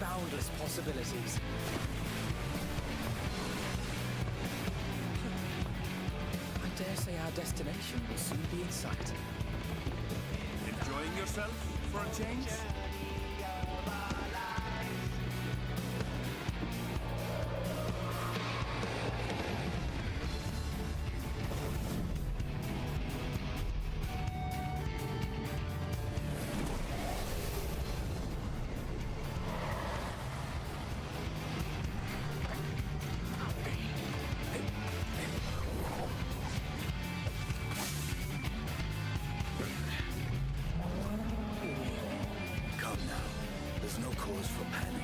boundless possibilities. I dare say our destination will soon be in sight. Enjoying yourself for a change? Come now. There's no cause for panic.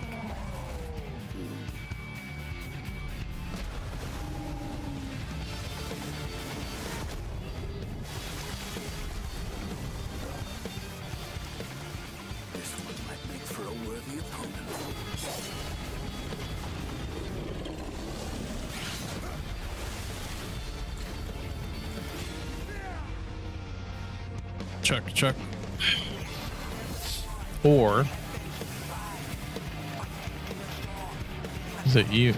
This one might make for a worthy opponent. Check. Or is it you?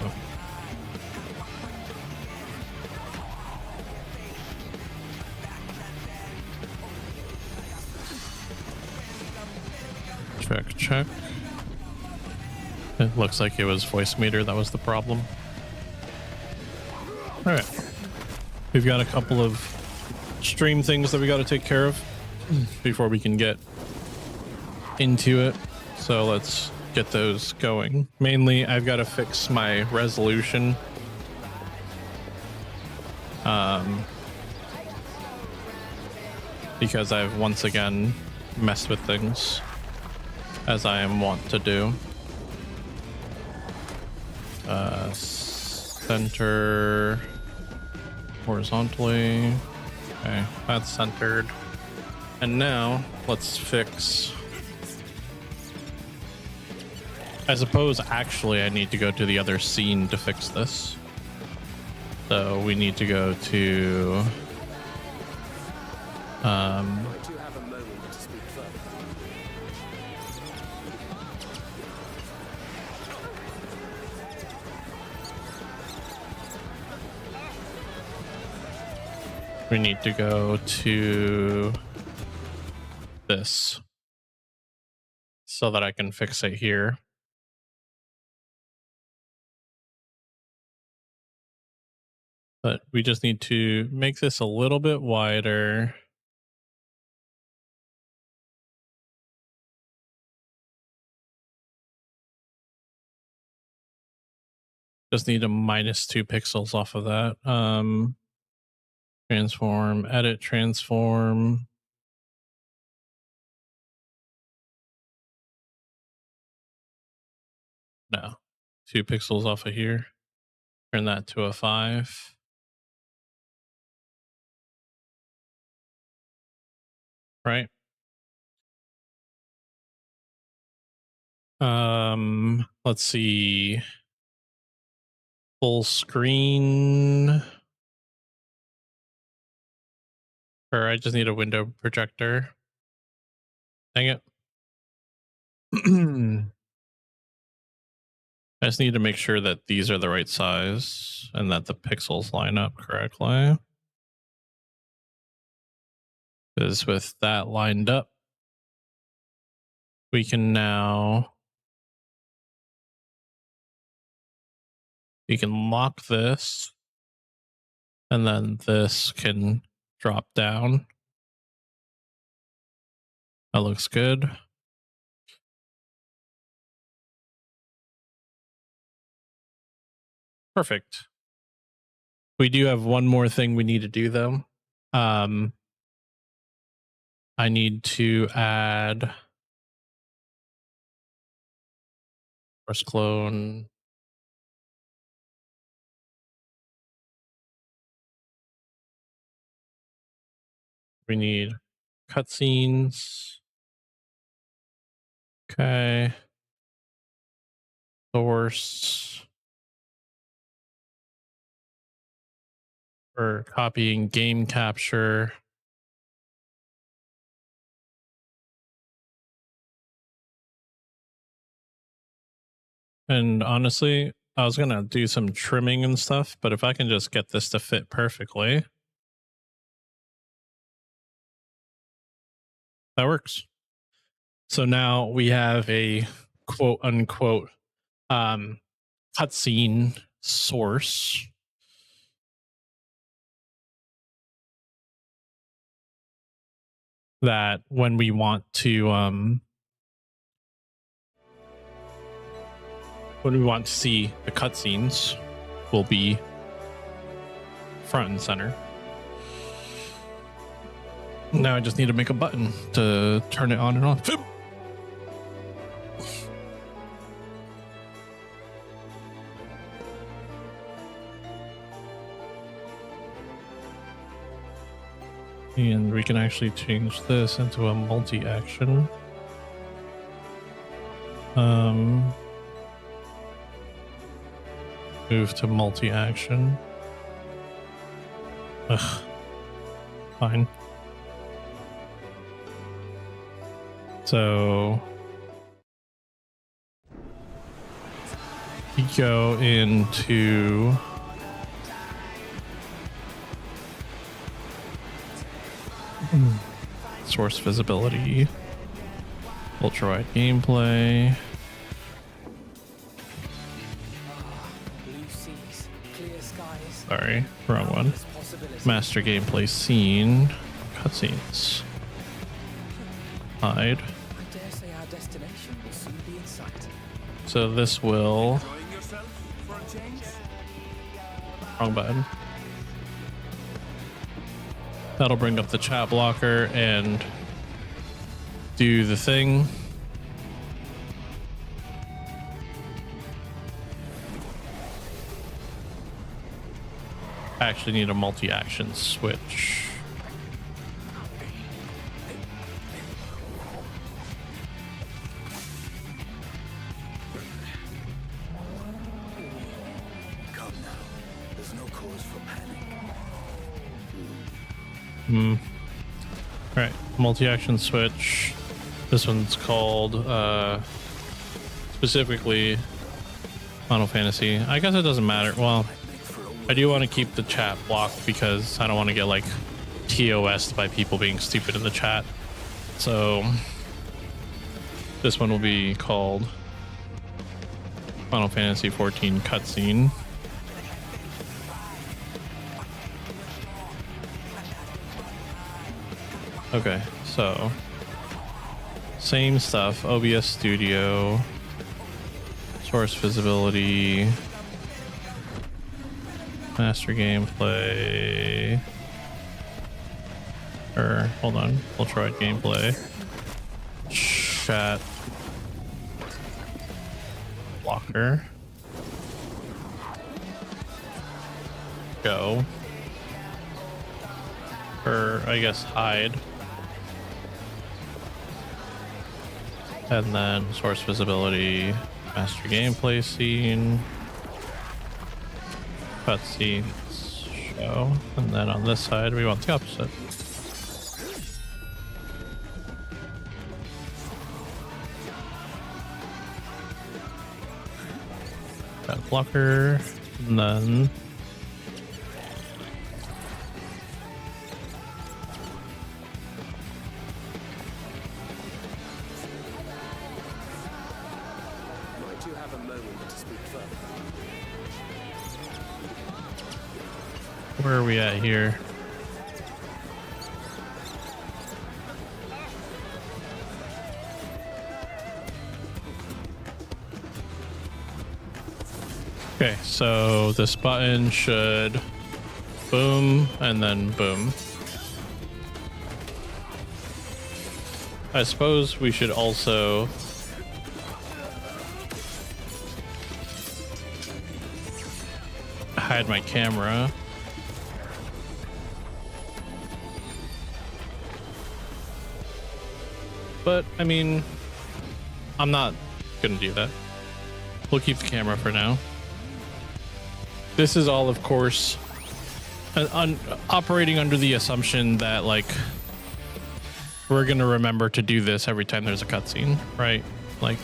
Check. It looks like it was voice meter that was the problem. All right. We've got a couple of stream things that we got to take care of before we can get into it. So let's get those going. Mainly, I've got to fix my resolution. Because I've once again messed with things, as I am wont to do. Center horizontally. Okay, that's centered. And now let's fix. I suppose actually I need to go to the other scene to fix this. So we need to go to Would you have a moment to speak further? we need to go to this so that I can fix it here. But we just need to make this a little bit wider. Just need a -2 pixels off of that. Transform, edit, transform. No, 2 pixels off of here. Turn that to a 5. Right. Let's see. Full screen. Or I just need a window projector. Dang it. I just need to make sure that these are the right size and that the pixels line up correctly. Because with that lined up, we can now lock this, and then this can drop down. That looks good. Perfect. We do have one more thing we need to do though. I need to add source clone. We need cutscenes. Okay. Source. For copying game capture. And honestly, I was gonna do some trimming and stuff, but if I can just get this to fit perfectly, that works. So now we have a quote unquote cutscene source. That when we want to see the cutscenes will be front and center. Now I just need to make a button to turn it on and off. And we can actually change this into a multi-action. Move to multi-action. Ugh. Fine. So we go into source visibility, ultra wide gameplay. Blue seas, clear skies. Sorry, wrong one. Master gameplay scene, cutscenes. Hide. I dare say our destination will soon be in sight. So this will. Enjoying yourself for a change? Wrong button. That'll bring up the chat blocker and do the thing. I actually need a multi-action switch. Come now. There's no cause for panic. All right, multi-action switch. This one's called specifically Final Fantasy. I guess it doesn't matter. Well, I do want to keep the chat blocked because I don't want to get like TOS'd by people being stupid in the chat. So this one will be called Final Fantasy 14 cutscene. Okay, so same stuff. OBS Studio, source visibility, master gameplay, or hold on, ultra wide gameplay, chat blocker, go, or I guess hide. And then source visibility, master gameplay scene, cutscenes, show. And then on this side, we want the opposite. Got blocker, and then where are we at here? Okay, so this button should boom and then boom. I suppose we should also hide my camera. But, I mean, I'm not gonna do that. We'll keep the camera for now. This is all, of course, operating under the assumption that, like, we're gonna remember to do this every time there's a cutscene, right? Like,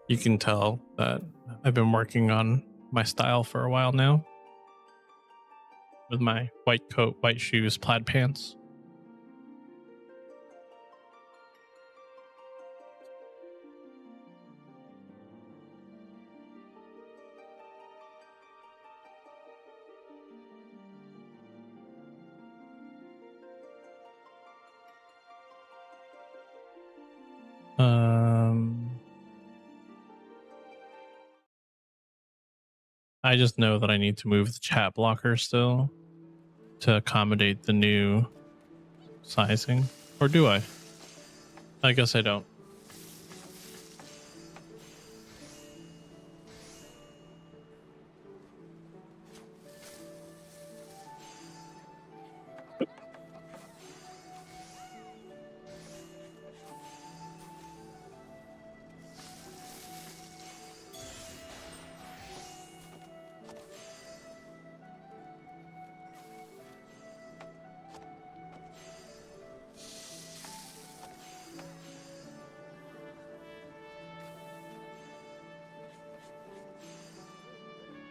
You can tell that I've been working on my style for a while now. With my white coat, white shoes, plaid pants. I just know that I need to move the chat blocker still to accommodate the new sizing. Or do I? I guess I don't.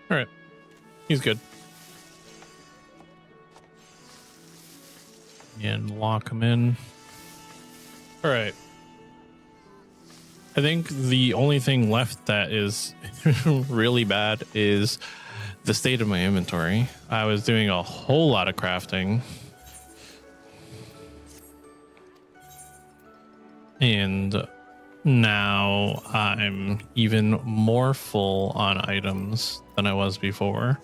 All right, he's good. And lock him in. All right. I think the only thing left that is really bad is the state of my inventory. I was doing a whole lot of crafting. And now I'm even more full on items than I was before.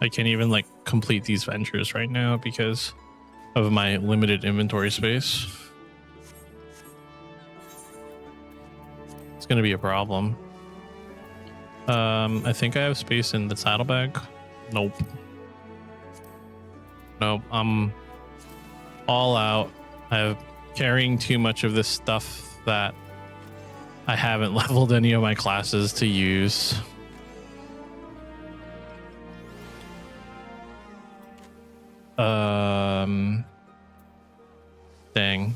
I can't even like complete these ventures right now because of my limited inventory space. It's going to be a problem. I think I have space in the saddlebag. Nope. I'm all out. I'm carrying too much of this stuff that I haven't leveled any of my classes to use. Dang.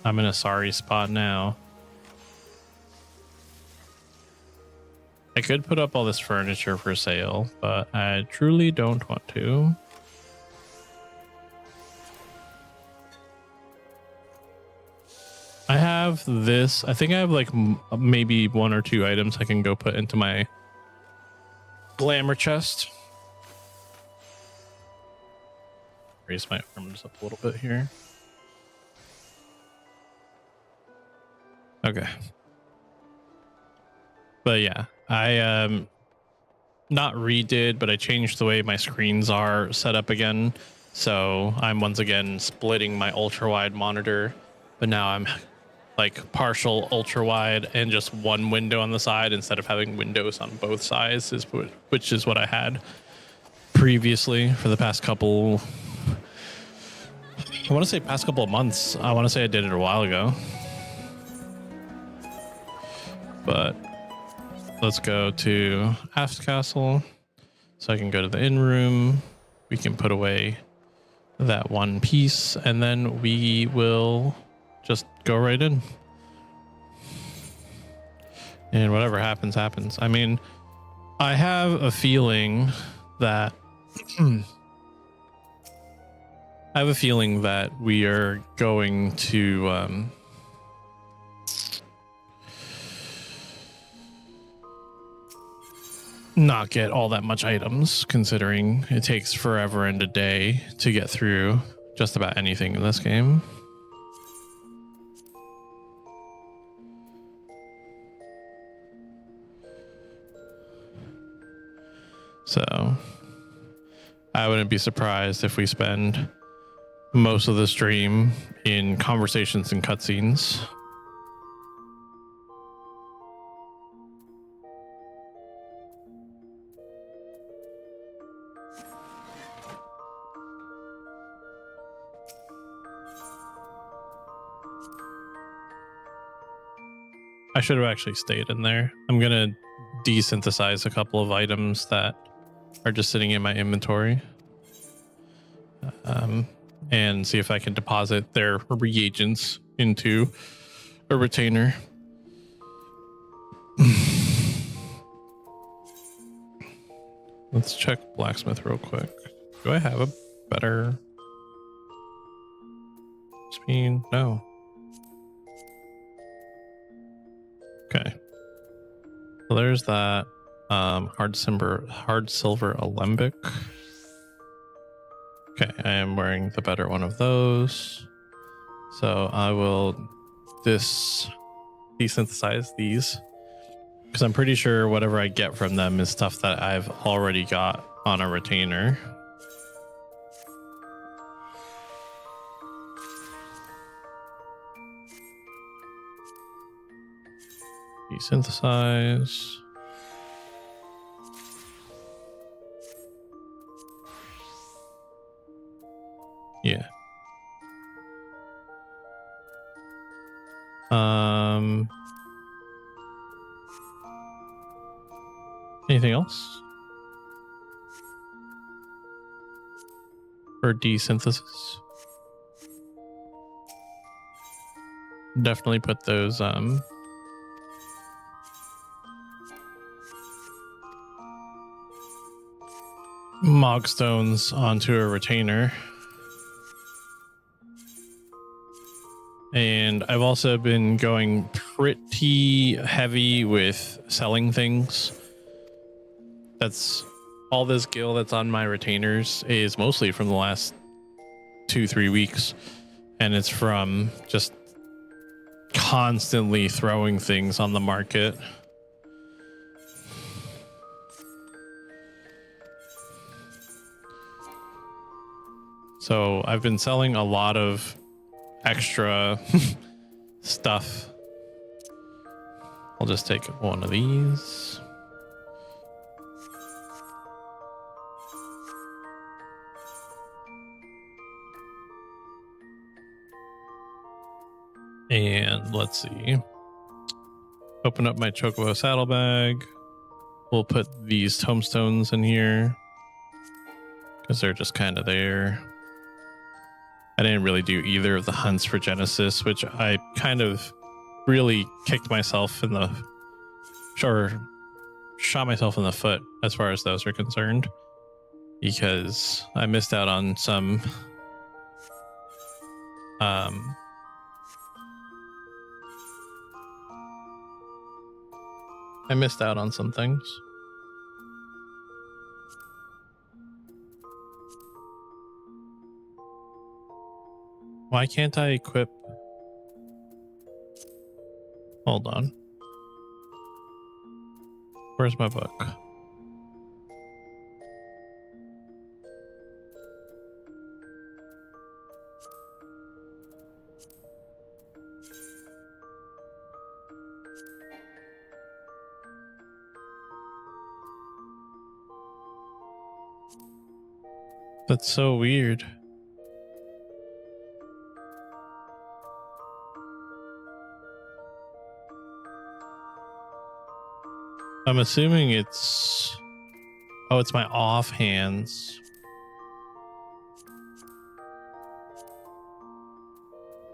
I'm in a sorry spot now. I could put up all this furniture for sale, but I truly don't want to. I have this. I think I have like maybe 1 or 2 items I can go put into my glamour chest. Raise my arms up a little bit here. Okay. But yeah, I not redid, but I changed the way my screens are set up again. So I'm once again splitting my ultra wide monitor, but now I'm like partial ultra wide and just one window on the side instead of having windows on both sides, which is what I had previously for the past couple. I want to say past couple of months. I want to say I did it a while ago. But let's go to Aft Castle so I can go to the inn room. We can put away that one piece and then we will just go right in. And whatever happens, happens. I mean, I have a feeling that we are going to not get all that much items, considering it takes forever and a day to get through just about anything in this game. So I wouldn't be surprised if we spend most of the stream in conversations and cutscenes. I should have actually stayed in there. I'm gonna desynthesize a couple of items that are just sitting in my inventory, and see if I can deposit their reagents into a retainer. Let's check blacksmith real quick. Do I have a better speed? No. Okay. So there's that. Hard silver alembic. Okay, I am wearing the better one of those. So I will desynthesize these, because I'm pretty sure whatever I get from them is stuff that I've already got on a retainer. Desynthesize. Yeah. Anything else for desynthesis? Definitely put those mogstones onto a retainer. And I've also been going pretty heavy with selling things. That's all this gil that's on my retainers is mostly from the last 2-3 weeks. And it's from just constantly throwing things on the market. So I've been selling a lot of extra stuff. I'll just take one of these. And let's see. Open up my Chocobo saddlebag. We'll put these tombstones in here because they're just kind of there. I didn't really do either of the hunts for Genesis, which I kind of really kicked myself in the, or shot myself in the foot as far as those are concerned, because I missed out on some things. Why can't I equip? Hold on. Where's my book? That's so weird. I'm assuming it's... Oh, it's my offhands.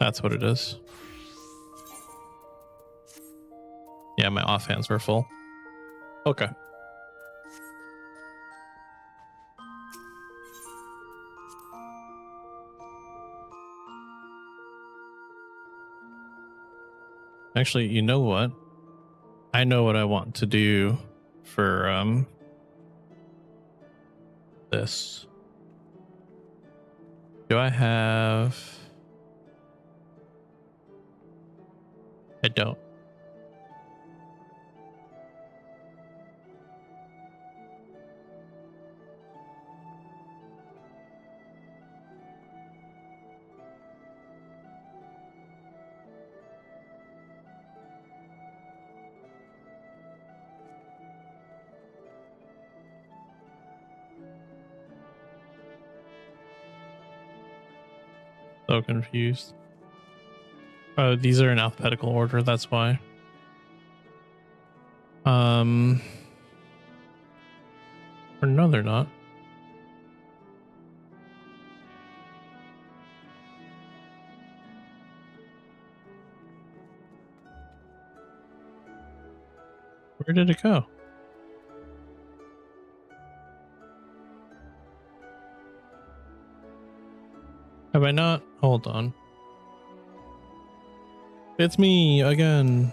That's what it is. Yeah, my offhands were full. Okay. Actually, you know what? I know what I want to do for this. Do I have... I don't. So confused. Oh, these are in alphabetical order, that's why. Or no, they're not. Where did it go? Have I not? Hold on. It's me again.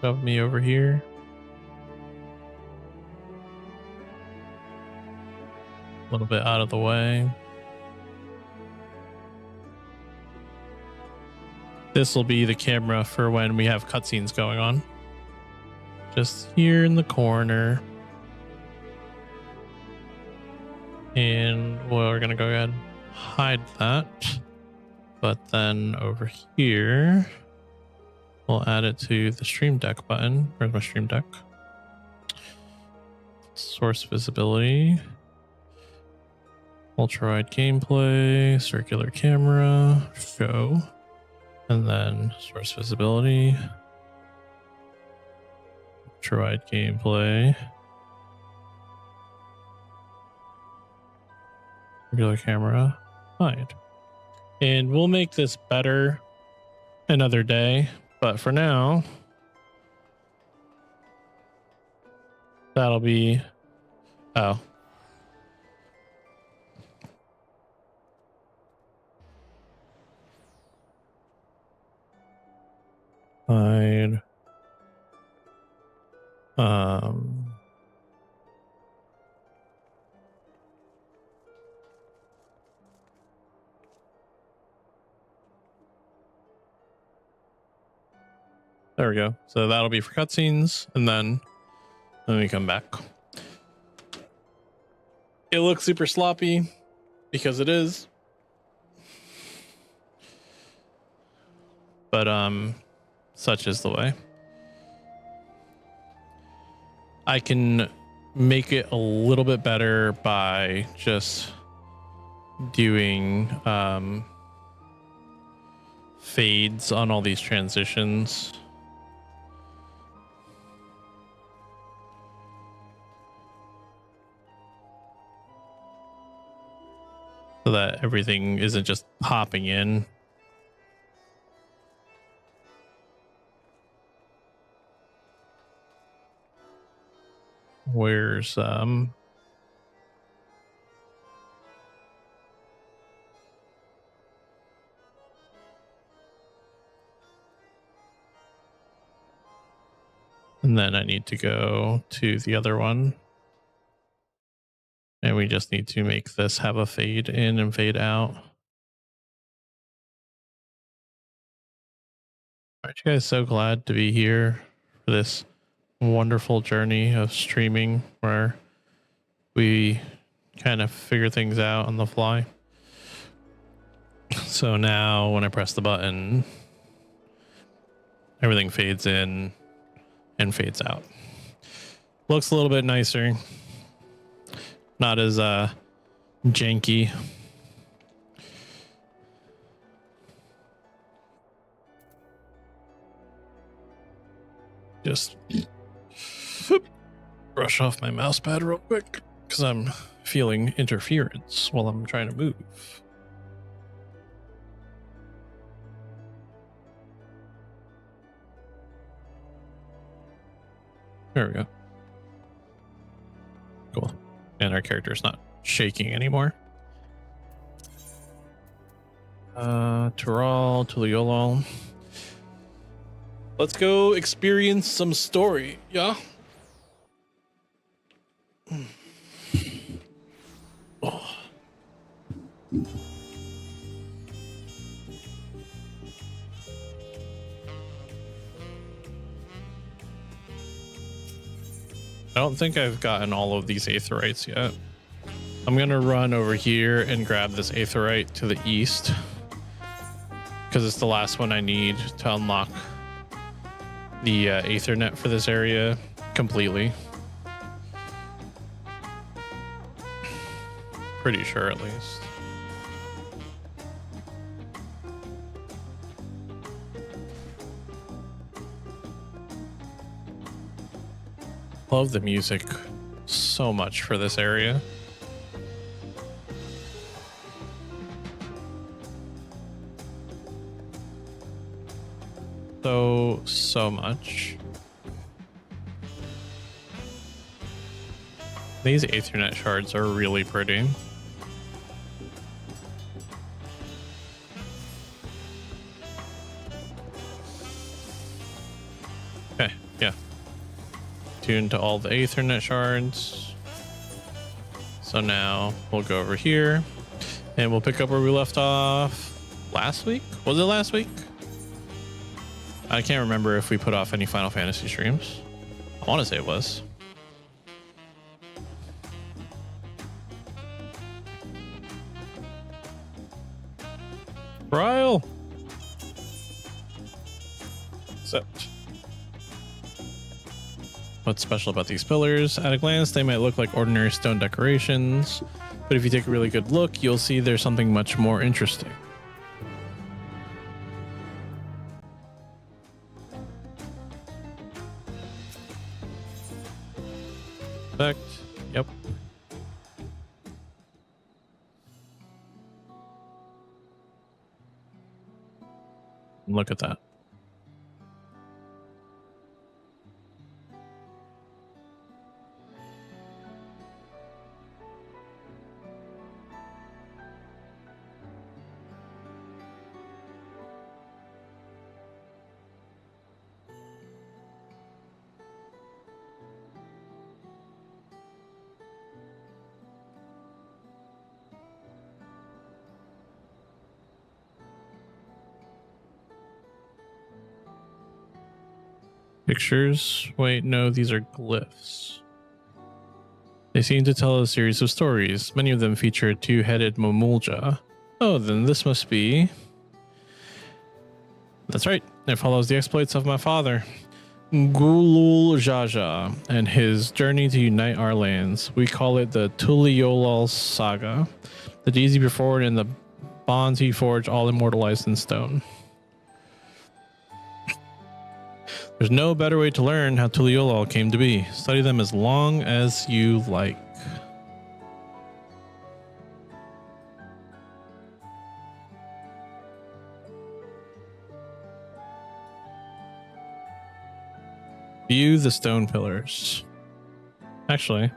Shove me over here. A little bit out of the way. This will be the camera for when we have cutscenes going on. Just here in the corner. And we're going to go ahead and hide that. But then over here, we'll add it to the Stream Deck button. Where's my Stream Deck? Source visibility. Ultra-wide gameplay, circular camera, show, and then source visibility, ultra-wide gameplay, regular camera, hide. And we'll make this better another day, but for now, that'll be, oh. Hide. There we go. So that'll be for cutscenes, and then when we come back, it looks super sloppy because it is, but such is the way. I can make it a little bit better by just doing fades on all these transitions. So that everything isn't just popping in. Where's and then I need to go to the other one, and we just need to make this have a fade in and fade out. Aren't you guys so glad to be here for this wonderful journey of streaming where we kind of figure things out on the fly? So now when I press the button, everything fades in and fades out. Looks a little bit nicer. Not as janky. Just brush off my mouse pad real quick because I'm feeling interference while I'm trying to move. There we go. Cool. And our character's not shaking anymore. Tural, Tuliolol. Let's go experience some story, yeah? Oh. I don't think I've gotten all of these aetherites yet. I'm gonna run over here and grab this aetherite to the east because it's the last one I need to unlock the Aethernet for this area completely. Pretty sure, at least. Love the music so much for this area. so much. These Aethernet shards are really pretty. Okay, yeah. Tuned to all the Aethernet shards. So now we'll go over here and we'll pick up where we left off last week. Was it last week? I can't remember if we put off any Final Fantasy streams. I want to say it was. Trial. Except, what's special about these pillars? At a glance, they might look like ordinary stone decorations, but if you take a really good look, you'll see there's something much more interesting. Yep. Look at that. Pictures? Wait, no, these are glyphs. They seem to tell a series of stories. Many of them feature a two-headed Momulja. Oh, then this must be... That's right. It follows the exploits of my father, Gulul Jaja, and his journey to unite our lands. We call it the Tuliolal Saga. The deeds he performed and the bonds he forged, all immortalized in stone. There's no better way to learn how Tuliolal came to be. Study them as long as you like. View the stone pillars. Actually,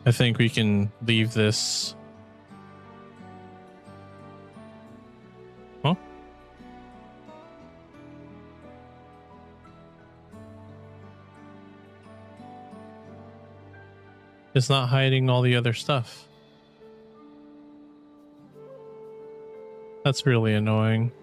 I think we can leave this. Huh? It's not hiding all the other stuff. That's really annoying.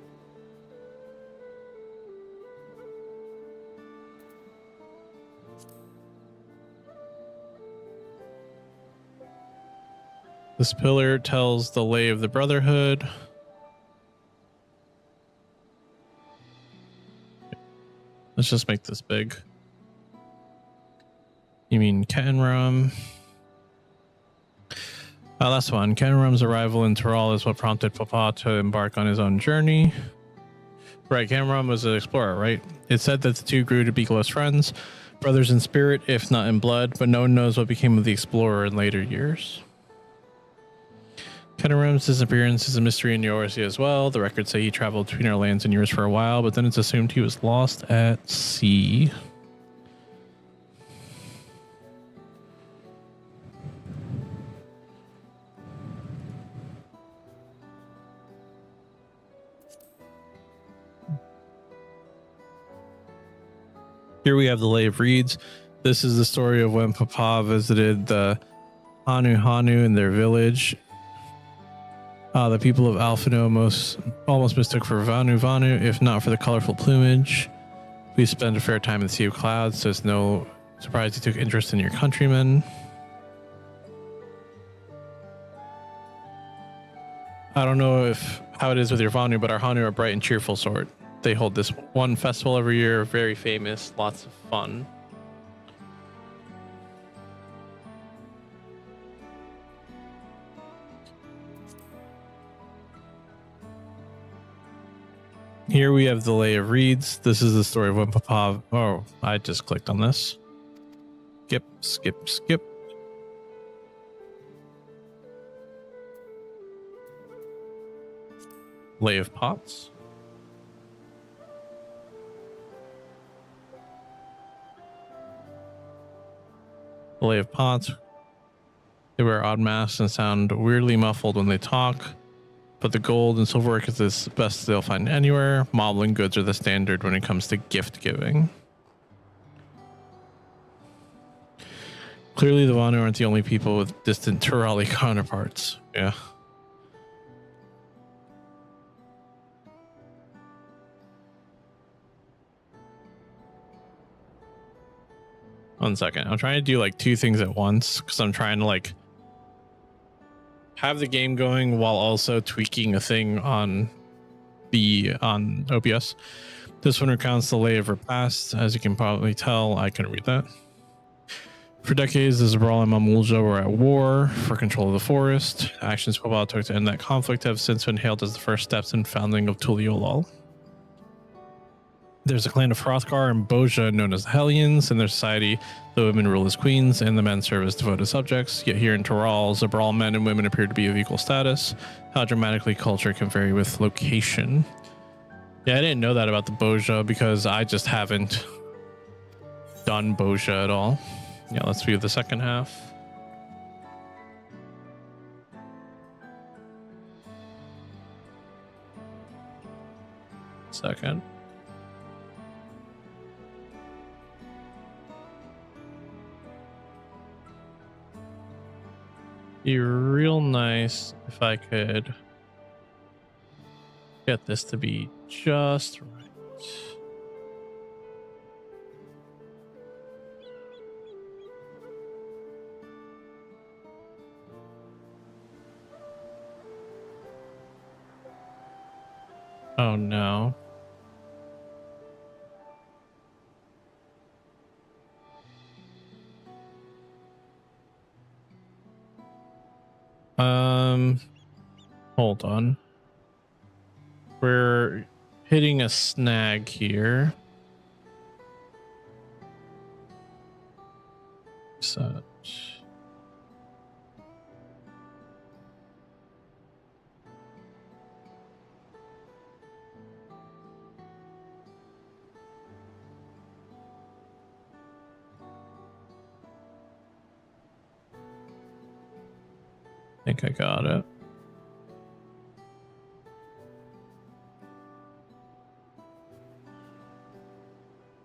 This pillar tells the lay of the Brotherhood. Let's just make this big. You mean Kenram? Last one. Kenram's arrival in Tural is what prompted Papa to embark on his own journey. Right, Kenram was an explorer, right? It's said that the two grew to be close friends, brothers in spirit, if not in blood, but no one knows what became of the explorer in later years. Kenram's disappearance is a mystery in Eorzea as well. The records say he traveled between our lands and yours for a while, but then it's assumed he was lost at sea. Here we have the Lay of Reeds. This is the story of when Papa visited the Hanu in their village. The people of Alphino almost mistook for Vanu, if not for the colorful plumage. We spent a fair time in the Sea of Clouds, so it's no surprise you took interest in your countrymen. I don't know how it is with your Vanu, but our Hanu are bright and cheerful sort. They hold this one festival every year, very famous, lots of fun. Here we have the Lay of Reeds. This is the story of when Papa... Oh, I just clicked on this. Skip. Lay of Pots. The lay of pots. They wear odd masks and sound weirdly muffled when they talk. But the gold and silverwork is the best they'll find anywhere. Moblin goods are the standard when it comes to gift giving. Clearly, the Vanu aren't the only people with distant Turali counterparts. Yeah. One second. I'm trying to do like two things at once because I'm trying to like have the game going while also tweaking a thing on OBS. This one recounts the lay of her past. As you can probably tell, I can read that. For decades, the Zabral and Mamulja were at war for control of the forest. Actions Popal took to end that conflict have since been hailed as the first steps in founding of Tuliolal. There's a clan of Hrothgar and Boja known as the Hellions. In their society, the women rule as queens and the men serve as devoted subjects. Yet here in Toral, Zabral men and women appear to be of equal status. How dramatically culture can vary with location. Yeah, I didn't know that about the Boja because I just haven't done Boja at all. Yeah, let's view the second half. Second. Be real nice if I could get this to be just right. Oh no. Hold on. We're hitting a snag here. Such. I think I got it.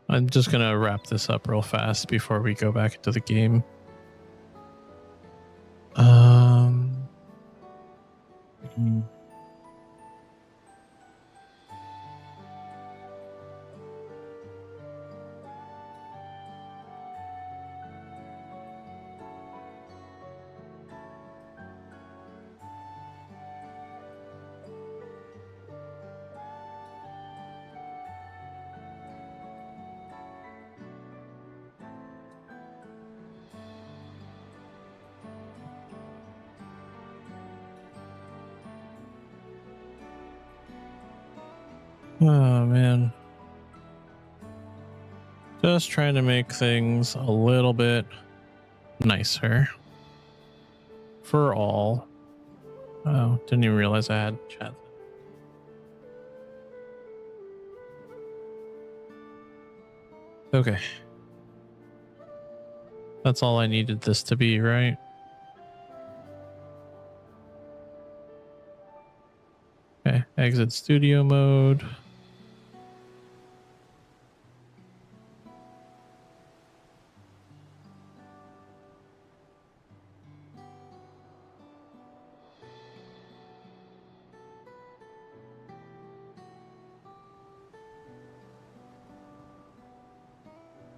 I'm just gonna wrap this up real fast before we go back into the game. Oh man. Just trying to make things a little bit nicer for all. Oh, didn't even realize I had chat. Okay. That's all I needed this to be, right? Okay, exit studio mode.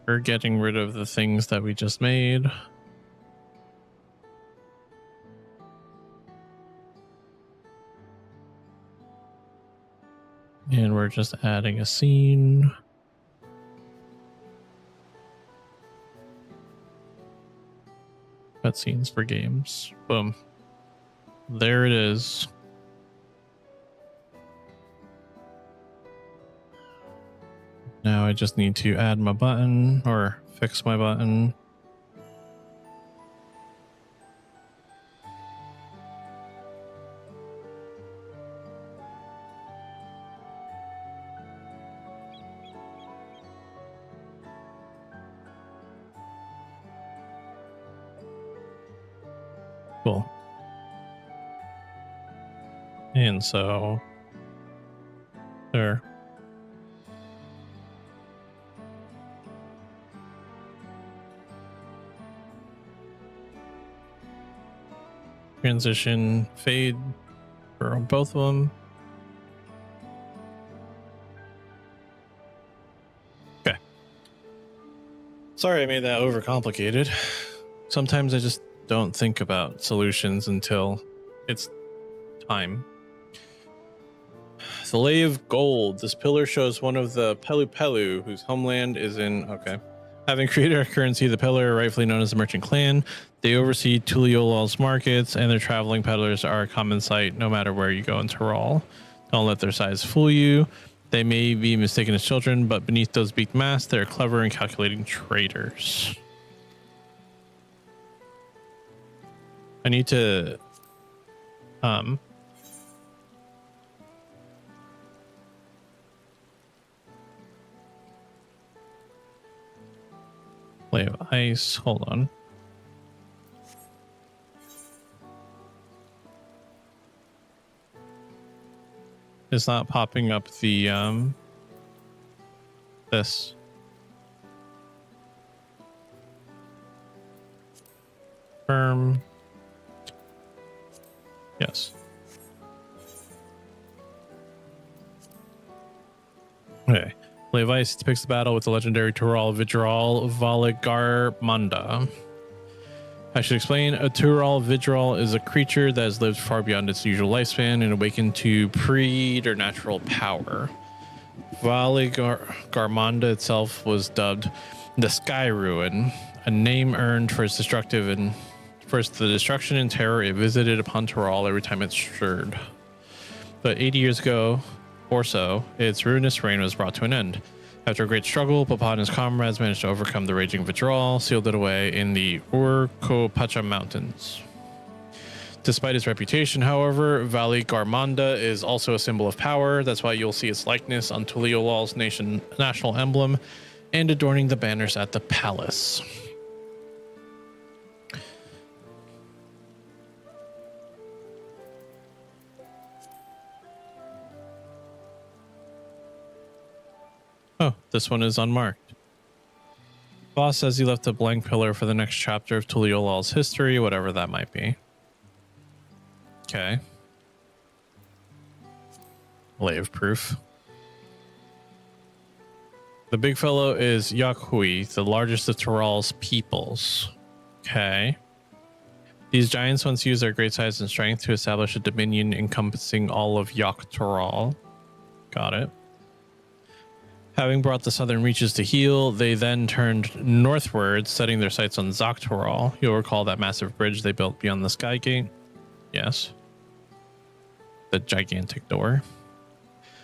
We're getting rid of the things that we just made. And we're just adding a scene. Cutscenes for games. Boom. There it is. Now I just need to add my button or fix my button. Cool. And so there. Transition fade for both of them. Okay. Sorry I made that overcomplicated. Sometimes I just don't think about solutions until it's time. The Lay of Gold. This pillar shows one of the Pelu Pelu, whose homeland is in... Okay. Having created a currency, the pillar, rightfully known as the Merchant Clan, they oversee Tuliolol's markets, and their traveling peddlers are a common sight no matter where you go in Tyrol. Don't let their size fool you. They may be mistaken as children, but beneath those beaked masks, they're clever and calculating traders. I need to... Lay of Ice. Hold on. It's not popping up the this. Firm. Yes. Okay. Lay of Ice depicts the battle with the legendary Tyrol Vidral Valigarmanda. I should explain, a Tyrol Vidral is a creature that has lived far beyond its usual lifespan and awakened to preternatural power. Valigarmanda itself was dubbed the Sky Ruin, a name earned for its destructive and the destruction and terror it visited upon Tyrol every time it stirred. But 80 years ago, or so, its ruinous reign was brought to an end. After a great struggle, Papa and his comrades managed to overcome the raging Vidral, sealed it away in the Urcopacha Mountains. Despite its reputation, however, Valigarmanda is also a symbol of power. That's why you'll see its likeness on Tuliolol's national emblem and adorning the banners at the palace. Oh, this one is unmarked. Boss says he left a blank pillar for the next chapter of Tuliolol's history, whatever that might be. Okay. Lay of proof. The big fellow is Yakhui, the largest of Tyrol's peoples. Okay. These giants once used their great size and strength to establish a dominion encompassing all of Yak Tyrol. Got it. Having brought the southern reaches to heel, they then turned northward, setting their sights on Zaktorol. You'll recall that massive bridge they built beyond the Sky Gate. Yes. The gigantic door.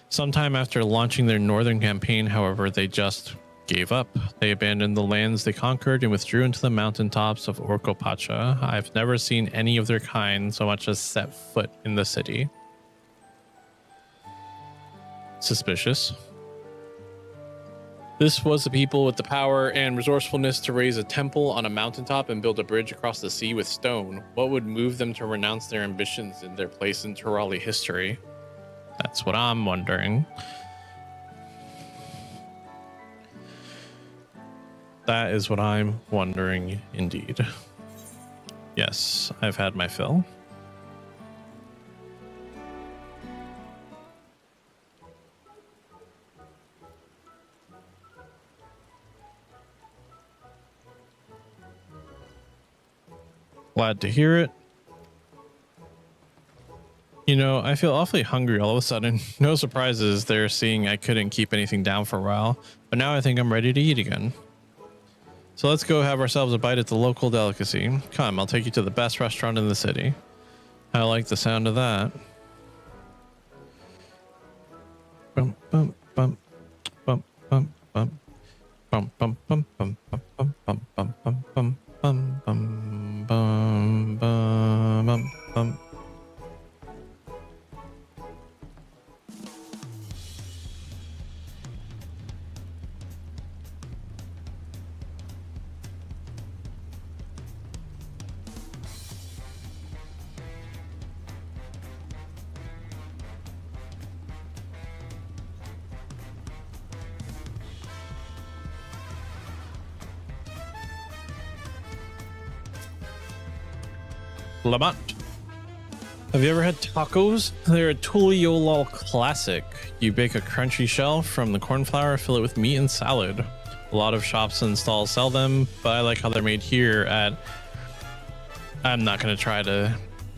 Sometime after launching their northern campaign, however, they just gave up. They abandoned the lands they conquered and withdrew into the mountaintops of Urcopacha. I've never seen any of their kind so much as set foot in the city. Suspicious. This was the people with the power and resourcefulness to raise a temple on a mountaintop and build a bridge across the sea with stone. What would move them to renounce their ambitions and their place in Tyroli history? That's what I'm wondering. That is what I'm wondering indeed. Yes, I've had my fill. Glad to hear it. You know, I feel awfully hungry all of a sudden. No surprises there, seeing I couldn't keep anything down for a while, but now I think I'm ready to eat again. So let's go have ourselves a bite at the local delicacy. Come, I'll take you to the best restaurant in the city. I like the sound of that. Bum, bum, bum, bum, bum, bum. Bum, bum, bum, bum, bum, bum, bum, bum, bum, bum, bum, bum, bum, bum, bum. Lamont. Have you ever had tacos? They're a Tuliolol classic. You bake a crunchy shell from the corn flour, fill it with meat and salad. A lot of shops and stalls sell them, but I like how they're made here at, I'm not going to try to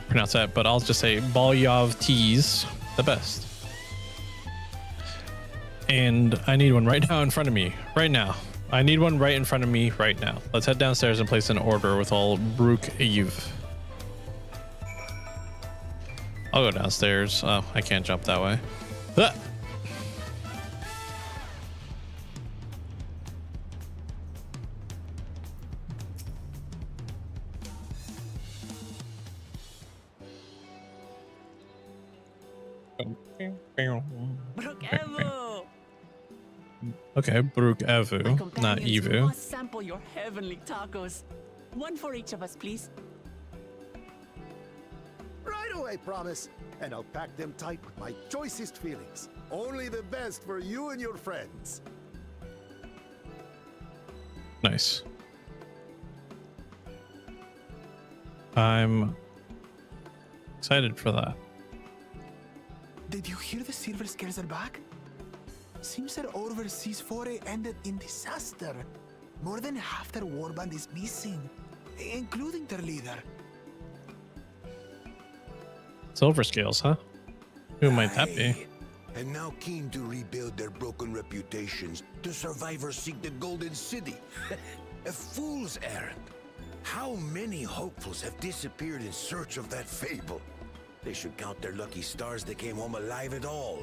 pronounce that, but I'll just say Balyav Teas, the best. And I need one right now in front of me, right now. I need one right in front of me right now. Let's head downstairs and place an order with all Brook Eve. I'll go downstairs. Oh, I can't jump that way. Ah! Brook Evo! Okay, Brook Evu, not Companions, we Evu. must sample your heavenly tacos. One for each of us, please. Right away, promise. And I'll pack them tight with my choicest feelings. Only the best for you and your friends. Nice. I'm excited for that. Did you hear the Silver Scares are back? Seems their overseas foray ended in disaster. More than half their warband is missing, including their leader. Silver scales, huh? Who might that be? Aye. And now keen to rebuild their broken reputations, the survivors seek the Golden City. A fool's errand. How many hopefuls have disappeared in search of that fable? They should count their lucky stars they came home alive at all.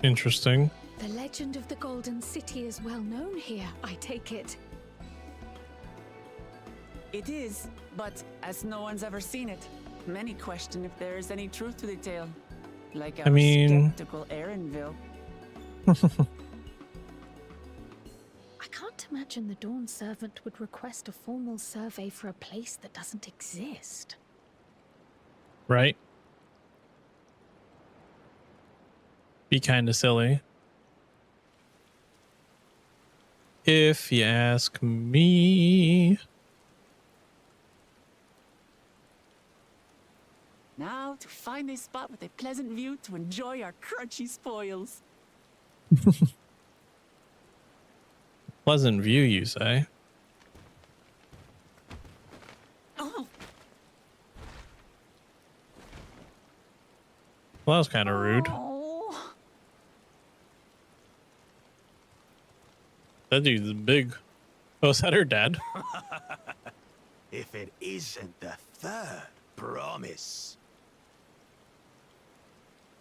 Interesting. The legend of the Golden City is well known here, I take it. It is, but as no one's ever seen it, many question if there is any truth to the tale. Like our skeptical Erinville. I can't imagine the Dawn Servant would request a formal survey for a place that doesn't exist. Right? Be kind of silly. If you ask me. Now to find a spot with a pleasant view to enjoy our crunchy spoils. Pleasant view, you say? Oh, Well, that was kind of rude. oh. That dude's big. Oh, is that her dad? If it isn't the third promise.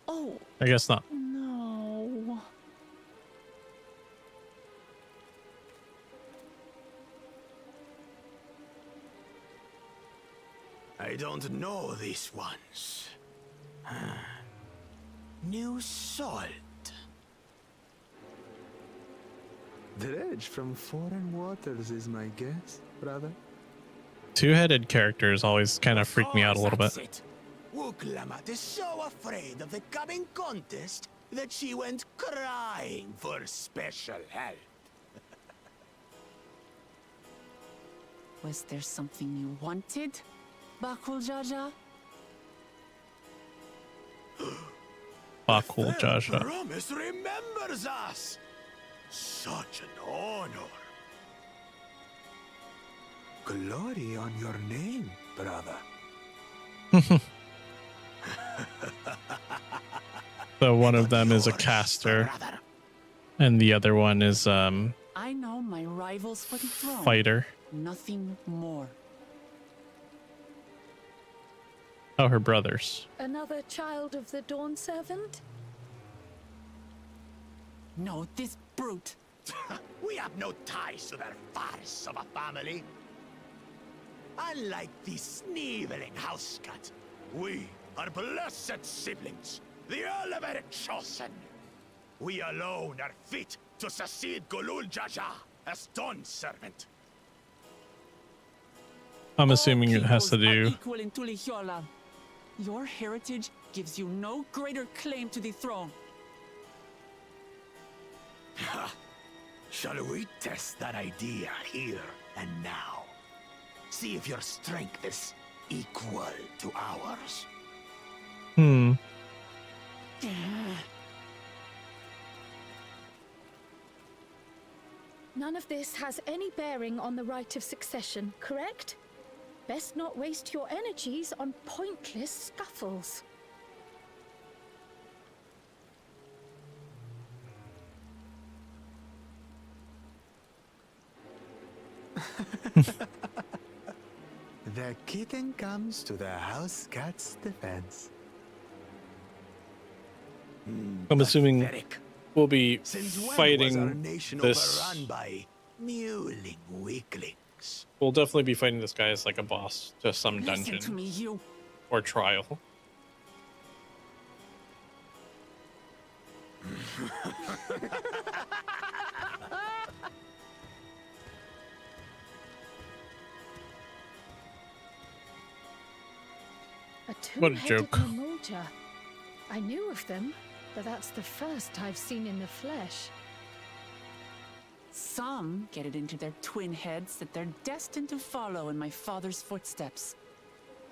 Oh, I guess not. no. I don't know these ones. New salt. Dredge from foreign waters is my guess, brother. Two-headed characters always kind of freak me out a little bit. That's it. Wuklamat is so afraid of the coming contest that she went crying for special help. Was there something you wanted, Bakul Jaja? Bakul Third Jaja. promise remembers us. Such an honor. Glory on your name, brother. So one of them is a caster, Brother. and the other one is I know my rivals for the throne. fighter. Nothing more. Oh, her brothers. Another child of the Dawn Servant? No, this brute. We have no ties to their farce of a family. Unlike the sneevling housecut, we are blessed siblings, the elevated chosen. We alone are fit to succeed Golul Jaja as Dawn Servant. I'm assuming it has to All peoples do. are equal in Tulihiola. Your heritage gives you no greater claim to the throne. Shall we test that idea here and now? See if your strength is equal to ours. Hmm. None of this has any bearing on the right of succession, correct? Best not waste your energies on pointless scuffles. The kitten comes to the house cat's defense. I'm assuming Pathetic. we'll be Since when was our fighting nation this. overrun by mewling weaklings? We'll definitely be fighting this guy as like a boss to some Listen dungeon to me, you. or trial. A What a two-headed joke. Mamulja. I knew of them, but that's the first I've seen in the flesh. Some get it into their twin heads that they're destined to follow in my father's footsteps.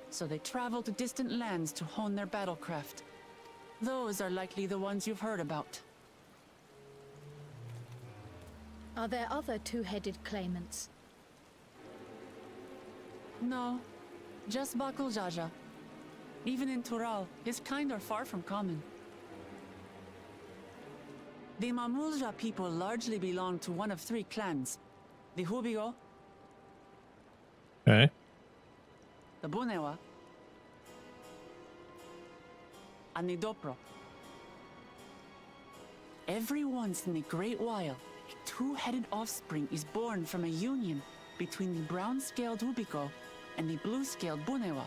So they travel to distant lands to hone their battlecraft. Those are likely the ones you've heard about. Are there other two-headed claimants? No, just Bakul Jaja. Even in Tural, his kind are far from common. The Mamulja people largely belong to one of three clans. The Hubigo, Okay. the Bunewa, and the Dopro. Every once in a great while, a two-headed offspring is born from a union between the brown-scaled Hubigo and the blue-scaled Bunewa.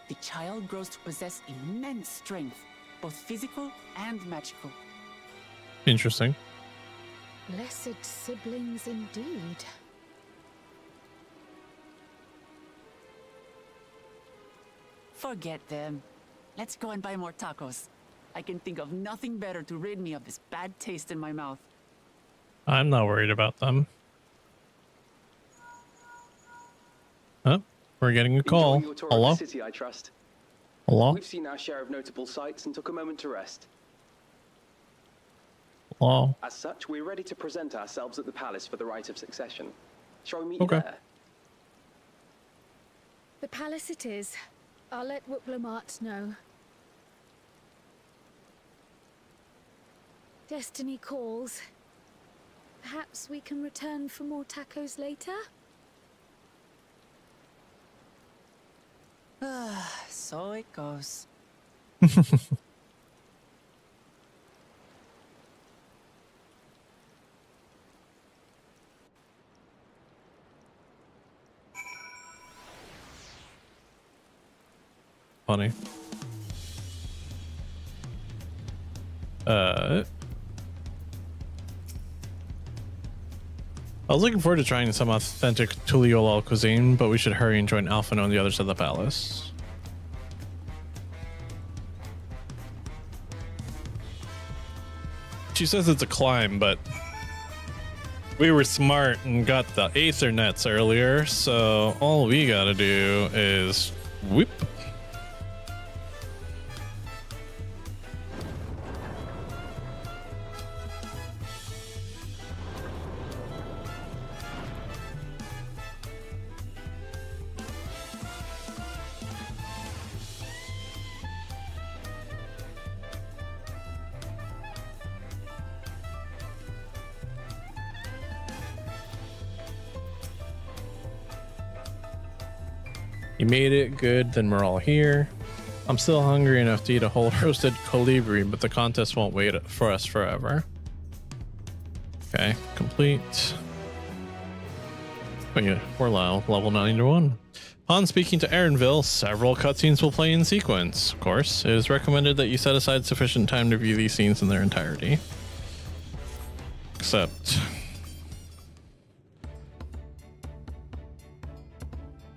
The child grows to possess immense strength, both physical and magical. Interesting. Blessed siblings indeed. Forget them. Let's go and buy more tacos. I can think of nothing better to rid me of this bad taste in my mouth. I'm not worried about them. Huh? We're getting a call. Enjoying your tour Hello? of the city, I trust. Hello? We've seen our share of notable sights and took a moment to rest. Hello? As such, we're ready to present ourselves at the palace for the rite of succession. Shall we meet Okay. you there? The palace it is. I'll let Wuklamart know. Destiny calls. Perhaps we can return for more tacos later? So it goes. Funny. I was looking forward to trying some authentic Tuliolal cuisine, but we should hurry and join Alphino on the other side of the palace. She says it's a climb, but we were smart and got the Aether nets earlier, so all we gotta do is whoop. You made it, good, then we're all here. I'm still hungry enough to eat a whole roasted colibri, but the contest won't wait for us forever. Okay, complete. Oh yeah, we're level 91. Upon speaking to Aaronville, several cutscenes will play in sequence. Of course, it is recommended that you set aside sufficient time to view these scenes in their entirety. Except...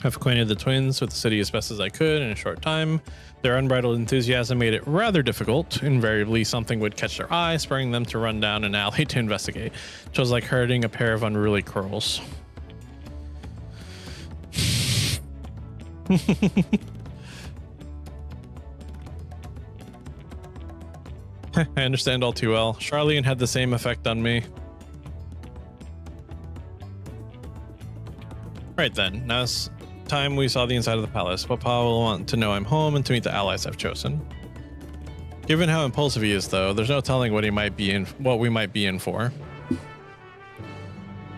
I've acquainted the twins with the city as best as I could in a short time. Their unbridled enthusiasm made it rather difficult. Invariably, something would catch their eye, spurring them to run down an alley to investigate. It was like herding a pair of unruly crows. I understand all too well. Charlene had the same effect on me. Right then, now it's time we saw the inside of the palace. Papa will want to know I'm home and to meet the allies I've chosen. Given how impulsive he is, though, there's no telling what we might be in for.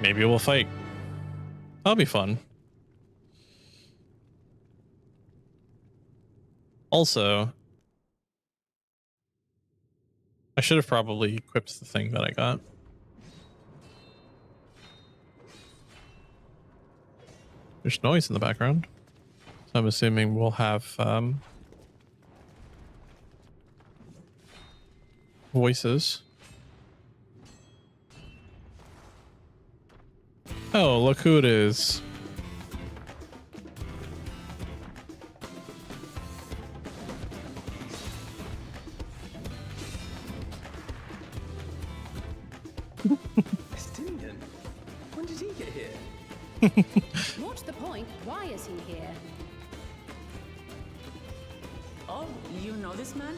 Maybe we'll fight. That'll be fun. Also, I should have probably equipped the thing that I got. There's noise in the background, so I'm assuming we'll have voices. Oh, look who it is. Estinian? When did he get here? What's the point? Why is he here? Oh, you know this man?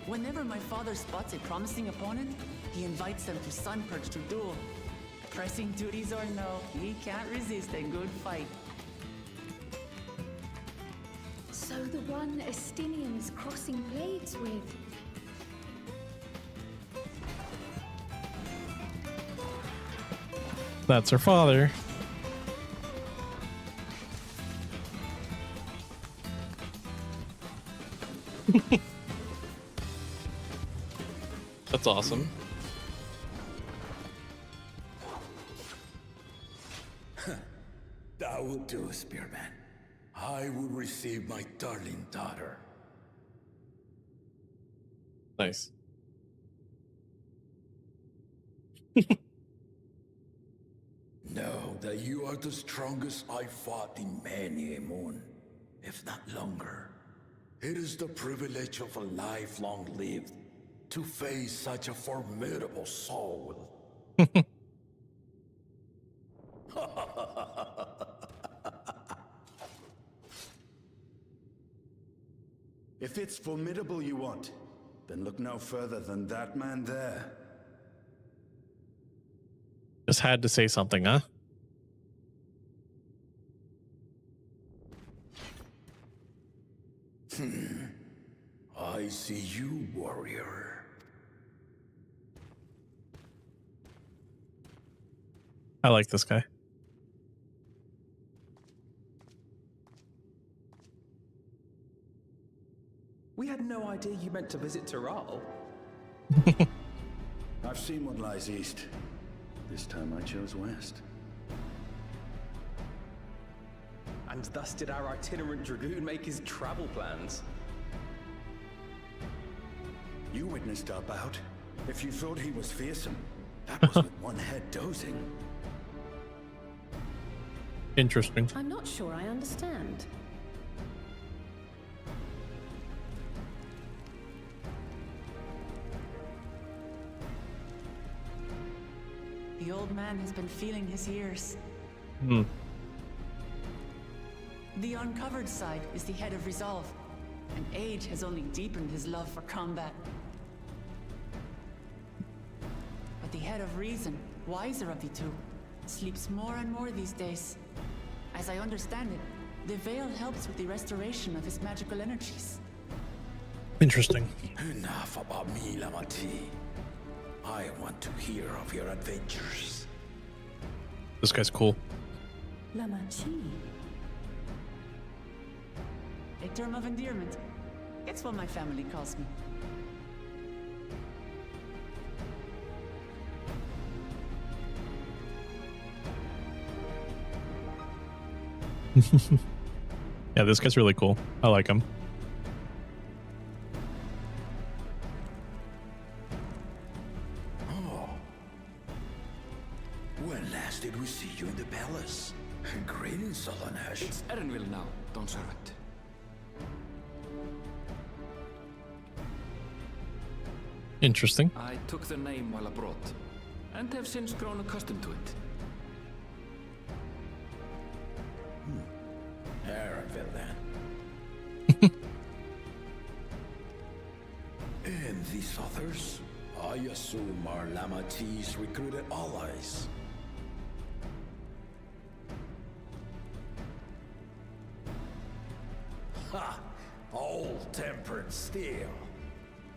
Whenever my father spots a promising opponent, he invites them to Sunperch to duel. Pressing duties or no, he can't resist a good fight. So the one Estinian's crossing blades with. That's her father. That's awesome. That will do, Spearman. I will receive my darling daughter. Nice. Know that you are the strongest I fought in many a moon, if not longer. It is the privilege of a life long lived to face such a formidable soul. If it's formidable you want, then look no further than that man there. Just had to say something, huh? I see you, warrior. I like this guy. We had no idea you meant to visit Taral. I've seen what lies east. This time I chose west. And thus did our itinerant dragoon make his travel plans. You witnessed our bout. If you thought he was fearsome, that was with one head dozing. Interesting. I'm not sure I understand. The old man has been feeling his years. The uncovered side is the head of resolve, and age has only deepened his love for combat. But the head of reason, wiser of the two, sleeps more and more these days. As I understand it, the veil helps with the restoration of his magical energies. Interesting. Enough about me, Lamati. I want to hear of your adventures. This guy's cool. Lamachi. A term of endearment. It's what my family calls me. Yeah, this guy's really cool. I like him. When last did we see you in the palace? Greetings, Solonesh. It's Erenville now, Dawn Servant. Interesting. I took the name while abroad, and have since grown accustomed to it. Erenville, then. And these others? I assume are Lamati's recruited allies. Ha! All-tempered steel.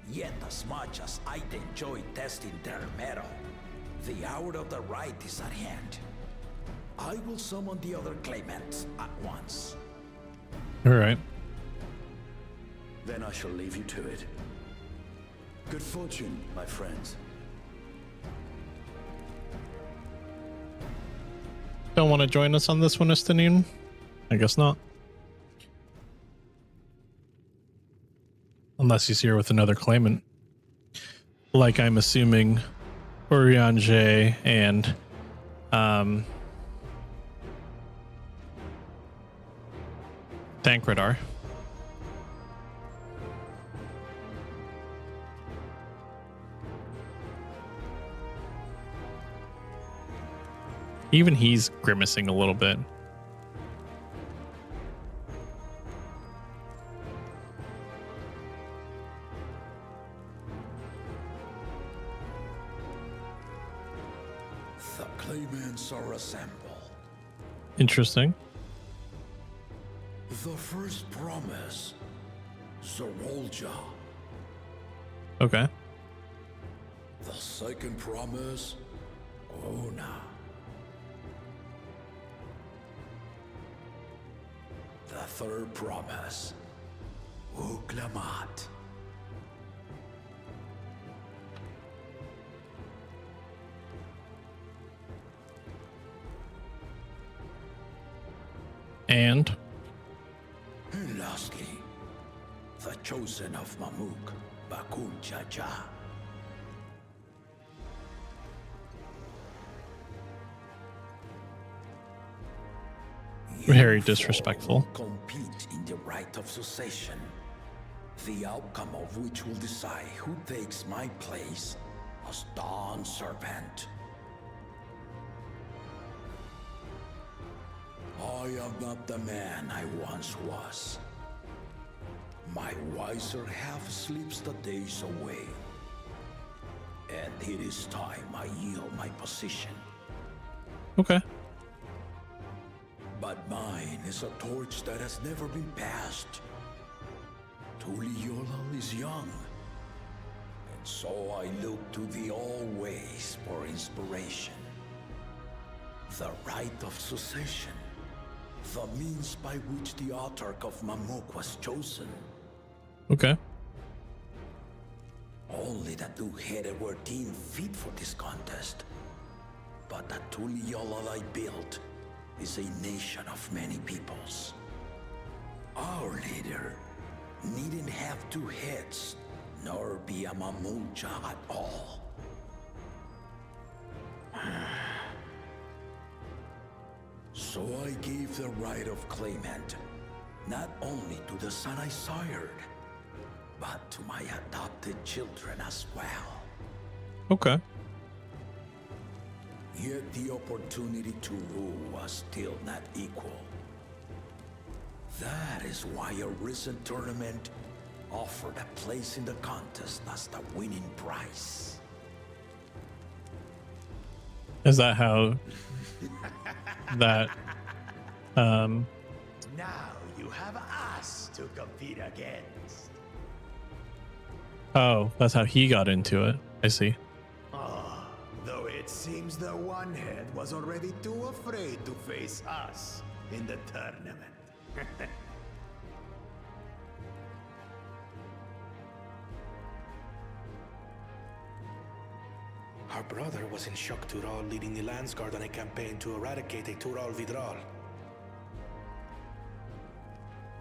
Yet as much as I'd enjoy testing their metal, the hour of the right is at hand. I will summon the other claimants at once. All right. Then I shall leave you to it. Good fortune, my friends. Don't want to join us on this one, Estinian? I guess not. Unless he's here with another claimant. Like I'm assuming Urianger and Thancred are. Even he's grimacing a little bit. The claimants are assembled. Interesting. The first promise, Zorolja. Okay. The second promise, Ona. The third promise, Uklamat. And And lastly, the chosen of Mamuk, Bakun Jaja. Very You disrespectful. four will compete in the right of succession, the outcome of which will decide who takes my place as Dawn Serpent. I am not the man I once was. My wiser half sleeps the days away. And it is time I yield my position. okay. But mine is a torch that has never been passed. Tuliyola is young. And so I look to thee always for inspiration. The right of succession. The means by which the autarch of Mamuk was chosen. Okay. Only the two-headed were deemed fit for this contest. But the Tuliyola I built is a nation of many peoples. Our leader needn't have two heads, nor be a Mamuja at all. So I gave the right of claimant, not only to the son I sired, but to my adopted children as well. Okay. Yet the opportunity to rule was still not equal. That is why a recent tournament offered a place in the contest as the winning prize. Is that how that Now you have us to compete against. oh, that's how he got into it. I see. Though it seems the one head was already too afraid to face us in the tournament. Our brother was in shock Tural leading the Landsguard on a campaign to eradicate a Tural Vidral.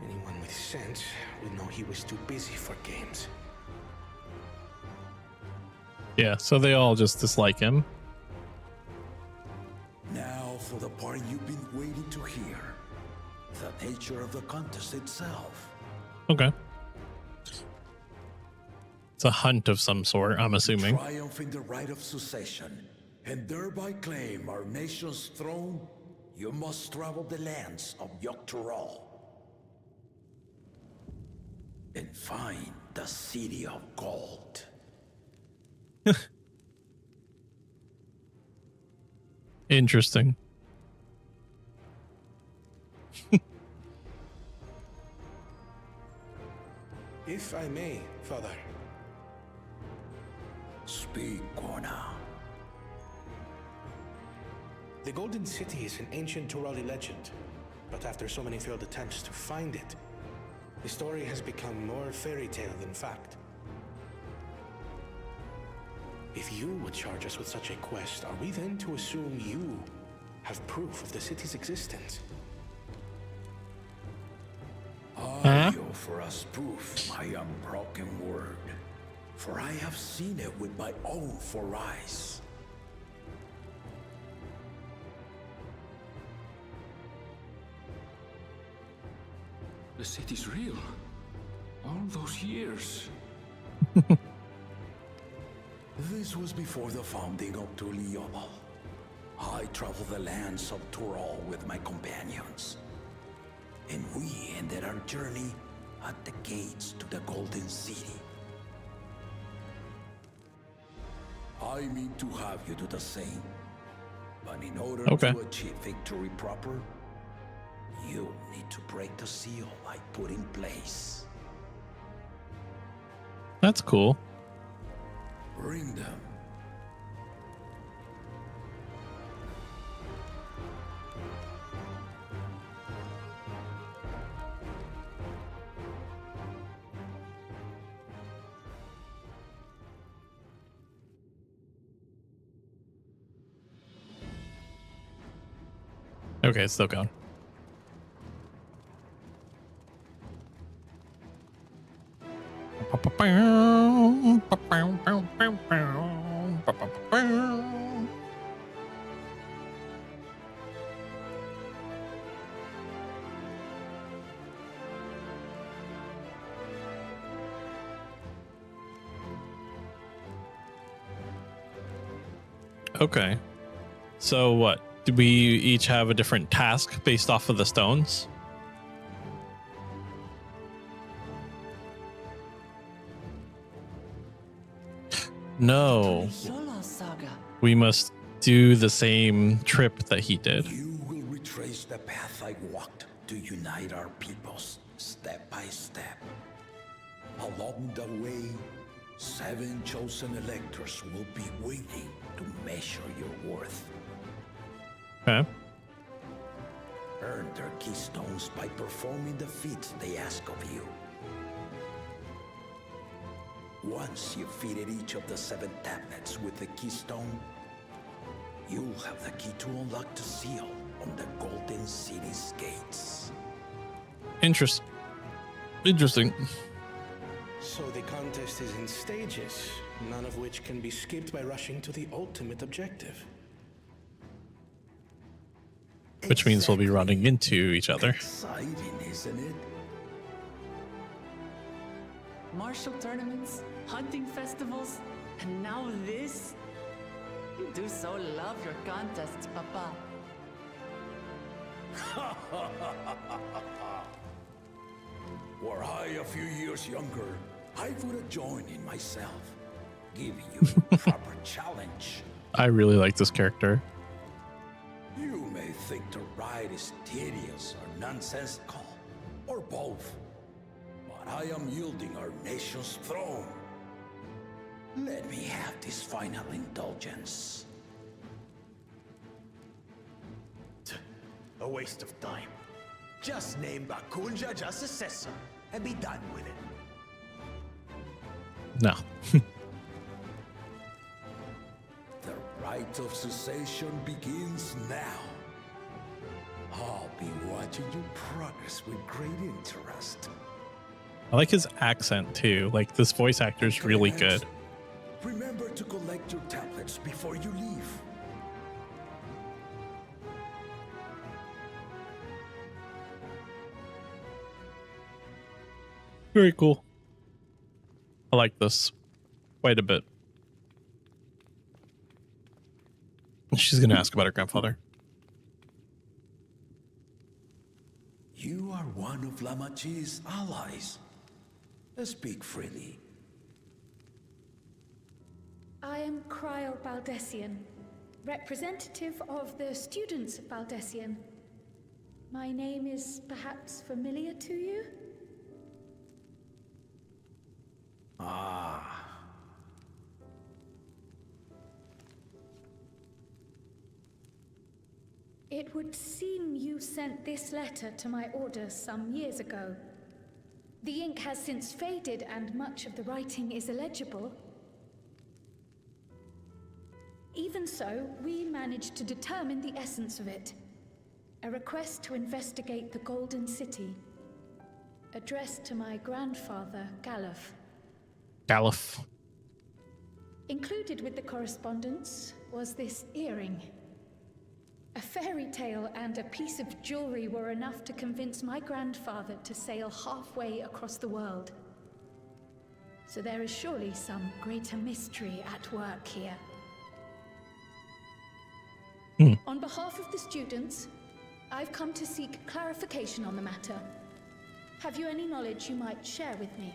Anyone with sense would know he was too busy for games. Yeah, so they all just dislike him. for the part you've been waiting to hear. The nature of the contest itself. Okay. It's a hunt of some sort, I'm assuming. Triumph in the right of succession, and thereby claim our nation's throne, you must travel the lands of Yoctoral and find the City of Gold. Interesting. If I may, Father. Speak, Kona. The Golden City is an ancient Turali legend, but after so many failed attempts to find it, the story has become more fairy tale than fact. If you would charge us with such a quest, are we then to assume you have proof of the city's existence? I offer us proof, my unbroken word, for I have seen it with my own 4 eyes. The city's real. All those years. This was before the founding of Tuliobal. I traveled the lands of Tural with my companions, and we ended our journey at the gates to the Golden City. I mean to have you do the same, but in order to achieve victory proper, you need to break the seal I put in place. That's cool. Bring them. Okay, it's still going. Okay. So what? Do we each have a different task based off of the stones? No. We must do the same trip that he did. You will retrace the path I walked to unite our peoples step by step. Along the way, 7 chosen electors will be waiting to measure your worth. Okay. Earn their keystones by performing the feats they ask of you. Once you've fitted each of the 7 tablets with the keystone, you'll have the key to unlock the seal on the Golden City's gates. Interesting. So the contest is in stages, none of which can be skipped by rushing to the ultimate objective. Which means we'll be running into each other. Exciting, isn't it? Martial tournaments, hunting festivals, and now this? You do so love your contests, Papa. Were I a few years younger, I would have joined in myself, giving you a proper challenge. I really like this character. You may think the ride is tedious or nonsensical, or both, but I am yielding our nation's throne. Let me have this final indulgence. A waste of time. Just name Bakunja just Successor and be done with it. No. The rite of cessation begins now. I'll be watching your progress with great interest. I like his accent too. Like, this voice actor is really good. Remember to collect your tablets before you leave. Very cool. I like this quite a bit. She's going to ask about her grandfather. You are one of Lamachi's allies. Speak freely. I am Cryle Baldessian, representative of the students of Baldessian. My name is perhaps familiar to you? Ah. It would seem you sent this letter to my orders some years ago. The ink has since faded and much of the writing is illegible. Even so, we managed to determine the essence of it. A request to investigate the Golden City. Addressed to my grandfather, Galuf. Galuf. Included with the correspondence was this earring. A fairy tale and a piece of jewelry were enough to convince my grandfather to sail halfway across the world. So there is surely some greater mystery at work here. On behalf of the students, I've come to seek clarification on the matter. Have you any knowledge you might share with me?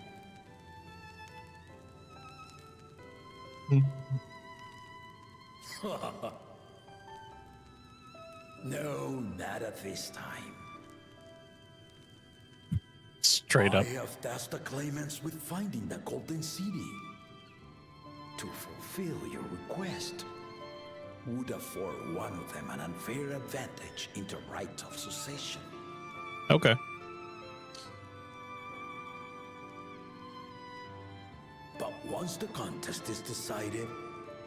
No, not at this time. Straight up. I have tasked the claimants with finding the Golden City. To fulfill your request would afford one of them an unfair advantage in the right of succession. Okay. But once the contest is decided,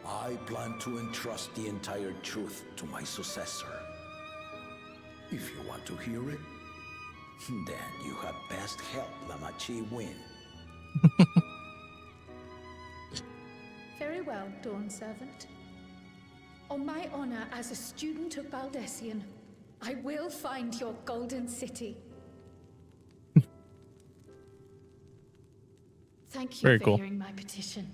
I plan to entrust the entire truth to my successor. If you want to hear it, then you had best help Lamachi win. Very well, Dawn Servant. On my honor as a student of Baldessian, I will find your Golden City. Thank you Very for cool. hearing my petition.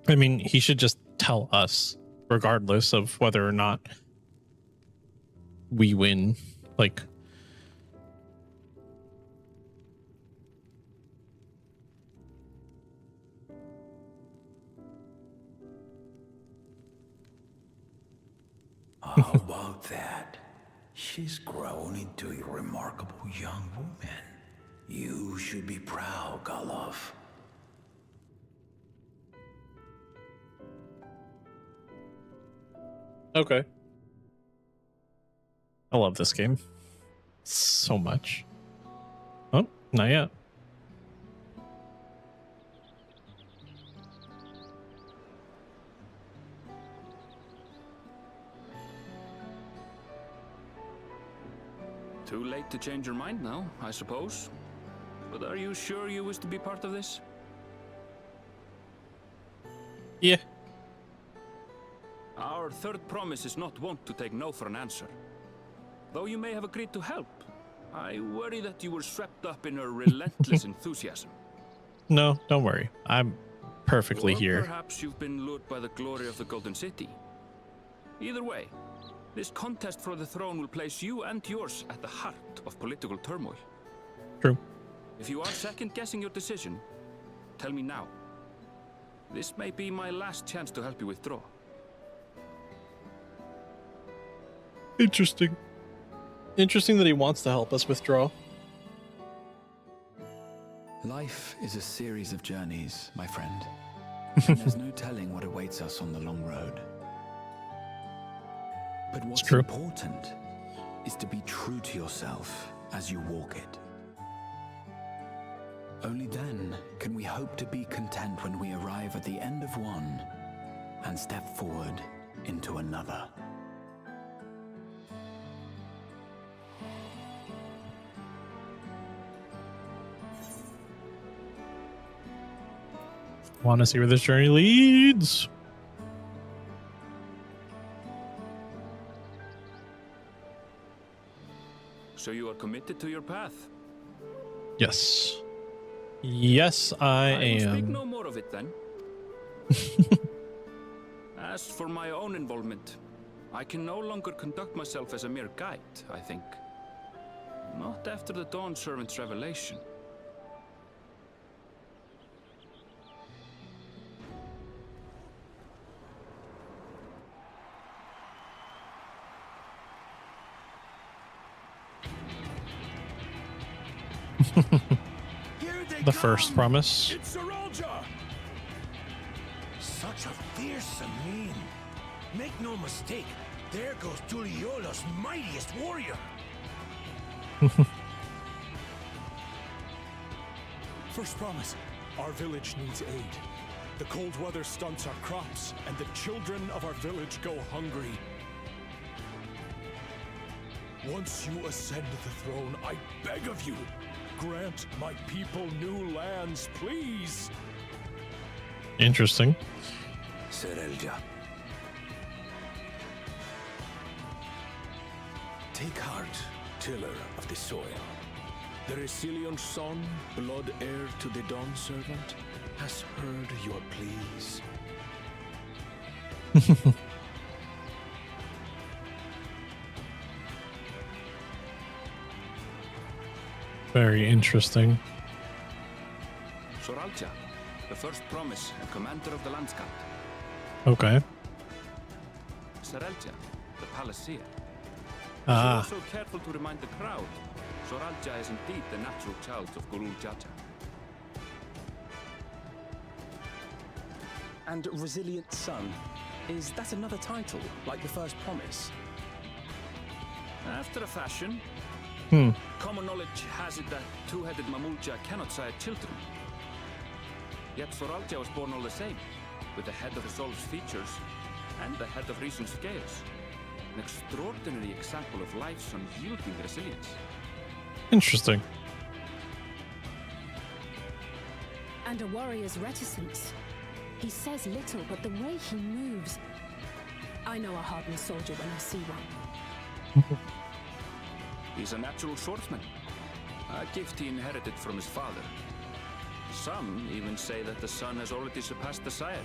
I mean, he should just tell us, regardless of whether or not we win. Like, How about that? She's grown into a remarkable young woman. You should be proud, Galuf. okay. I love this game so much. Oh, not yet. Too late to change your mind now, I suppose. But are you sure you wish to be part of this? Yeah. Our third promise is not wont to take no for an answer. Though you may have agreed to help, I worry that you were swept up in her relentless enthusiasm. No, don't worry. I'm perfectly Or here. perhaps you've been lured by the glory of the Golden City. Either way, this contest for the throne will place you and yours at the heart of political turmoil. True. If you are second-guessing your decision, tell me now. This may be my last chance to help you withdraw. Interesting. Interesting that he wants to help us withdraw. Life is a series of journeys, my friend. And there's no telling what awaits us on the long road. But what's important is to be true to yourself as you walk it. Only then can we hope to be content when we arrive at the end of one and step forward into another. Want to see where this journey leads? So you are committed to your path? Yes. Yes, I will speak am. no more of it then. As for my own involvement, I can no longer conduct myself as a mere guide, I think. Not after the Dawn Servant's revelation. The first promise. It's Saralja! Such a fearsome mien. Make no mistake, there goes Tuliola's mightiest warrior. First promise. Our village needs aid. The cold weather stunts our crops, and the children of our village go hungry. Once you ascend the throne, I beg of you, grant my people new lands, please. Interesting. Saralja. Take heart, tiller of the soil. The resilient son, blood heir to the Dawn Servant, has heard your pleas. Very interesting. Soralja, the first promise and commander of the Landscape. Okay. Saralja, the Palaceer. Ah. Also careful to remind the crowd, Soralja is indeed the natural child of Gulul Jaja. And Resilient Son, is that another title, like the first promise? After a fashion. Common knowledge has it that two-headed Mamulja cannot sire children. Yet Soralja was born all the same, with the head of Resolve's features and the head of Reason's scales. An extraordinary example of life's unyielding resilience. Interesting. And a warrior's reticence. He says little, but the way he moves... I know a hardened soldier when I see one. He's a natural swordsman, a gift he inherited from his father. Some even say that the son has already surpassed the sire.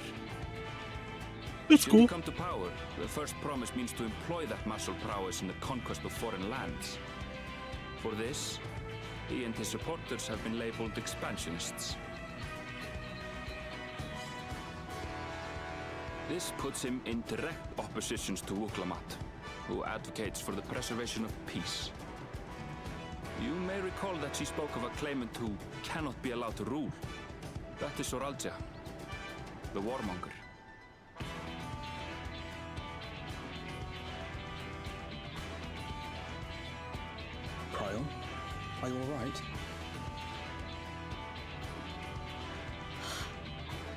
That's Should cool. he come to power, the first promise means to employ that martial prowess in the conquest of foreign lands. For this, he and his supporters have been labeled expansionists. This puts him in direct opposition to Wuklamat, who advocates for the preservation of peace. You may recall that she spoke of a claimant who cannot be allowed to rule. That is Soralja, the warmonger. Cryon, are you alright?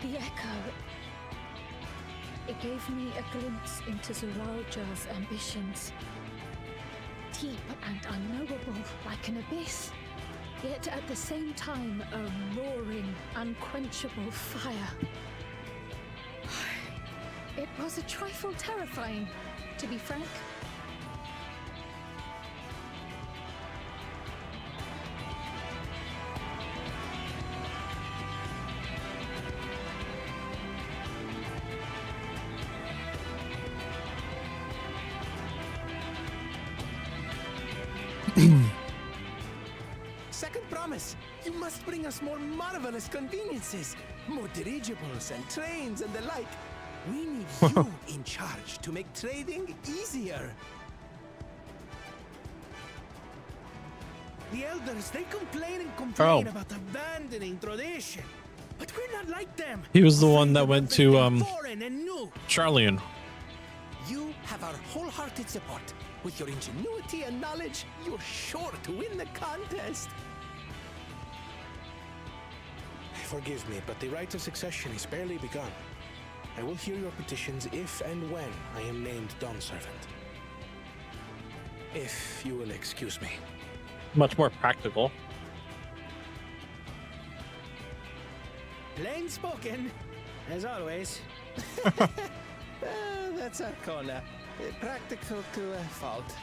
The echo. It gave me a glimpse into Zoralja's ambitions. Deep and unknowable, like an abyss. Yet at the same time, a roaring, unquenchable fire. It was a trifle terrifying, to be frank. Second promise, you must bring us more marvelous conveniences, more dirigibles and trains and the like. We need you in charge to make trading easier. The elders, they complain and complain about abandoning tradition. But we're not like them. He was the one that went to Foreign and new. Charlian. You have our wholehearted support. With your ingenuity and knowledge, you're sure to win the contest. Forgive me, but the right of succession is barely begun. I will hear your petitions if and when I am named Dawn Servant. If you will excuse me. Much more practical. Plain spoken, as always. That's Arcona. Practical to a fault.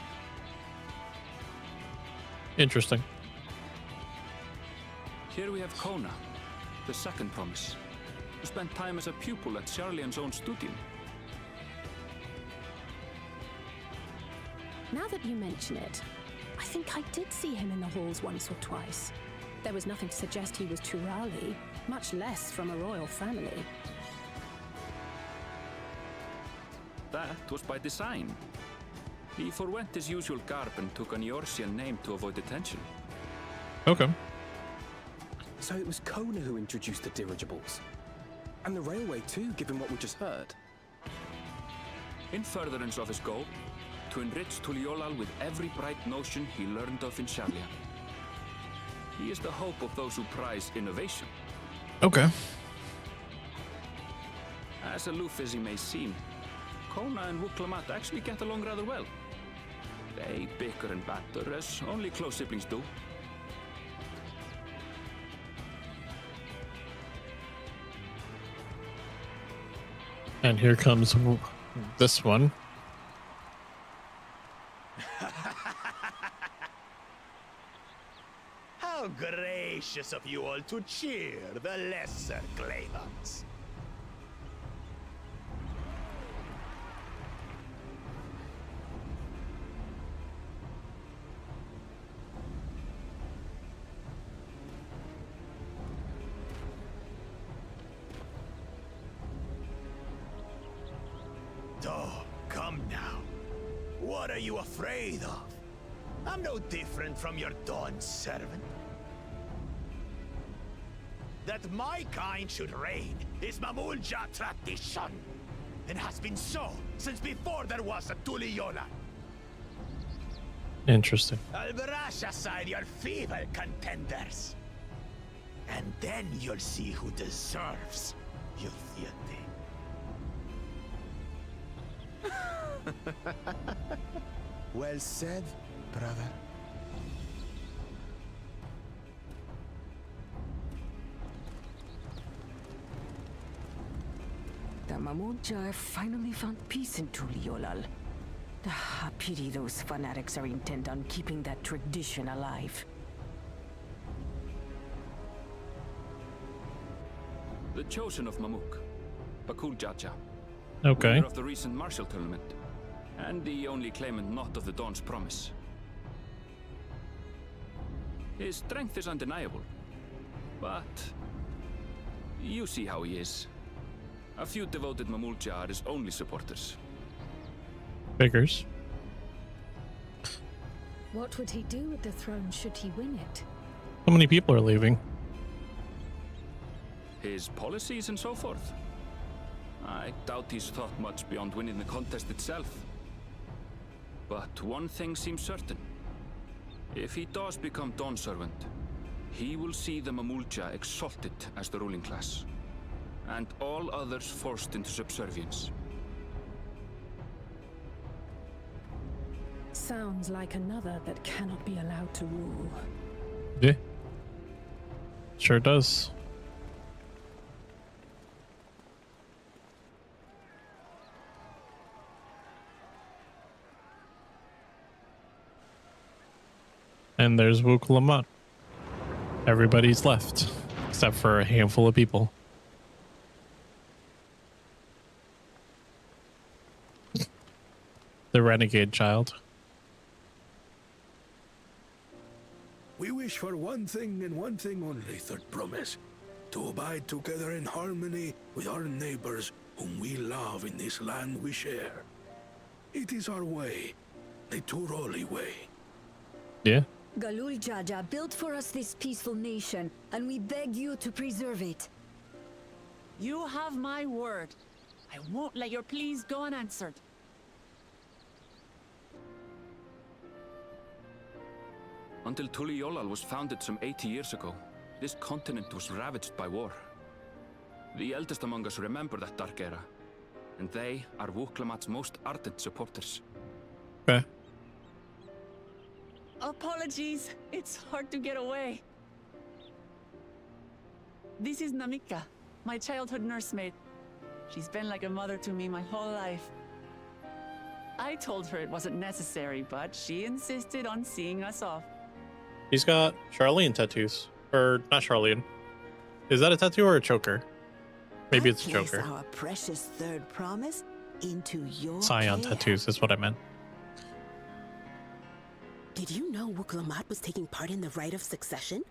Interesting. Here we have Kona, The second promise. You spent time as a pupil at Charlian's own studio. Now that you mention it, I think I did see him in the halls once or twice. There was nothing to suggest he was Turali, much less from a royal family. That was by design. He forwent his usual garb and took an Eorzean name to avoid attention. Okay. So it was Kona who introduced the dirigibles. And the railway too, given what we just heard. In furtherance of his goal, to enrich Tuliolal with every bright notion he learned of in Charlia. He is the hope of those who prize innovation. Okay. As aloof as he may seem, Kona and Wuklamat actually get along rather well. They bicker and banter as only close siblings do. And here comes this one. How gracious of you all to cheer the lesser claimants. Oh, come now. What are you afraid of? I'm no different from your Dawn servant. That my kind should reign is Mamulja tradition, and has been so since before there was a Tuliyola. Interesting. I'll brush aside your feeble contenders, and then you'll see who deserves your deity. Well said, brother. The Mamulja have finally found peace in Tuliolal. I pity those fanatics are intent on keeping that tradition alive. The chosen of Mamuk, Bakul Jaja. Okay. Winner of the recent martial tournament, and the only claimant not of the Dawn's promise. His strength is undeniable, but you see how he is. A few devoted Mamulja are his only supporters. Figures. What would he do with the throne should he win it? How many people are leaving? His policies and so forth. I doubt he's thought much beyond winning the contest itself. But one thing seems certain. If he does become Dawn Servant, he will see the Mamulja exalted as the ruling class, and all others forced into subservience. Sounds like another that cannot be allowed to rule. Yeah. Sure does. And there's Wuklamat. Everybody's left, except for a handful of people. The renegade child. We wish for one thing and one thing only, third promise. To abide together in harmony with our neighbors whom we love in this land we share. It is our way, the Turali way. Yeah. Galul Jaja built for us this peaceful nation, and we beg you to preserve it. You have my word. I won't let your pleas go unanswered. Until Tuliolal was founded some 80 years ago, this continent was ravaged by war. The eldest among us remember that dark era, and they are Wuklamat's most ardent supporters. Okay. Apologies, it's hard to get away. This is Namika, my childhood nursemaid. She's been like a mother to me my whole life. I told her it wasn't necessary, but she insisted on seeing us off. He's got Charlian tattoos. Or not Charlian. Is that a tattoo or a choker? Maybe it's a Place choker. our precious third promise into your Scion care. tattoos is what I meant. Did you know Wuklamat was taking part in the rite of succession?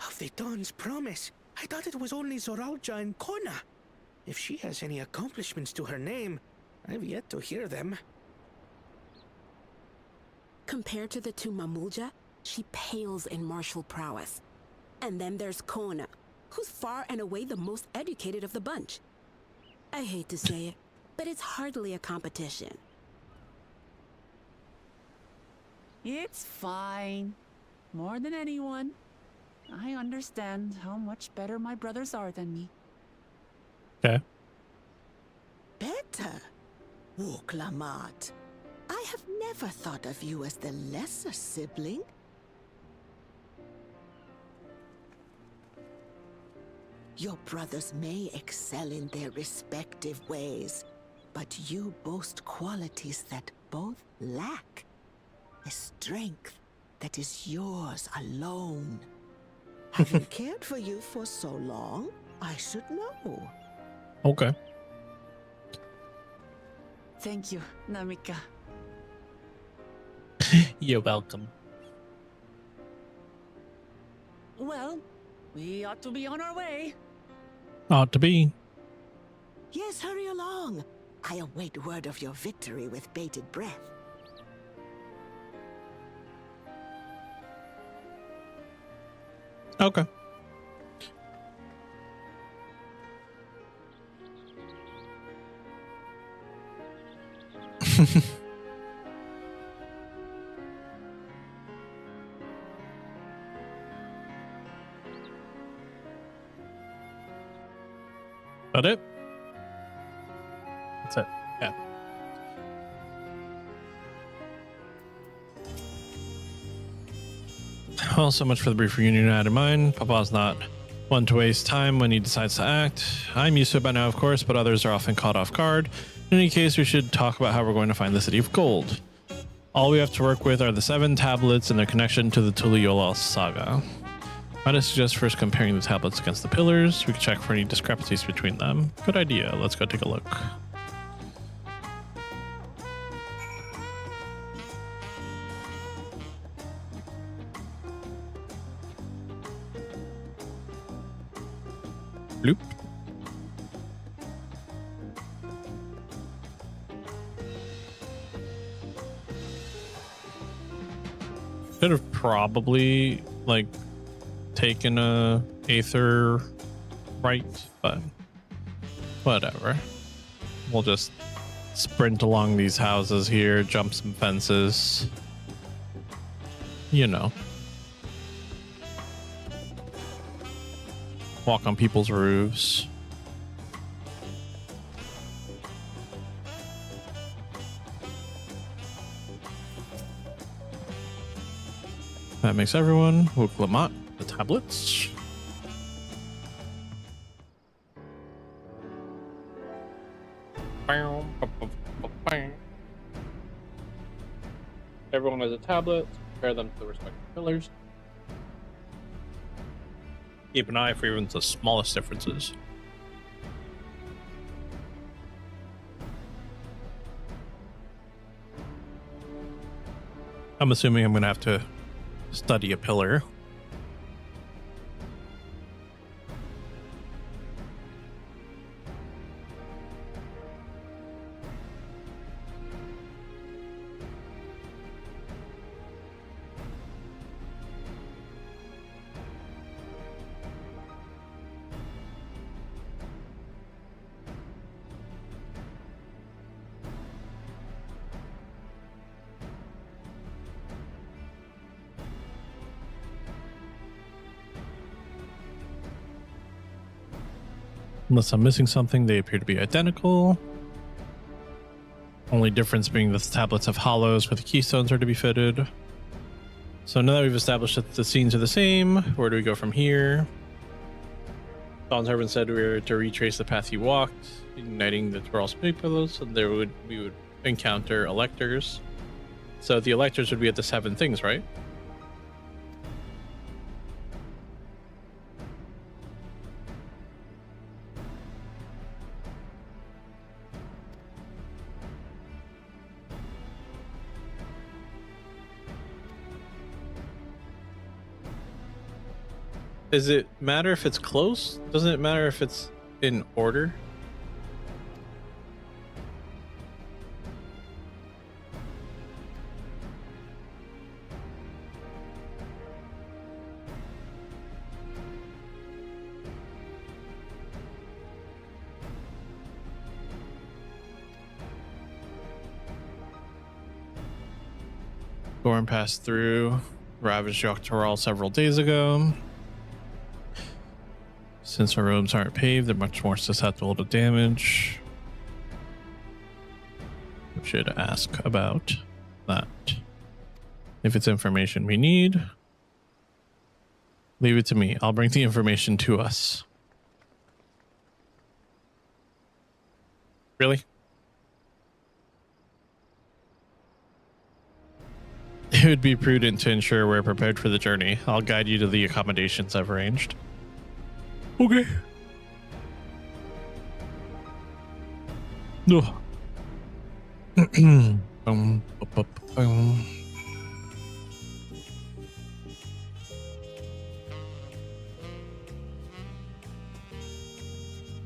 Of the Dawn's promise. I thought it was only Zoralja and Kona. If she has any accomplishments to her name, I've yet to hear them. Compared to the two Mamulja, she pales in martial prowess. And then there's Kona, who's far and away the most educated of the bunch. I hate to say it, but it's hardly a competition. It's fine. More than anyone. I understand how much better my brothers are than me. Okay. Better? Wuklamat. I have never thought of you as the lesser sibling. Your brothers may excel in their respective ways, but you boast qualities that both lack. A strength that is yours alone. Having cared for you for so long, I should know. Okay. Thank you, Namika. You're welcome. Well, we ought to be on our way. Ought to be. Yes, hurry along. I await word of your victory with bated breath. Okay. That it? That's it. Yeah. Well, so much for the brief reunion I had in mind. Papa's not one to waste time when he decides to act. I'm used to it by now, of course, but others are often caught off guard. In any case, we should talk about how we're going to find the City of Gold. All we have to work with are the 7 tablets and their connection to the Tuliyollal saga. Might I suggest first comparing the tablets against the pillars? We can check for any discrepancies between them. Good idea. Let's go take a look. Bloop. Could have probably like taken a Aether right, but whatever. We'll just sprint along these houses here, jump some fences. You know. Walk on people's roofs. That makes everyone. Wuklamat, the tablets. Everyone has a tablet. Compare them to the respective pillars. Keep an eye for even the smallest differences. I'm assuming I'm going to have to study a pillar. Unless I'm missing something, they appear to be identical. Only difference being that the tablets have hollows where the keystones are to be fitted. So now that we've established that the scenes are the same, where do we go from here? Dawn's Servant said we were to retrace the path he walked, igniting the twirl spinning pillows, and we would encounter electors. So the electors would be at the 7 things, right? Does it matter if it's close? Doesn't it matter if it's in order? Gorn passed through, ravaged Dawntrail several days ago. Since our roads aren't paved, they're much more susceptible to damage. We should ask about that. If it's information we need, leave it to me. I'll bring the information to us. Really? It would be prudent to ensure we're prepared for the journey. I'll guide you to the accommodations I've arranged. Okay. No.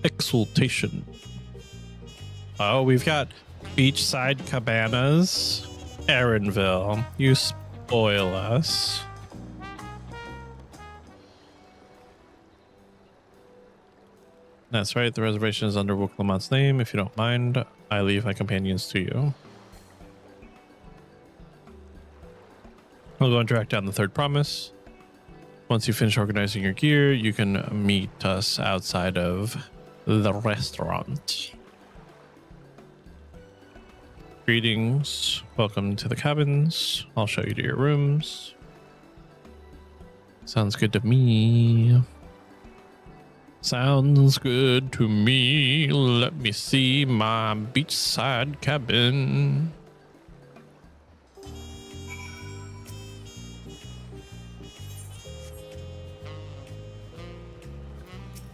Exultation. Oh, we've got beachside cabanas. Aaronville, you spoil us. That's right, the reservation is under Woklamat's name. If you don't mind, I leave my companions to you. I'll go and track down the third promise. Once you finish organizing your gear, you can meet us outside of the restaurant. Greetings. Welcome to the cabins. I'll show you to your rooms. Sounds good to me. Sounds good to me. Let me see my beachside cabin.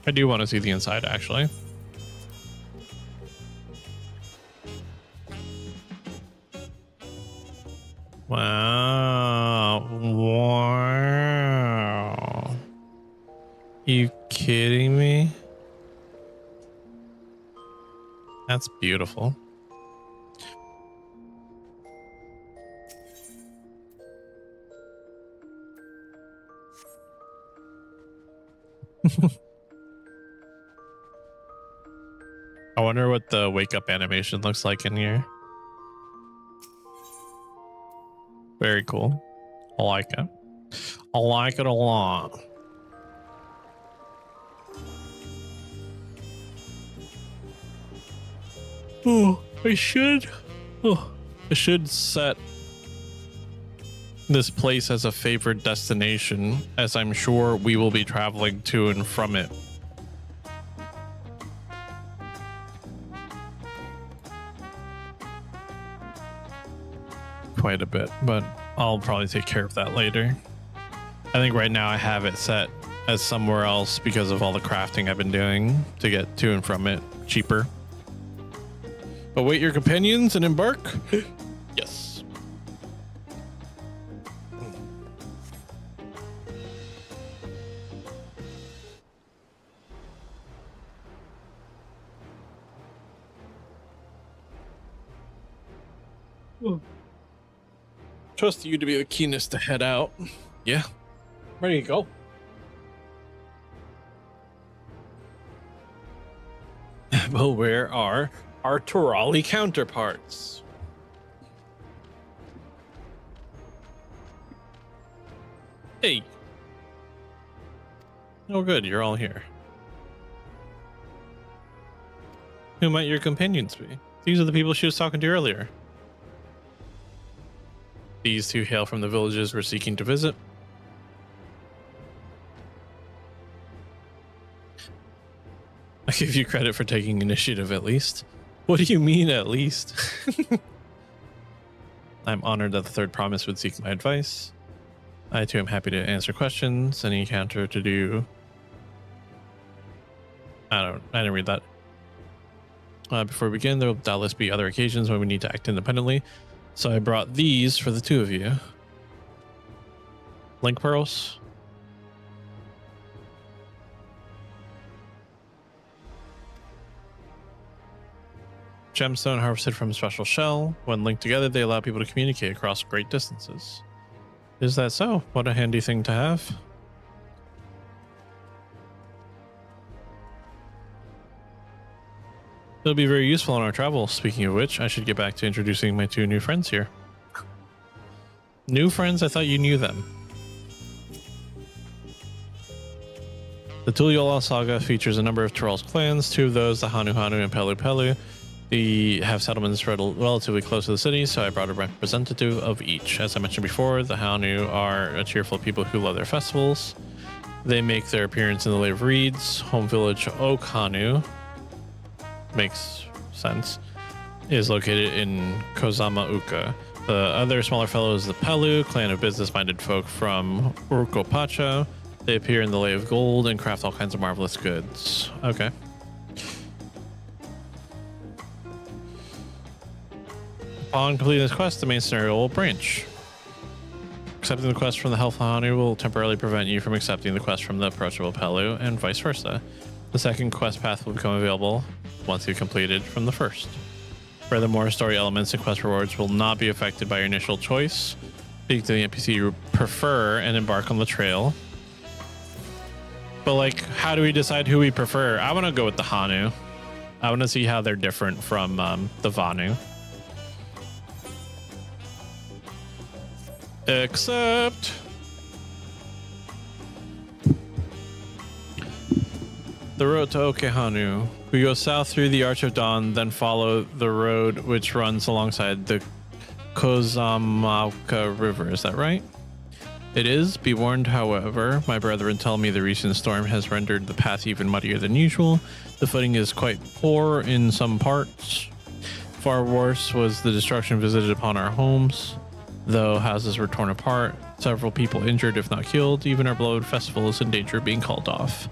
I do want to see the inside, actually. Wow. Wow. You kidding me? That's beautiful. I wonder what the wake up animation looks like in here. Very cool. I like it. I like it a lot. Oh, I should set this place as a favorite destination, as I'm sure we will be traveling to and from it. Quite a bit, but I'll probably take care of that later. I think right now I have it set as somewhere else because of all the crafting I've been doing to get to and from it cheaper. Await your companions and embark. Yes. Trust you to be the keenest to head out. Yeah. Ready to go. But where are our Turali counterparts? Hey. Oh good, you're all here. Who might your companions be? These are the people she was talking to earlier. These two hail from the villages we're seeking to visit. I give you credit for taking initiative at least. What do you mean at least? I'm honored that the third promise would seek my advice. I too am happy to answer questions. Any encounter to do. I didn't read that. Before we begin, there will doubtless be other occasions when we need to act independently. So I brought these for the two of you. Link pearls. gemstone harvested from a special shell. When linked together, they allow people to communicate across great distances. Is that so? What a handy thing to have. It'll be very useful on our travels. Speaking of which, I should get back to introducing my two new friends here. New friends? I thought you knew them. The Tuliyola saga features a number of Tyrell's clans. Two of those, the Hanu Hanu and Pelu Pelu, have settlements spread relatively close to the city, so I brought a representative of each. As I mentioned before, the Hanu are a cheerful people who love their festivals. They make their appearance in the Lake of Reeds. Home village Oak Hanu, makes sense, is located in Kozama Uka. The other smaller fellow is the Pelu, clan of business-minded folk from Urkopacha. They appear in the Lay of Gold and craft all kinds of marvelous goods. Okay. Upon completing this quest, the main scenario will branch. Accepting the quest from the Helpful Hanu will temporarily prevent you from accepting the quest from the approachable Pelu, and vice versa. The second quest path will become available once you've completed from the first. Furthermore, story elements and quest rewards will not be affected by your initial choice. Speak to the NPC you prefer and embark on the trail. But like, how do we decide who we prefer? I want to go with the Hanu. I want to see how they're different from the Vanu. Except the road to Okehanu. We go south through the Arch of Dawn, then follow the road which runs alongside the Kozamauka River. Is that right? It is. Be warned, however, my brethren tell me the recent storm has rendered the path even muddier than usual. The footing is quite poor in some parts. Far worse was the destruction visited upon our homes. Though houses were torn apart, several people injured if not killed, even our beloved festival is in danger of being called off.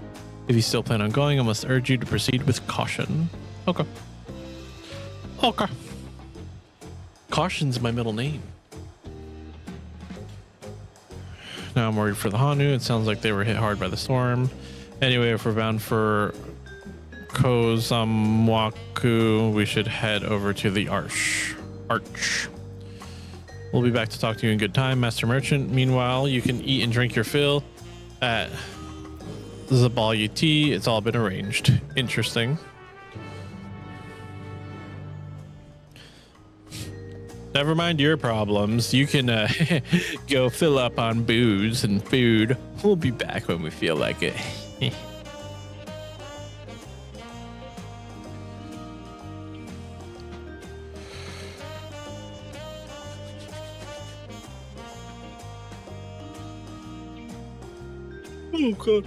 If you still plan on going, I must urge you to proceed with caution. Okay. Okay. Caution's my middle name. Now I'm worried for the Hanu. It sounds like they were hit hard by the storm. Anyway, if we're bound for Kozamwaku, we should head over to the Arch. We'll be back to talk to you in good time, Master Merchant. Meanwhile, you can eat and drink your fill at Zabalyuti. It's all been arranged. Interesting. Never mind your problems. You can go fill up on booze and food. We'll be back when we feel like it. Oh, God.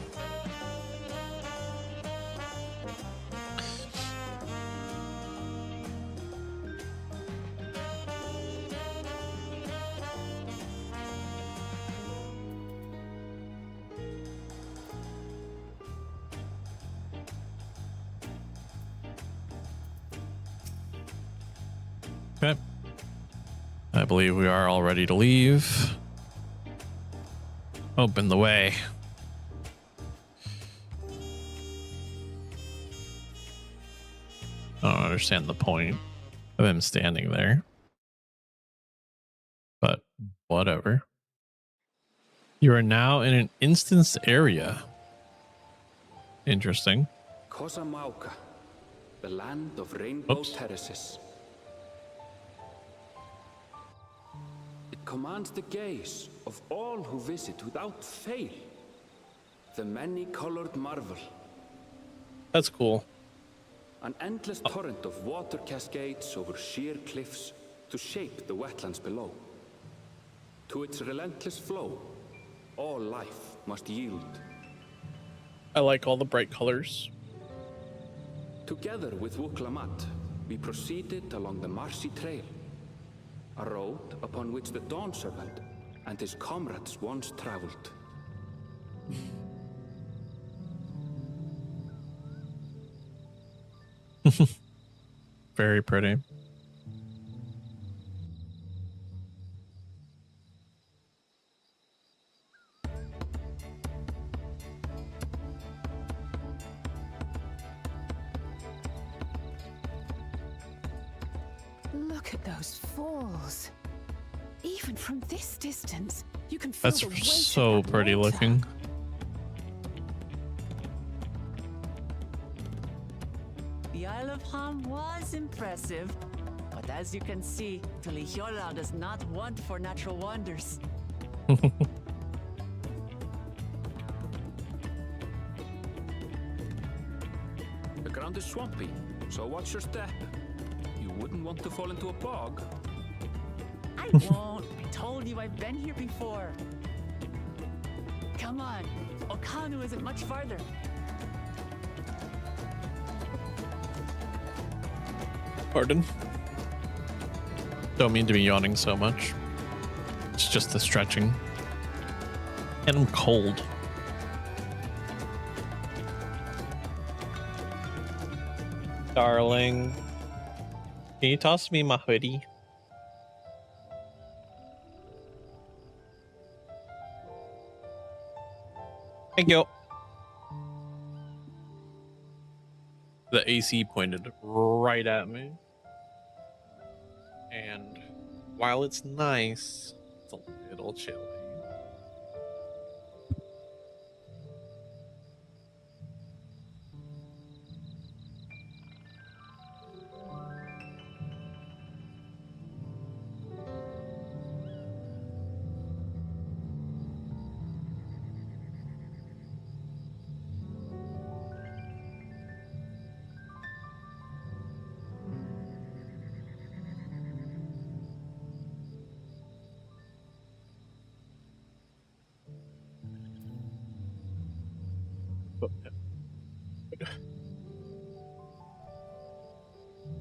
Okay. I believe we are all ready to leave. Open the way. I don't understand the point of him standing there. But whatever. You are now in an instanced area. Interesting. Kozamauka, the land of rainbow terraces. It commands the gaze of all who visit without fail. The many-colored marvel. That's cool. An endless torrent of water cascades over sheer cliffs to shape the wetlands below. To its relentless flow, all life must yield. I like all the bright colors. Together with Wuklamat, we proceeded along the Marcy Trail, a road upon which the Dawn Servant and his comrades once traveled. Very pretty. Look at those falls. Even from this distance, you can feel That's the weight so of that pretty water. looking. The Isle of Ham was impressive, but as you can see, Tulihiola does not want for natural wonders. The ground is swampy, so watch your step. You wouldn't want to fall into a bog. I won't. I told you I've been here before. Come on. Okanu isn't much farther. Pardon? Don't mean to be yawning so much. It's just the stretching. And I'm cold. Darling, can you toss me my hoodie? Thank you. The AC pointed right at me. And while it's nice, it's a little chilly.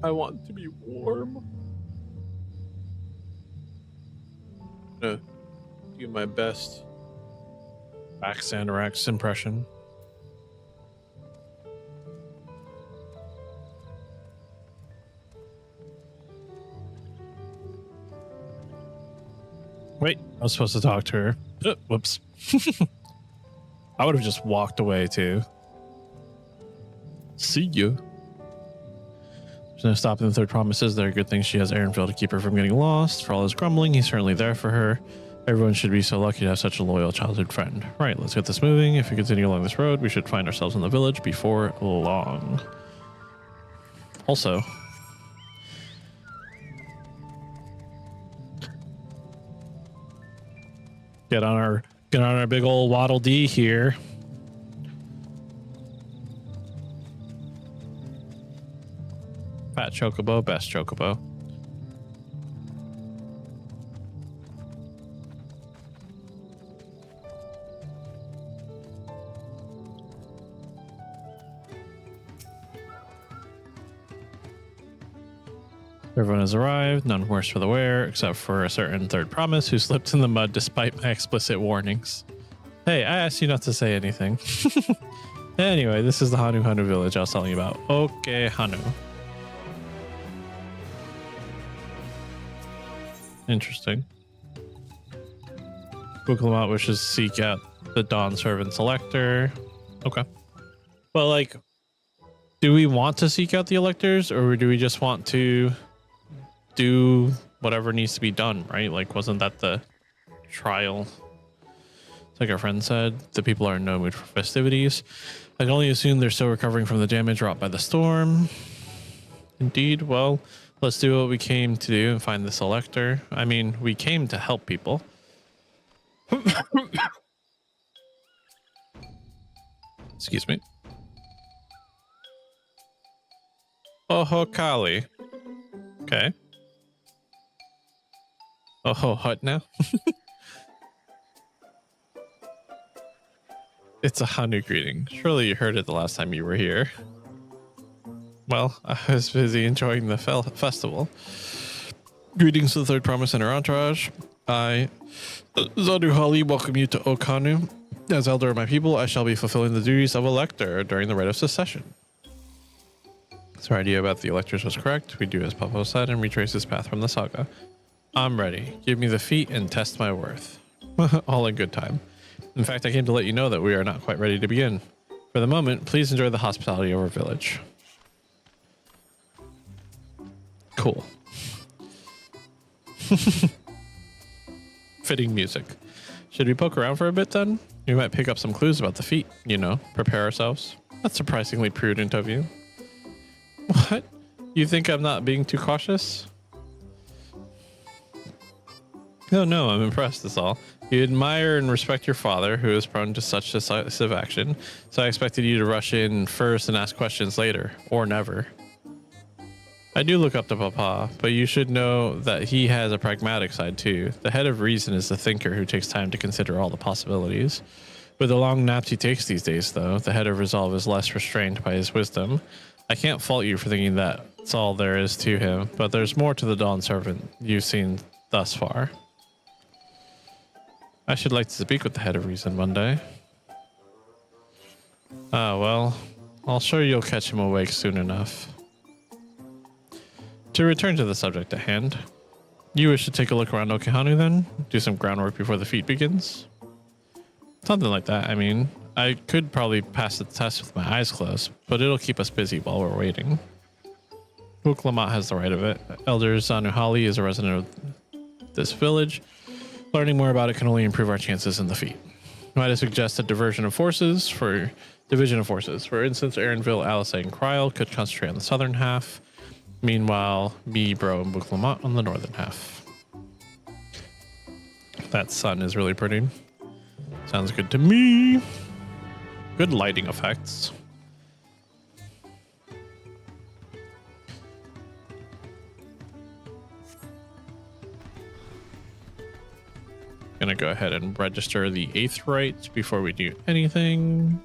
I want to be warm. I'm gonna do my best Axanorax impression. Wait, I was supposed to talk to her. Whoops. I would have just walked away too. See you. There's no stopping the third promises. There are good things she has Aaronville to keep her from getting lost. For all his grumbling, he's certainly there for her. Everyone should be so lucky to have such a loyal childhood friend. Right, let's get this moving. If we continue along this road, we should find ourselves in the village before long. Also, get on our big old Waddle Dee here. Fat Chocobo, best Chocobo. Everyone has arrived, none worse for the wear, except for a certain third promise who slipped in the mud despite my explicit warnings. Hey, I asked you not to say anything. Anyway, this is the Hanu village I was telling you about. Okay, Hanu. Interesting. Buklamat wishes to seek out the Dawn Servant Selector. Okay. But, like, do we want to seek out the electors, or do we just want to do whatever needs to be done, right? Like, wasn't that the trial? It's like our friend said, the people are in no mood for festivities. I can only assume they're still recovering from the damage wrought by the storm. Indeed, well, let's do what we came to do and find the selector. I mean, we came to help people. Excuse me. Oh, Kali. Okay. Oh, hut now? It's a Hanu greeting. Surely you heard it the last time you were here. Well, I was busy enjoying the festival. Greetings to the third promise and her entourage. I, Zadu Hali, welcome you to Okanu. As elder of my people, I shall be fulfilling the duties of elector during the rite of succession. So our idea about the electors was correct. We do as Papa said and retrace his path from the saga. I'm ready. Give me the feat and test my worth. All in good time. In fact, I came to let you know that we are not quite ready to begin. For the moment, please enjoy the hospitality of our village. Cool. Fitting music. Should we poke around for a bit then? We might pick up some clues about the feat, you know, prepare ourselves. That's surprisingly prudent of you. What? You think I'm not being too cautious? Oh no, I'm impressed, that's all. You admire and respect your father, who is prone to such decisive action, so I expected you to rush in first and ask questions later, or never. I do look up to Papa, but you should know that he has a pragmatic side too. The head of reason is the thinker who takes time to consider all the possibilities. With the long naps he takes these days, though, the head of resolve is less restrained by his wisdom. I can't fault you for thinking that's all there is to him, but there's more to the Dawn Servant you've seen thus far. I should like to speak with the head of reason one day. Ah, well, I'll sure you'll catch him awake soon enough. To return to the subject at hand, you wish to take a look around Okehanu then? Do some groundwork before the feat begins? Something like that, I mean. I could probably pass the test with my eyes closed, but it'll keep us busy while we're waiting. Uklamat has the right of it. Elder Zanuhali is a resident of this village. Learning more about it can only improve our chances in the feat. Might I suggest a division of forces? For instance, Aaronville, Alisay, and Kryl could concentrate on the southern half. Meanwhile, me, Bro, and Buklamat on the northern half. That sun is really pretty. Sounds good to me. Good lighting effects. Gonna go ahead and register the 8th rite before we do anything.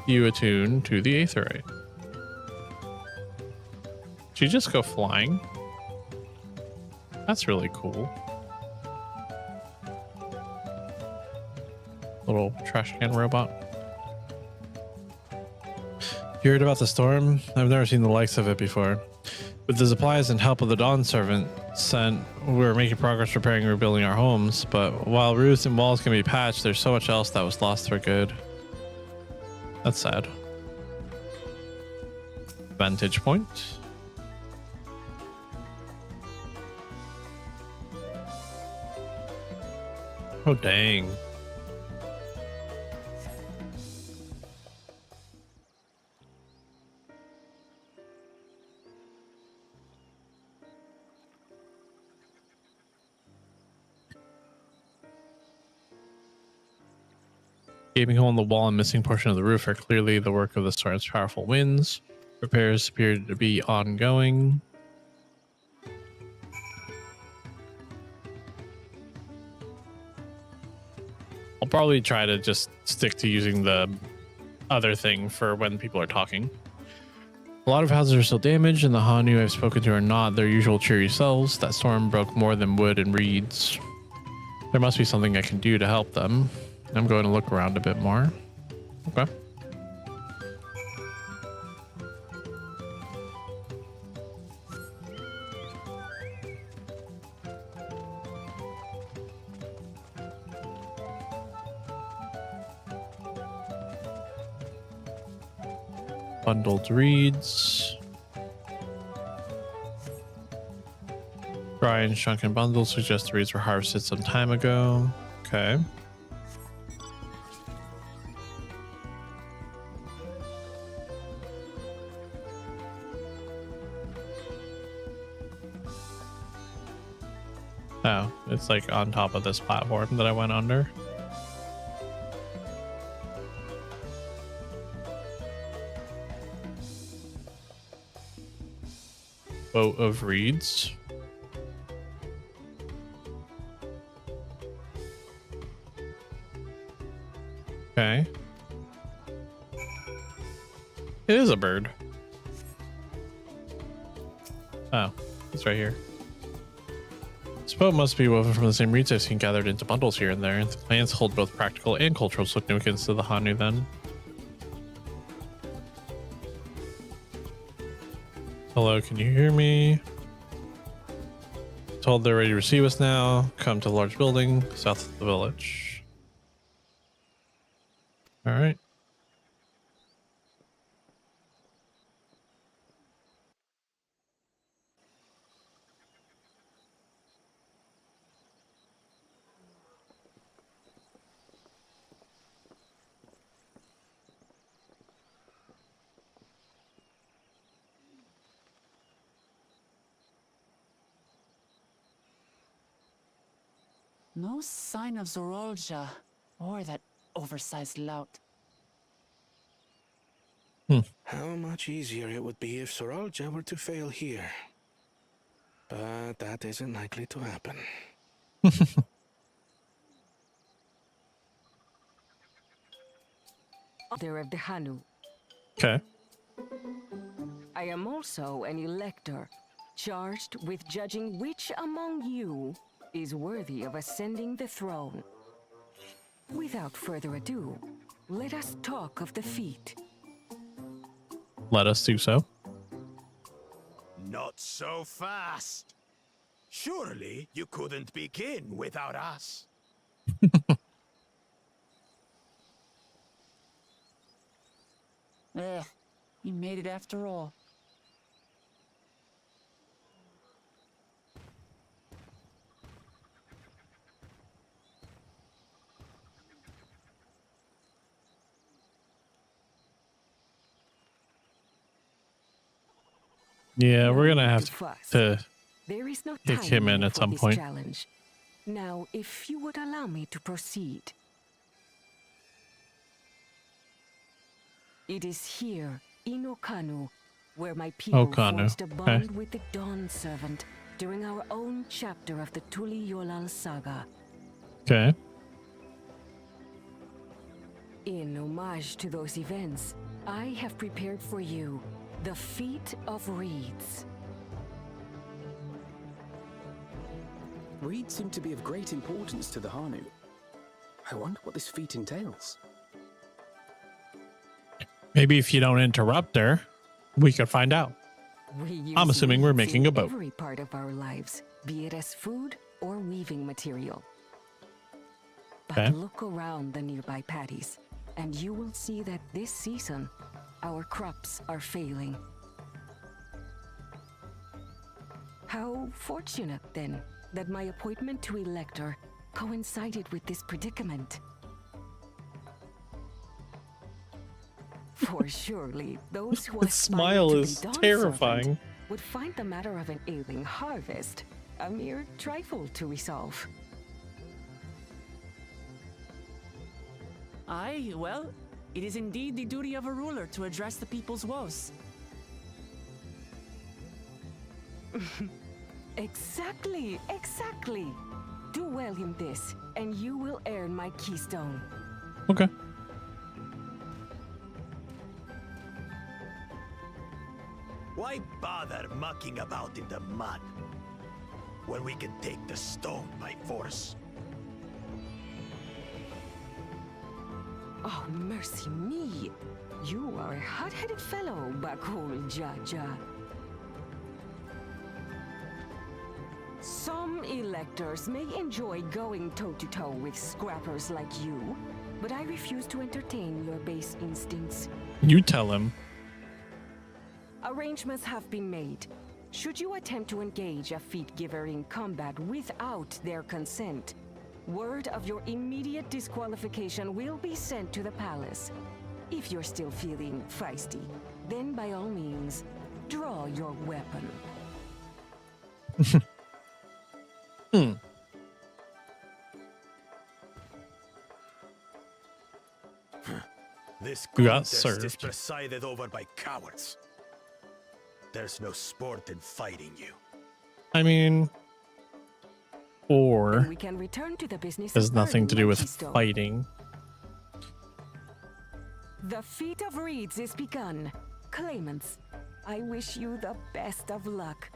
You attune to the Aetherite. Did you just go flying? That's really cool. Little trash can robot. You heard about the storm? I've never seen the likes of it before. With the supplies and help of the Dawn Servant sent, we're making progress repairing and rebuilding our homes, but while roofs and walls can be patched, there's so much else that was lost for good. That's sad. Vantage point. Oh, dang. Gaping hole in the wall and missing portion of the roof are clearly the work of the storm's powerful winds. Repairs appear to be ongoing. I'll probably try to just stick to using the other thing for when people are talking. A lot of houses are still damaged, and the Hanu I've spoken to are not their usual cheery selves. That storm broke more than wood and reeds. There must be something I can do to help them. I'm going to look around a bit more. Okay. Bundled reeds. Dry and shrunken bundles suggest the reeds were harvested some time ago. Okay. Oh, it's like on top of this platform that I went under. Boat of reeds. Okay. It is a bird. Oh, it's right here. This boat must be woven from the same reeds I've seen gathered into bundles here and there. The plants hold both practical and cultural significance to the Hanu then. Hello, can you hear me? told they're ready to receive us now. Come to the large building south of the village. All right. No sign of Zorolja or that oversized lout. How much easier it would be if Soralja were to fail here. But that isn't likely to happen. Father of the Hanu. Okay. I am also an elector, charged with judging which among you is worthy of ascending the throne. Without further ado, let us talk of the feat. Let us do so. Not so fast. Surely you couldn't begin without us. We made it after all. Yeah, we're gonna have to There is no kick him in at for some this point. challenge. Now, if you would allow me to proceed. It is here, in Okanu, where my people Okanu, forged a okay. bond with the Dawn Servant during our own chapter of the Tuli Yolal saga. Okay. In homage to those events, I have prepared for you the Feat of Reeds. Reeds seem to be of great importance to the Hanu. I wonder what this feat entails. Maybe if you don't interrupt her, we could find out. I'm assuming we're making a boat. Every part of our lives, be it as food or weaving material. But Okay. look around the nearby paddies, and you will see that this season, our crops are failing. How fortunate, then, that my appointment to Elector coincided with this predicament. For surely, those who The aspire smile to is be Dawn terrifying. Servant would find the matter of an ailing harvest a mere trifle to resolve. Aye, well, it is indeed the duty of a ruler to address the people's woes. Exactly, exactly. Do well in this, and you will earn my keystone. Okay. Why bother mucking about in the mud when we can take the stone by force? Oh, mercy me. You are a hot-headed fellow, Bakul Jaja. Some electors may enjoy going toe-to-toe with scrappers like you, but I refuse to entertain your base instincts. You tell him. Arrangements have been made. Should you attempt to engage a feat giver in combat without their consent, word of your immediate disqualification will be sent to the palace. If you're still feeling feisty, then by all means, draw your weapon. This You got contest is served. presided over by cowards. There's no sport in fighting you. I mean, or We can return to the business has of nothing to earning do my with keystone. fighting. The Feat of Reeds is begun. Claimants, I wish you the best of luck.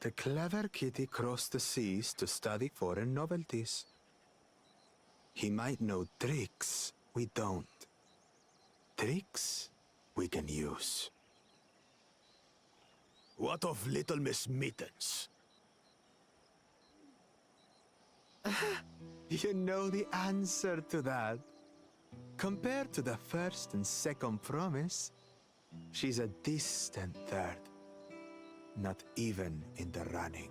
The clever kitty crossed the seas to study foreign novelties. He might know tricks we don't. Tricks we can use. What of Little Miss Mittens? You know the answer to that. Compared to the first and second promise, she's a distant third. Not even in the running.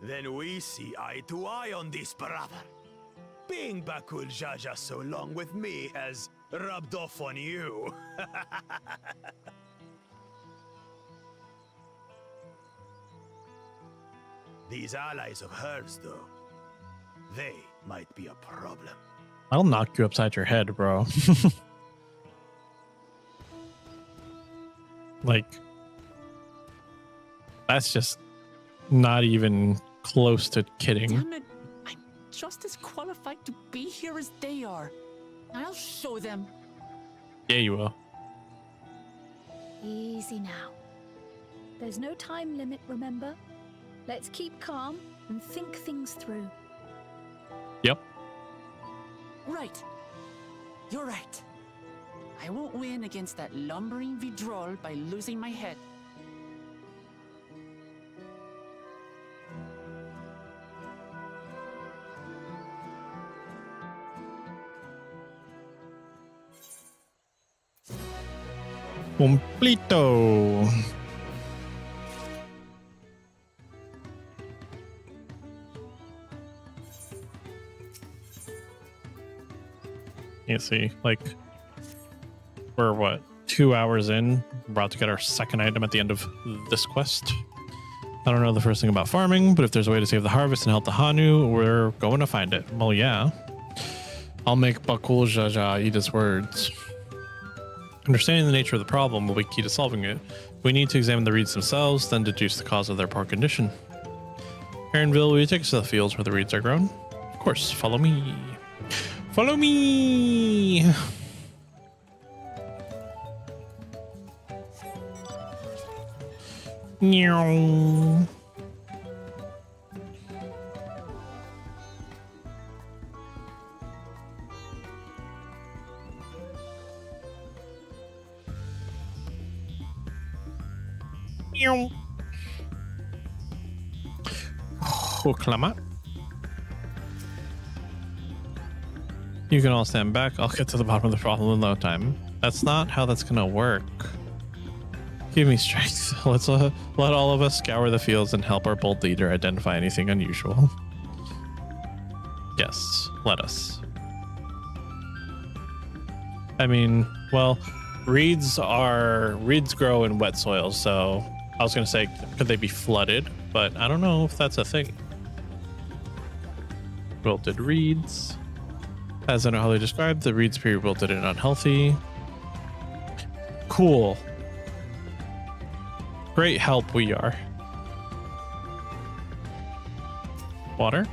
Then we see eye to eye on this, brother. Being Bakul Jaja so long with me has rubbed off on you. These allies of hers, though, they might be a problem. I'll knock you upside your head, bro. Like, that's just not even close to kidding. Damn it. I'm just as qualified to be here as they are. I'll show them. Yeah, you will. Easy now. There's no time limit, remember? Let's keep calm and think things through. Yep. Right. You're right. I won't win against that lumbering Vidrol by losing my head. Completo. You see, like, we're what, 2 hours in, we're about to get our second item at the end of this quest. I don't know the first thing about farming, but if there's a way to save the harvest and help the Hanu, we're going to find it. Well, yeah. I'll make Bakul Jaja eat his words. Understanding the nature of the problem will be key to solving it. We need to examine the reeds themselves, then deduce the cause of their poor condition. Aaronville, will you take us to the fields where the reeds are grown? Of course, follow me. Follow me! Meow. Meow. Proclama. You can all stand back. I'll get to the bottom of the problem in no time. That's not how that's gonna work. Give me strength. Let's let all of us scour the fields and help our bold leader identify anything unusual. Yes, let us. I mean, well, reeds grow in wet soil, so I was gonna say, could they be flooded? But I don't know if that's a thing. Wilted reeds. As I know how they described, the reeds appear wilted and unhealthy. Cool. Great help we are. Water.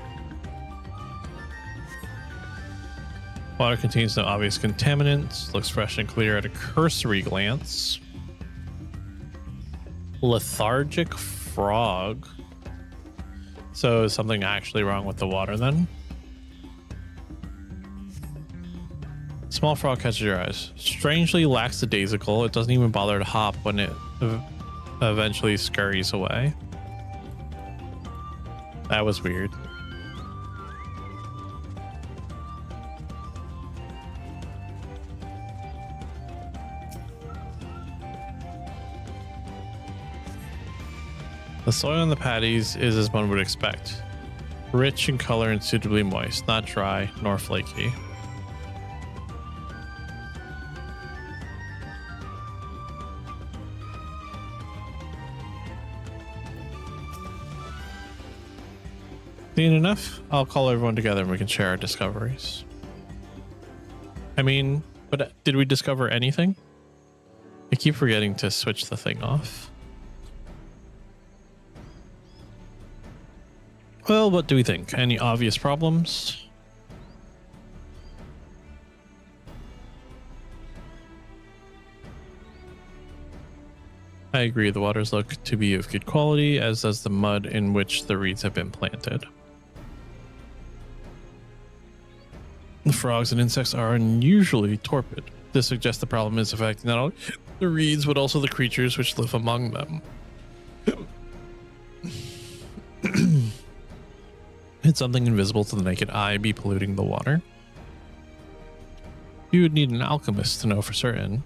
Water contains no obvious contaminants. Looks fresh and clear at a cursory glance. Lethargic frog. So is something actually wrong with the water then? Small frog catches your eyes. Strangely lackadaisical. It doesn't even bother to hop when it eventually scurries away. That was weird. The soil on the patties is as one would expect. Rich in color and suitably moist, not dry nor flaky. Seen enough? I'll call everyone together and we can share our discoveries. I mean, but did we discover anything? I keep forgetting to switch the thing off. Well, what do we think? Any obvious problems? I agree, the waters look to be of good quality, as does the mud in which the reeds have been planted. The frogs and insects are unusually torpid. This suggests the problem is affecting not only the reeds, but also the creatures which live among them. Could something invisible to the naked eye be polluting the water? You would need an alchemist to know for certain.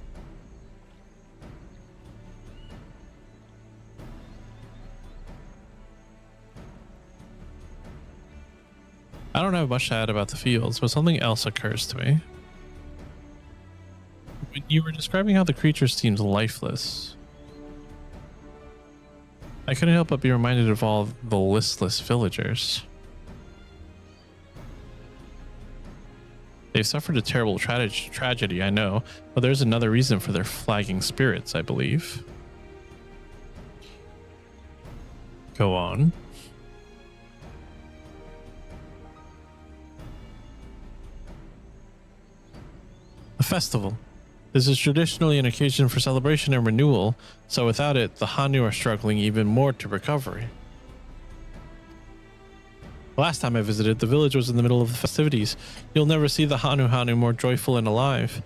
I don't have much to add about the fields, but something else occurs to me. When you were describing how the creature seems lifeless, I couldn't help but be reminded of all the listless villagers. They've suffered a terrible tragedy, I know, but there's another reason for their flagging spirits, I believe. Go on. A festival. This is traditionally an occasion for celebration and renewal, so without it, the Hanu are struggling even more to recovery. Last time I visited, the village was in the middle of the festivities. You'll never see the Hanu more joyful and alive.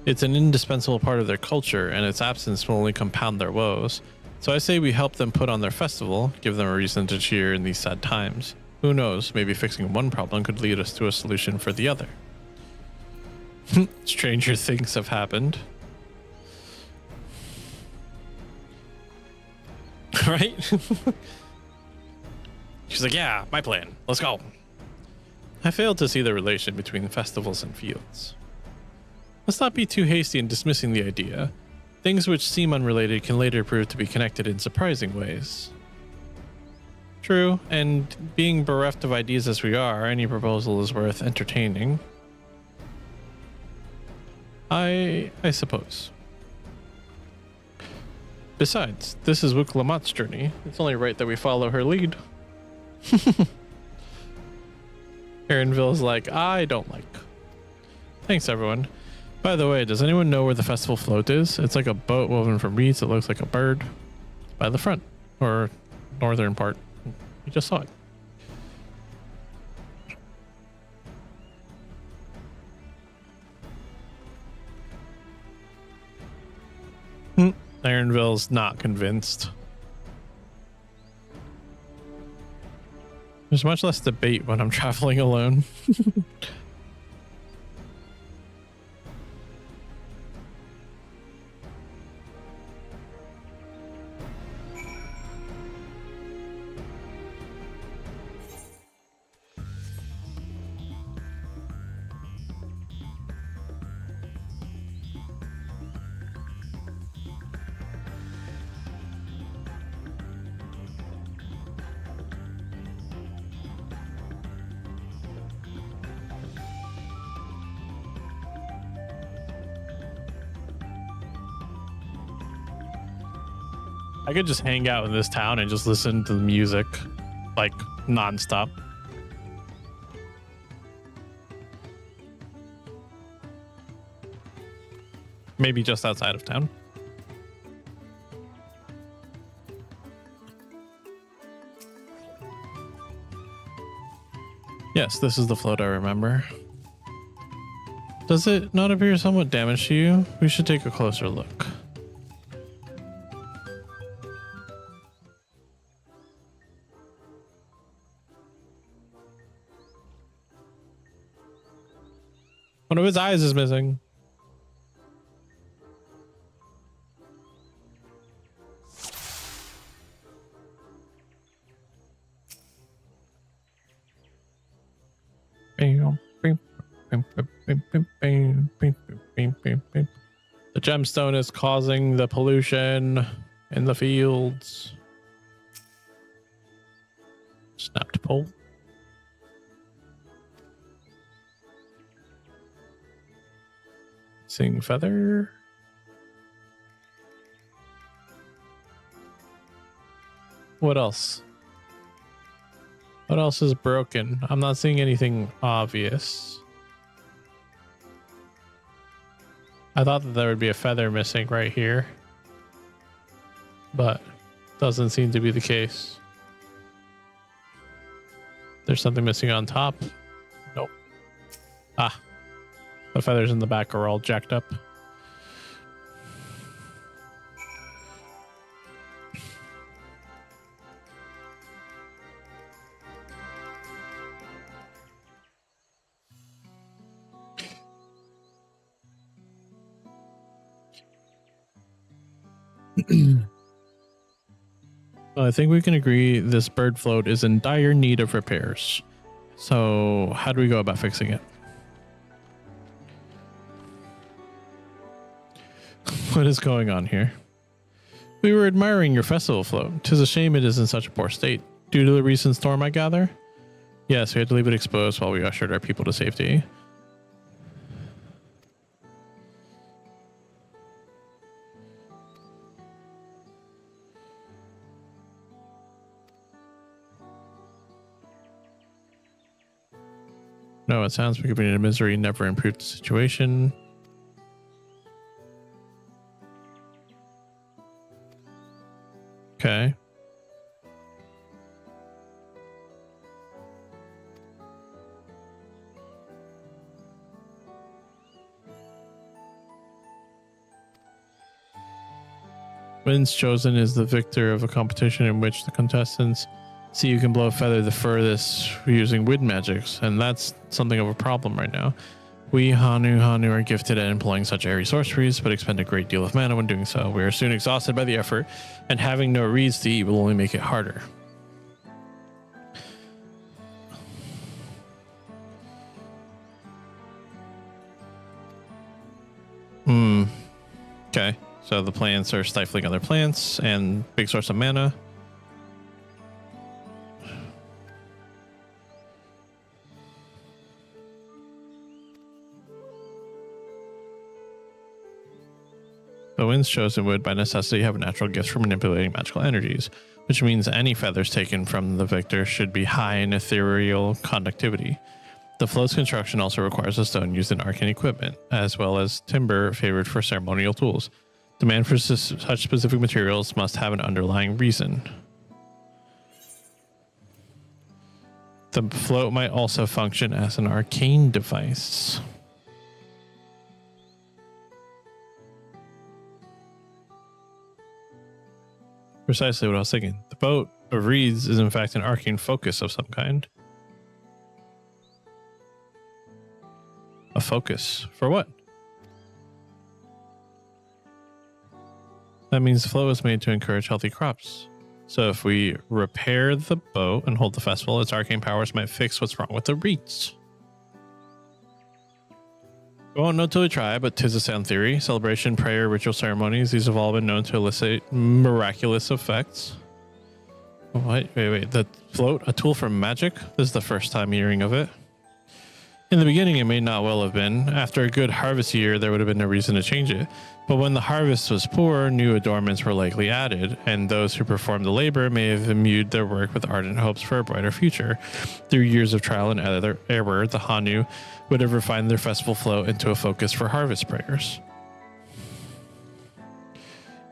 It's an indispensable part of their culture, and its absence will only compound their woes. So I say we help them put on their festival, give them a reason to cheer in these sad times. Who knows, maybe fixing one problem could lead us to a solution for the other. Stranger things have happened. Right? She's like, yeah, my plan. Let's go. I failed to see the relation between festivals and fields. Let's not be too hasty in dismissing the idea. Things which seem unrelated can later prove to be connected in surprising ways. True, and being bereft of ideas as we are, any proposal is worth entertaining. I suppose. Besides, this is Wuklamat's journey. It's only right that we follow her lead. Aaronville's like, I don't like. Thanks, everyone. By the way, does anyone know where the festival float is? It's like a boat woven from reeds that looks like a bird. By the front, or northern part. You just saw it. Ironville's not convinced. There's much less debate when I'm traveling alone. I could just hang out in this town and just listen to the music, like, nonstop. Maybe just outside of town. Yes, this is the float I remember. Does it not appear somewhat damaged to you? We should take a closer look. One of his eyes is missing. The gemstone is causing the pollution in the fields. Snapped pole. Sing feather. What else? What else is broken? I'm not seeing anything obvious. I thought that there would be a feather missing right here, but doesn't seem to be the case. There's something missing on top. Nope. Ah, The feathers in the back are all jacked up. Well, I think we can agree this bird float is in dire need of repairs. So how do we go about fixing it? What is going on here? We were admiring your festival float. 'Tis a shame it is in such a poor state. Due to the recent storm, I gather? Yes, we had to leave it exposed while we ushered our people to safety. No, it sounds like being in misery never improved the situation. Okay. Wins chosen is the victor of a competition in which the contestants see who can blow a feather the furthest using wind magics, and that's something of a problem right now. We Hanu are gifted at employing such airy sorceries, but expend a great deal of mana when doing so. We are soon exhausted by the effort, and having no reeds to eat will only make it harder. Okay, so the plants are stifling other plants, and big source of mana. The winds chosen would by necessity have a natural gift for manipulating magical energies, which means any feathers taken from the victor should be high in ethereal conductivity. The float's construction also requires a stone used in arcane equipment, as well as timber favored for ceremonial tools. Demand for such specific materials must have an underlying reason. The float might also function as an arcane device. Precisely what I was thinking. The boat of reeds is in fact an arcane focus of some kind. A focus for what? That means the float was made to encourage healthy crops. So if we repair the boat and hold the festival, its arcane powers might fix what's wrong with the reeds. We won't know till we try, but 'tis a sound theory. Celebration, prayer, ritual ceremonies, these have all been known to elicit miraculous effects. What? Wait. The float, a tool for magic? This is the first time hearing of it. In the beginning, it may not well have been. After a good harvest year, there would have been no reason to change it. But when the harvest was poor, new adornments were likely added, and those who performed the labor may have imbued their work with ardent hopes for a brighter future. Through years of trial and error, the Hanu would have refined their festival flow into a focus for harvest prayers.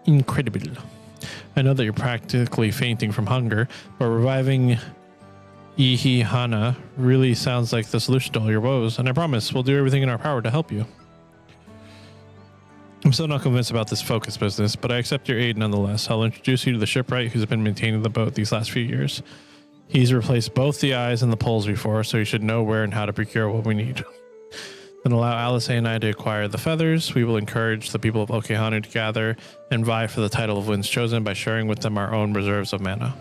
Incredible. I know that you're practically fainting from hunger, but reviving Ihi Hana really sounds like the solution to all your woes, and I promise we'll do everything in our power to help you. I'm still not convinced about this focus business, but I accept your aid nonetheless. I'll introduce you to the shipwright who's been maintaining the boat these last few years. He's replaced both the eyes and the poles before, so you should know where and how to procure what we need. Then allow Alice and I to acquire the feathers. We will encourage the people of Okehanu to gather and vie for the title of Winds Chosen by sharing with them our own reserves of mana.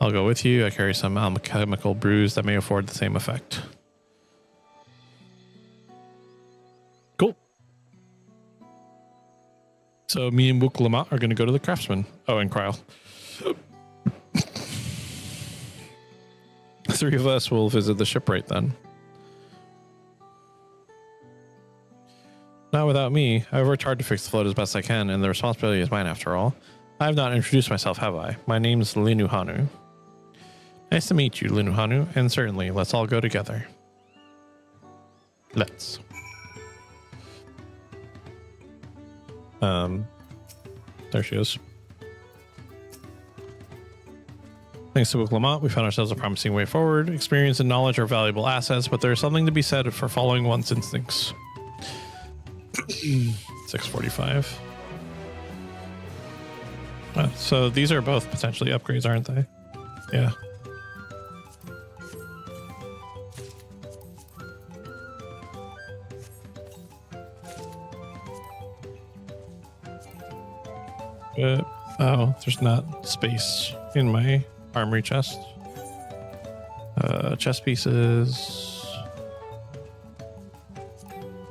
I'll go with you. I carry some alchemical brews that may afford the same effect. Cool. So me and Wuklama are going to go to the craftsman. Oh, and Kryl. The three of us will visit the shipwright then. Not without me. I've worked hard to fix the float as best I can, and the responsibility is mine after all. I have not introduced myself, have I? My name's Linuhanu. Nice to meet you, Linuhanu, and certainly, let's all go together. Let's. There she is. Thanks to Book Lamont, we found ourselves a promising way forward. Experience and knowledge are valuable assets, but there is something to be said for following one's instincts. 645. So these are both potentially upgrades, aren't they? Yeah. Oh, there's not space in my armory chest. Chest pieces.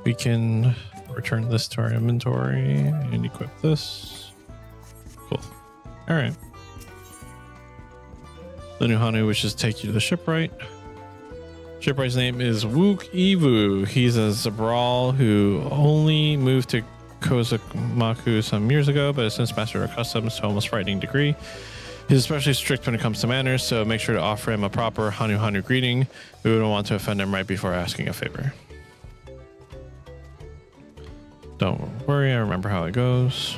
We can return this to our inventory and equip this. Cool. All right. The new Hanu wishes to take you to the shipwright. Shipwright's name is Wook Ivu. He's a Zabral who only moved to Kozamaku some years ago, but has since mastered our customs to almost frightening degree. He's especially strict when it comes to manners, so make sure to offer him a proper Hanu greeting. We wouldn't want to offend him right before asking a favor. Don't worry, I remember how it goes.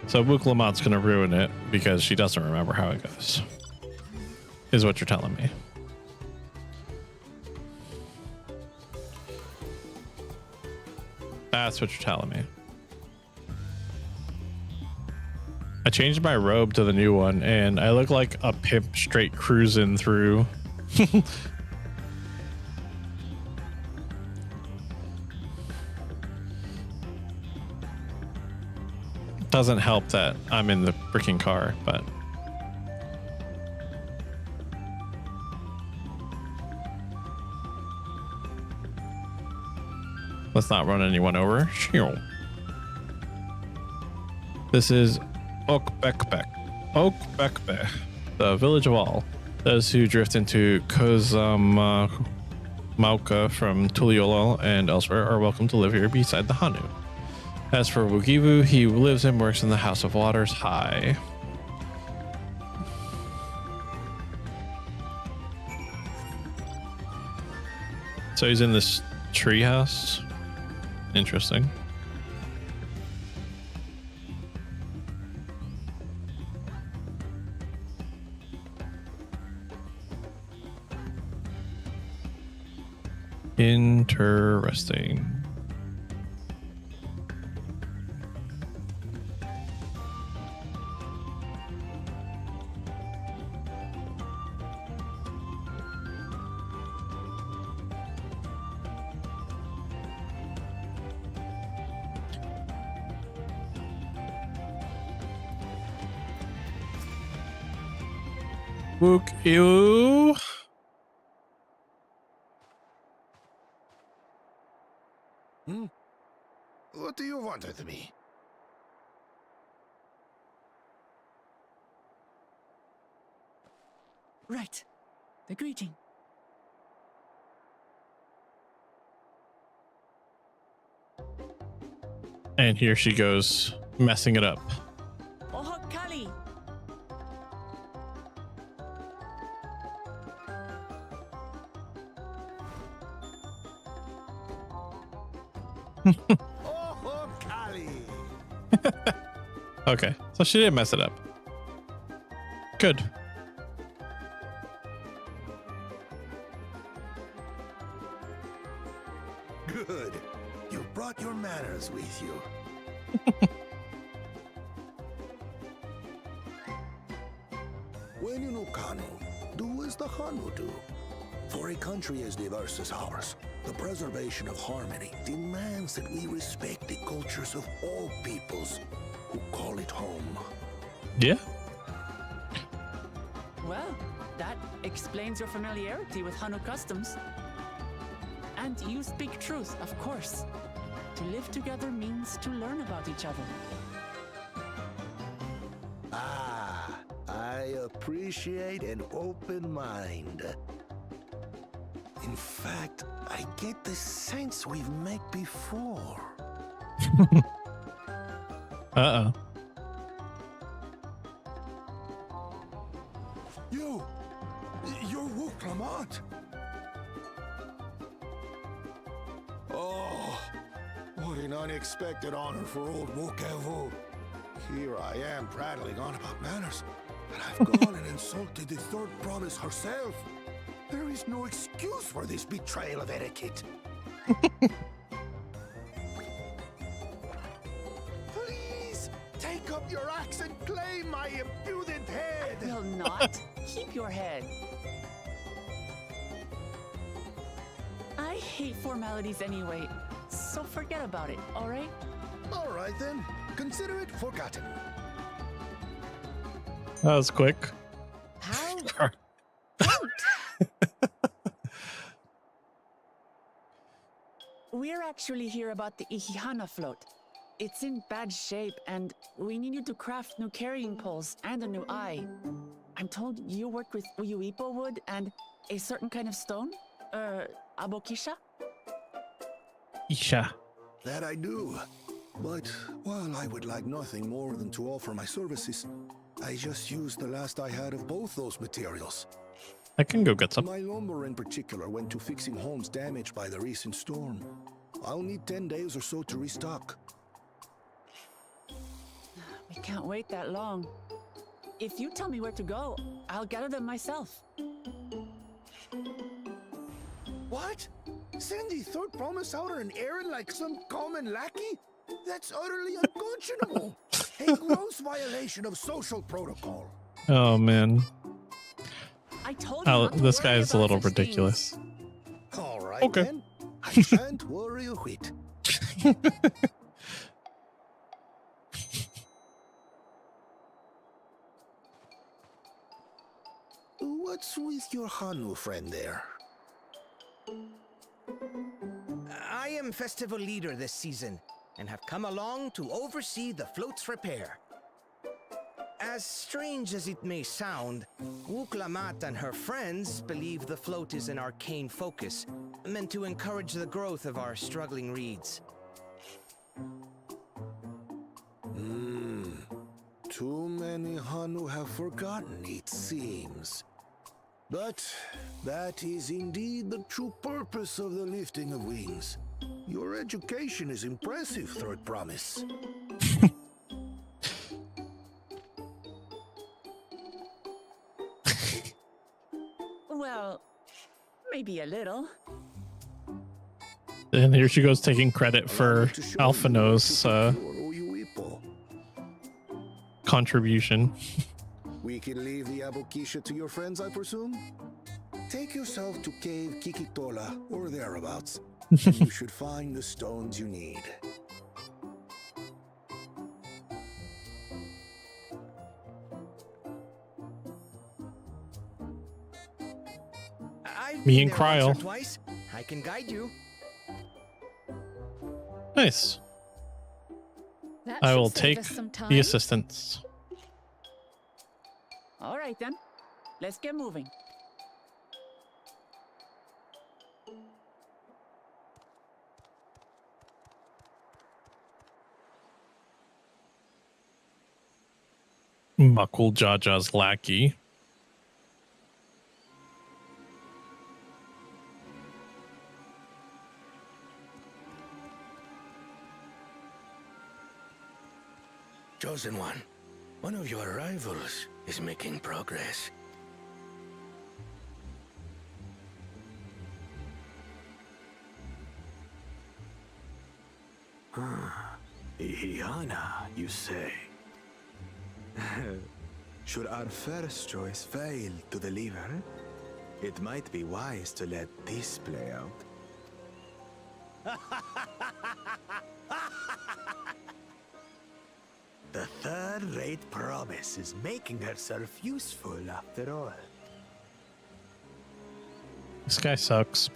So Wook Lamont's gonna ruin it because she doesn't remember how it goes, is what you're telling me. That's what you're telling me. I changed my robe to the new one and I look like a pimp straight cruising through. Doesn't help that I'm in the freaking car, but let's not run anyone over. This is Okbekbek, the village of all. Those who drift into Kozamauka from Tuliolo and elsewhere are welcome to live here beside the Hanu. As for Wugivu, he lives and works in the House of Waters High. So he's in this tree house. Interesting. Interesting. Wook you. What do you want with me? Right. The greeting. And here she goes, messing it up. Oh, Kali. Oh, Kali. Okay, so she didn't mess it up. Good. Good. You brought your manners with you. When you know Kanu, do as the Hanu do. For a country as diverse as ours, the preservation of harmony demands that we respect the cultures of all peoples who call it home. Yeah. Well, that explains your familiarity with Hanu customs. And you speak truth, of course. To live together means to learn about each other. Ah, I appreciate an open mind. In fact, I get the sense we've met before. Uh-oh. You're Wook Lamont. Oh, what an unexpected honor for old Wokevu. Here I am prattling on about manners, and I've gone and insulted the third province herself. There is no excuse for this betrayal of etiquette. your axe and claim my impudent head! I will not. Keep your head. I hate formalities anyway, so forget about it, alright? Alright then. Consider it forgotten. That was quick. How? We're actually here about the Ihihana float. It's in bad shape, and we need you to craft new carrying poles and a new eye. I'm told you work with Uyuipo wood and a certain kind of stone? Abokisha? Isha. That I do. But while I would like nothing more than to offer my services, I just used the last I had of both those materials. I can go get some. My lumber in particular went to fixing homes damaged by the recent storm. I'll need 10 days or so to restock. We can't wait that long. If you tell me where to go, I'll gather them myself. What? Send the third promise out on an errand like some common lackey? That's utterly unconscionable. A gross violation of social protocol. Oh man. I told you not to this worry guy is a about little such ridiculous. All right, Okay. then. I shan't worry a whit. What's with your Hanu friend there? I am festival leader this season, and have come along to oversee the float's repair. As strange as it may sound, Wuklamat and her friends believe the float is an arcane focus, meant to encourage the growth of our struggling reeds. Too many Hanu have forgotten, it seems. But that is indeed the true purpose of the lifting of wings. Your education is impressive, Third Promise. Well, maybe a little. And here she goes taking credit for Alphino's contribution. We can leave the Abokisha to your friends, I presume? Take yourself to Cave Kikitola or thereabouts. And you should find the stones you need. I've Me been and there once or Cryle. twice. I can guide you. Nice. That I should will save take us some time. the assistance. All right then, let's get moving. Makul Jaja's lackey. Chosen one of your rivals is making progress. Ihihana, you say? Should our first choice fail to deliver, it might be wise to let this play out. The third-rate promise is making herself useful after all. This guy sucks.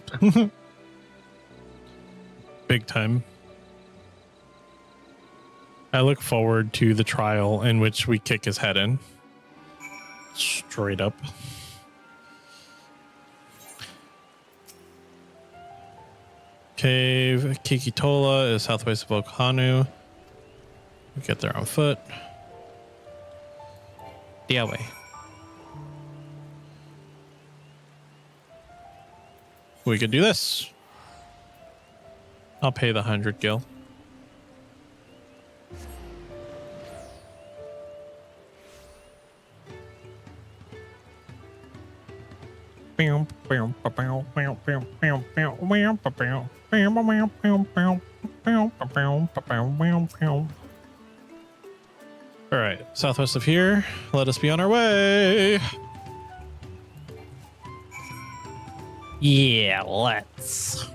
Big time. I look forward to the trial in which we kick his head in. Straight up. Cave Kikitola is southwest of Okhanu. We get there on foot. The way. We could do this. I'll pay the 100 gil. All right, southwest of here. Let us be on our way. Yeah, let's.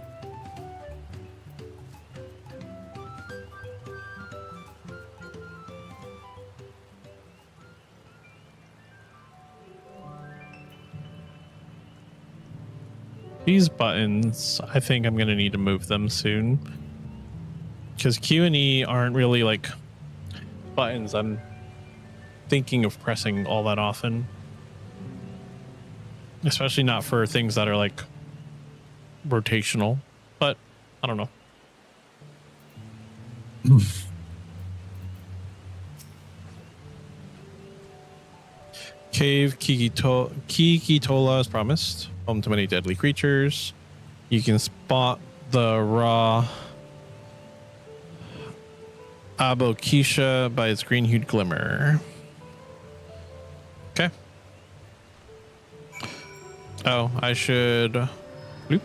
These buttons, I think I'm going to need to move them soon. Because Q and E aren't really like buttons I'm thinking of pressing all that often. Especially not for things that are like rotational. But I don't know. Cave Kikitola as promised. Home to many deadly creatures. You can spot the raw Abokisha by its green-hued glimmer. Okay. Oh, I should... Loop.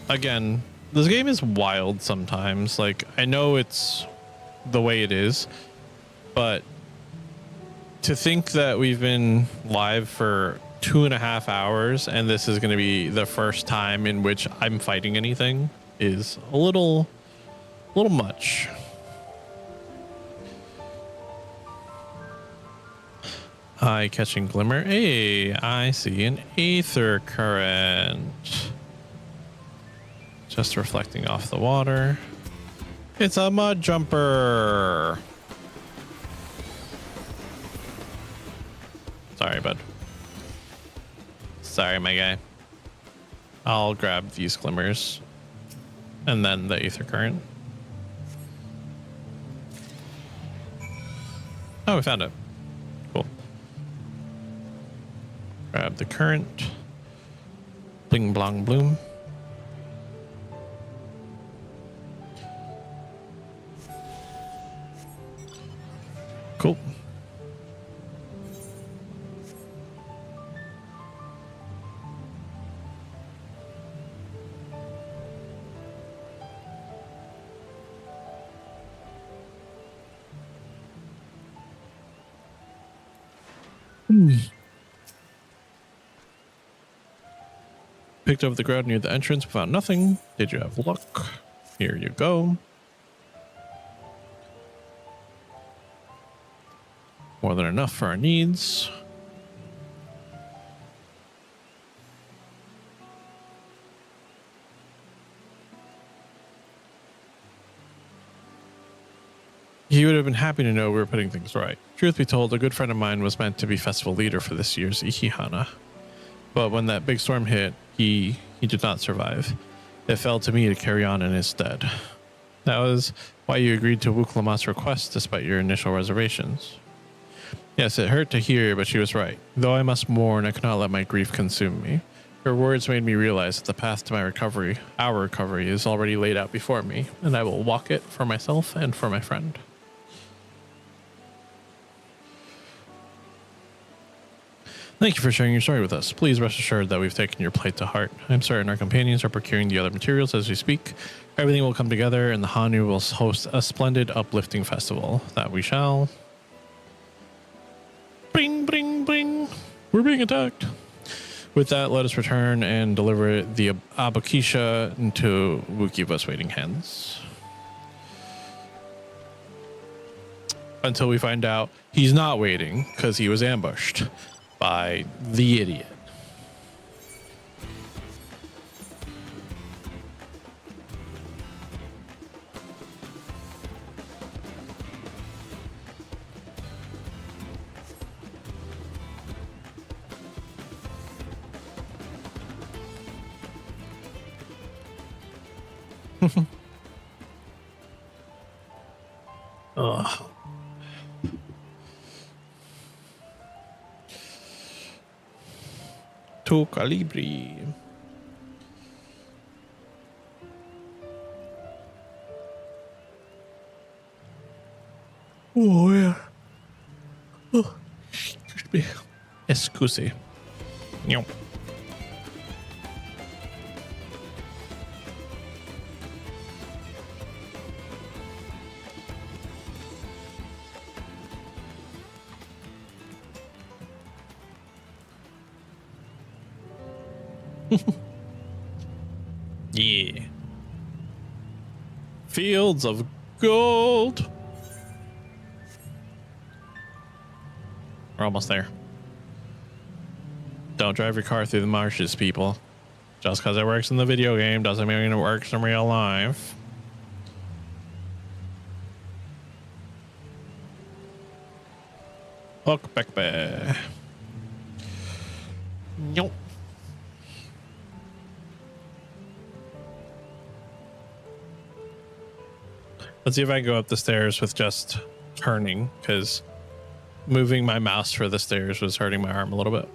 Again, this game is wild sometimes. Like, I know it's the way it is, but to think that we've been live for 2.5 hours and this is going to be the first time in which I'm fighting anything is a little much. Eye catching glimmer. Hey, I see an aether current. Just reflecting off the water. It's a mud jumper. Sorry, bud. Sorry, my guy. I'll grab these glimmers and then the aether current. Oh, we found it. Cool. Grab the current. Bling blong bloom. Cool. Picked up the ground near the entrance, found nothing. Did you have luck? Here you go. More than enough for our needs. He would have been happy to know we were putting things right. Truth be told, a good friend of mine was meant to be festival leader for this year's Ihihana. But when that big storm hit, he did not survive. It fell to me to carry on in his stead. That was why you agreed to Wuklamat's request despite your initial reservations. Yes, it hurt to hear, but she was right. Though I must mourn, I cannot let my grief consume me. Her words made me realize that the path to my recovery, our recovery, is already laid out before me, and I will walk it for myself and for my friend. Thank you for sharing your story with us. Please rest assured that we've taken your plight to heart. I'm certain our companions are procuring the other materials as we speak. Everything will come together and the Hanu will host a splendid, uplifting festival that we shall... Bring, bring, bring. We're being attacked. With that, let us return and deliver the Abokisha into Wukiva's waiting hands. Until we find out he's not waiting because he was ambushed by the idiot. Ugh. To Calibri. Oh, yeah. Oh, excuse me. Excuse. No. Yeah. Fields of gold. We're almost there. Don't drive your car through the marshes, people. Just because it works in the video game doesn't mean it works in real life. Look back there. Nope. Let's see if I can go up the stairs with just turning, because moving my mouse for the stairs was hurting my arm a little bit.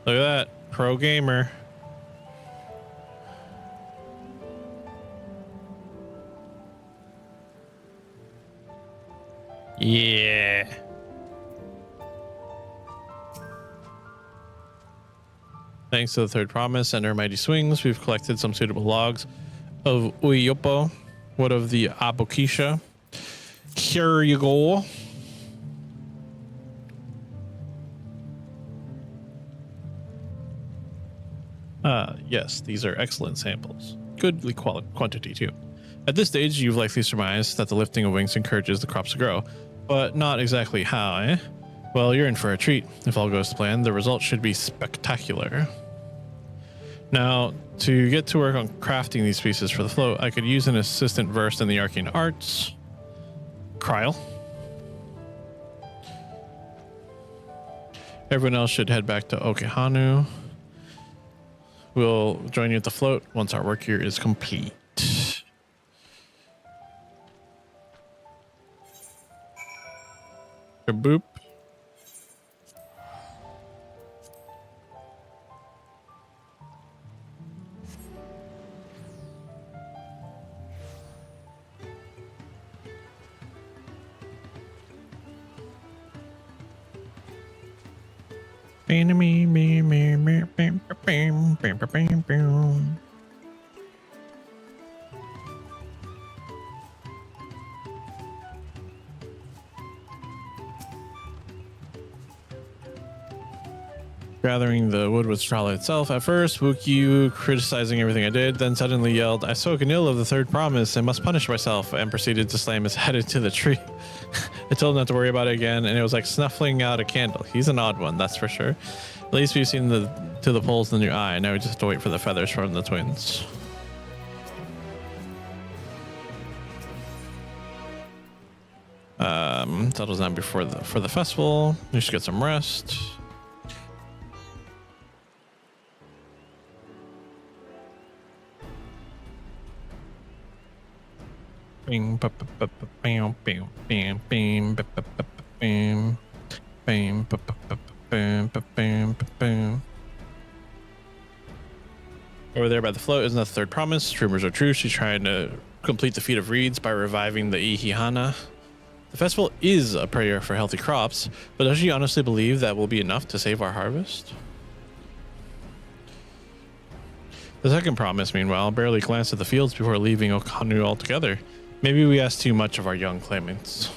Look at that, pro gamer. Yeah. Thanks to the third promise and our mighty swings, we've collected some suitable logs of Uyopo, wood of the Abokisha. Here you go. Yes, these are excellent samples. Goodly quantity too. At this stage, you've likely surmised that the lifting of wings encourages the crops to grow, but not exactly how, eh? Well, you're in for a treat. If all goes to plan, the result should be spectacular. Now, to get to work on crafting these pieces for the float, I could use an assistant versed in the arcane arts. Kryl. Everyone else should head back to Okehanu. We'll join you at the float once our work here is complete. Boop. Gathering the wood was Trala itself. At first, Wukyu criticizing everything I did, then suddenly yelled, "I spoke ill of the third promise and must punish myself," and proceeded to slam his head into the tree. I told him not to worry about it again, and it was like snuffling out a candle. He's an odd one, that's for sure. At least we've seen the poles in the new eye. Now we just have to wait for the feathers from the twins. Settles down before for the festival. We should get some rest. Bing, bam, bam, bam, bam, bam, bam, bam, bam, bam, bam, bam. Over there by the float isn't the third promise. Rumors are true. She's trying to complete the feat of reeds by reviving the Ihihana. The festival is a prayer for healthy crops, but does she honestly believe that will be enough to save our harvest? The second promise, meanwhile, barely glanced at the fields before leaving Okanu altogether. Maybe we asked too much of our young claimants.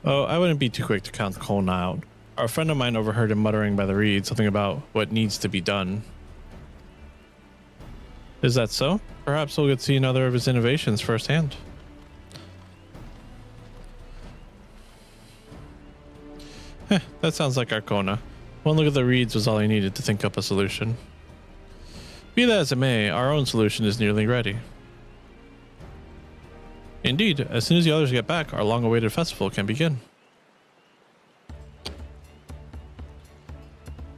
Oh, I wouldn't be too quick to count Kona out. A friend of mine overheard him muttering by the reed something about what needs to be done. Is that so? Perhaps we'll get to see another of his innovations firsthand. That sounds like our Kona. One look at the reeds was all he needed to think up a solution. Be that as it may, our own solution is nearly ready. Indeed, as soon as the others get back, our long-awaited festival can begin.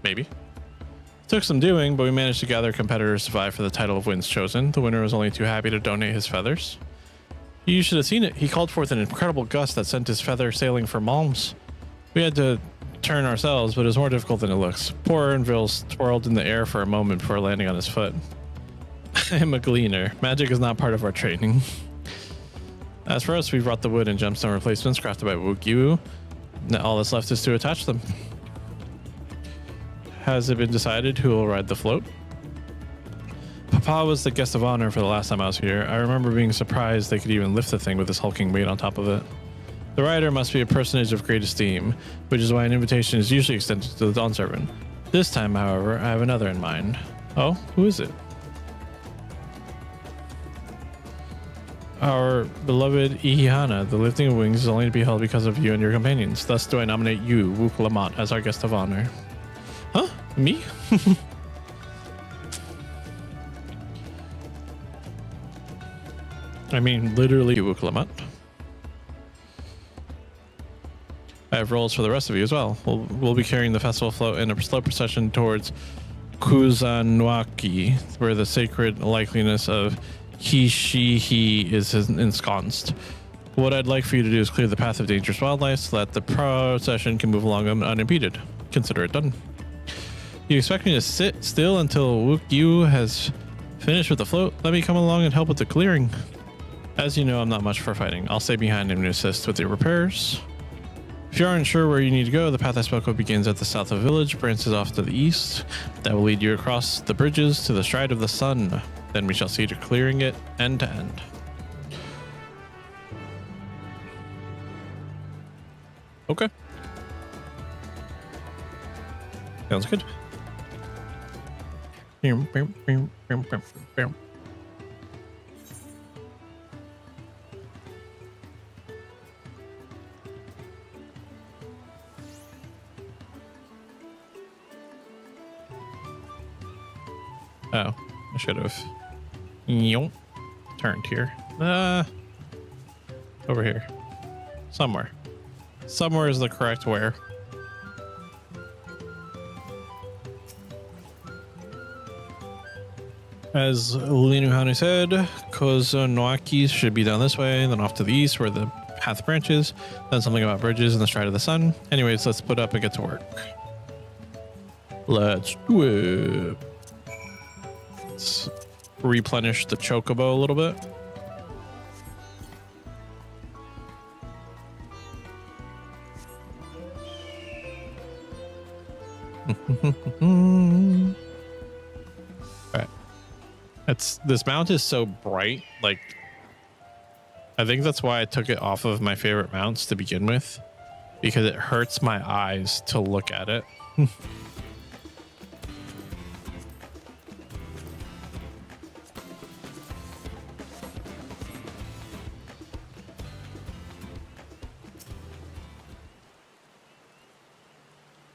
Maybe. Took some doing, but we managed to gather competitors to vie for the title of Winds Chosen. The winner was only too happy to donate his feathers. You should have seen it. He called forth an incredible gust that sent his feather sailing for Malms. We had to turn ourselves, but it was more difficult than it looks. Poor Ernville twirled in the air for a moment before landing on his foot. I am a gleaner. Magic is not part of our training. As for us, we brought the wood and gemstone replacements crafted by Wukyu. Now all that's left is to attach them. has it been decided who will ride the float? Papa was the guest of honor for the last time I was here. I remember being surprised they could even lift the thing with this hulking weight on top of it. The rider must be a personage of great esteem, which is why an invitation is usually extended to the Dawn Servant. This time, however, I have another in mind. Oh, who is it? Our beloved Ihihana. The lifting of wings is only to be held because of you and your companions. Thus do I nominate you, Wook Lamont, as our guest of honor. Huh? Me? I mean, literally, Wook Lamont. I have roles for the rest of you as well. We'll be carrying the festival float in a slow procession towards Kuzanuaki, where the sacred likeliness of Hishihi is ensconced. What I'd like for you to do is clear the path of dangerous wildlife so that the procession can move along unimpeded. Consider it done. You expect me to sit still until Wook has finished with the float? Let me come along and help with the clearing. As you know, I'm not much for fighting. I'll stay behind and assist with the repairs. If you aren't sure where you need to go, the path I spoke of begins at the south of the village, branches off to the east. That will lead you across the bridges to the Stride of the Sun. Then we shall see to clearing it end to end. Okay. Sounds good. Oh, I should have turned here. Over here. Somewhere. Somewhere is the correct where. As Linuhanu said, Kozonoaki should be down this way, then off to the east where the path branches, then something about bridges and the Stride of the Sun. Anyways, let's put up and get to work. Let's do it. Let's replenish the chocobo a little bit. Alright. This mount is so bright, like I think that's why I took it off of my favorite mounts to begin with, because it hurts my eyes to look at it.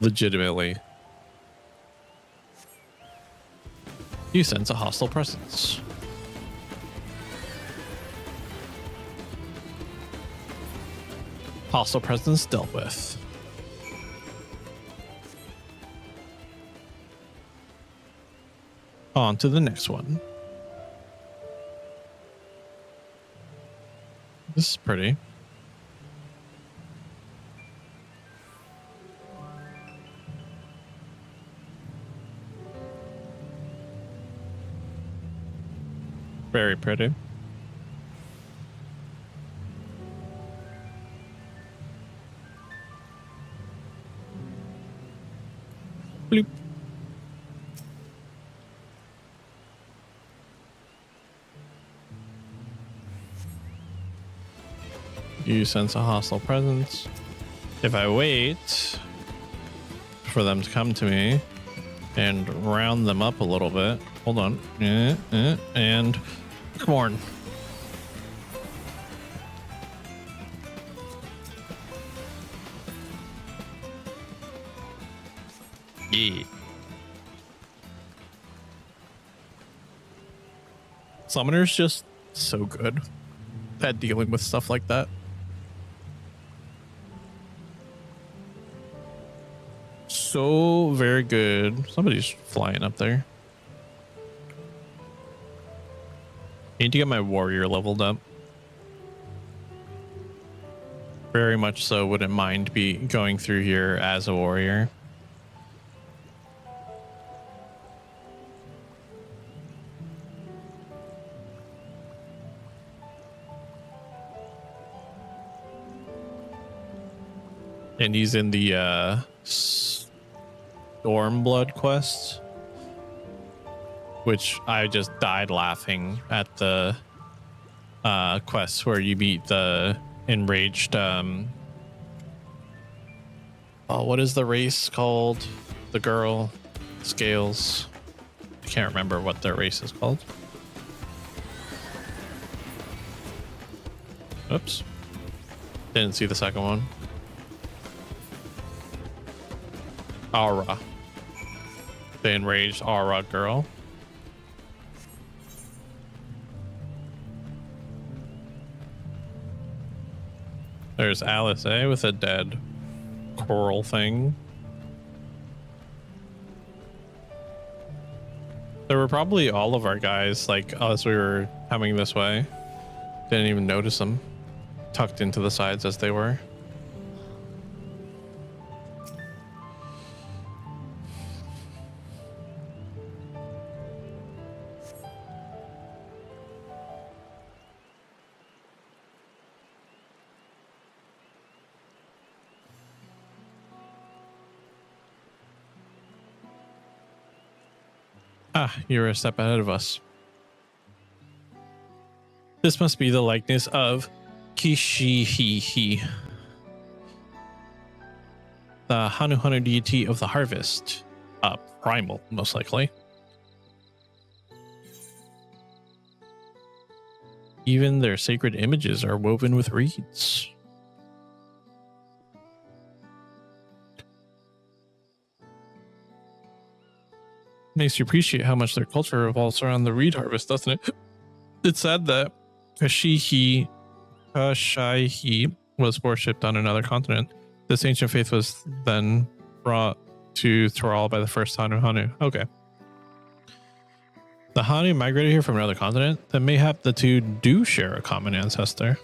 Legitimately. You sense a hostile presence. Hostile presence dealt with. On to the next one. This is pretty. Very pretty. Bloop. You sense a hostile presence. If I wait for them to come to me and round them up a little bit, hold on, and come on. Yeah. Summoner's just so good at dealing with stuff like that. So very good. Somebody's flying up there. Need to get my warrior leveled up. Very much so wouldn't mind be going through here as a warrior. And he's in the Stormblood quest, which I just died laughing at the quests where you beat the enraged what is the race called? The girl scales. I can't remember what their race is called. Oops. Didn't see the second one. Aura. The enraged Aura girl. There's Alice, with a dead coral thing. There were probably all of our guys, like, as we were coming this way. Didn't even notice them. Tucked into the sides as they were. Ah, you're a step ahead of us. This must be the likeness of Kishihihi, the Hanu deity of the harvest. Primal, most likely. Even their sacred images are woven with reeds. Makes you appreciate how much their culture revolves around the reed harvest, doesn't it? It's sad that Kashaihi was worshipped on another continent. This ancient faith was then brought to Thrall by the first Hanu. Okay. The Hanu migrated here from another continent, then mayhap the two do share a common ancestor.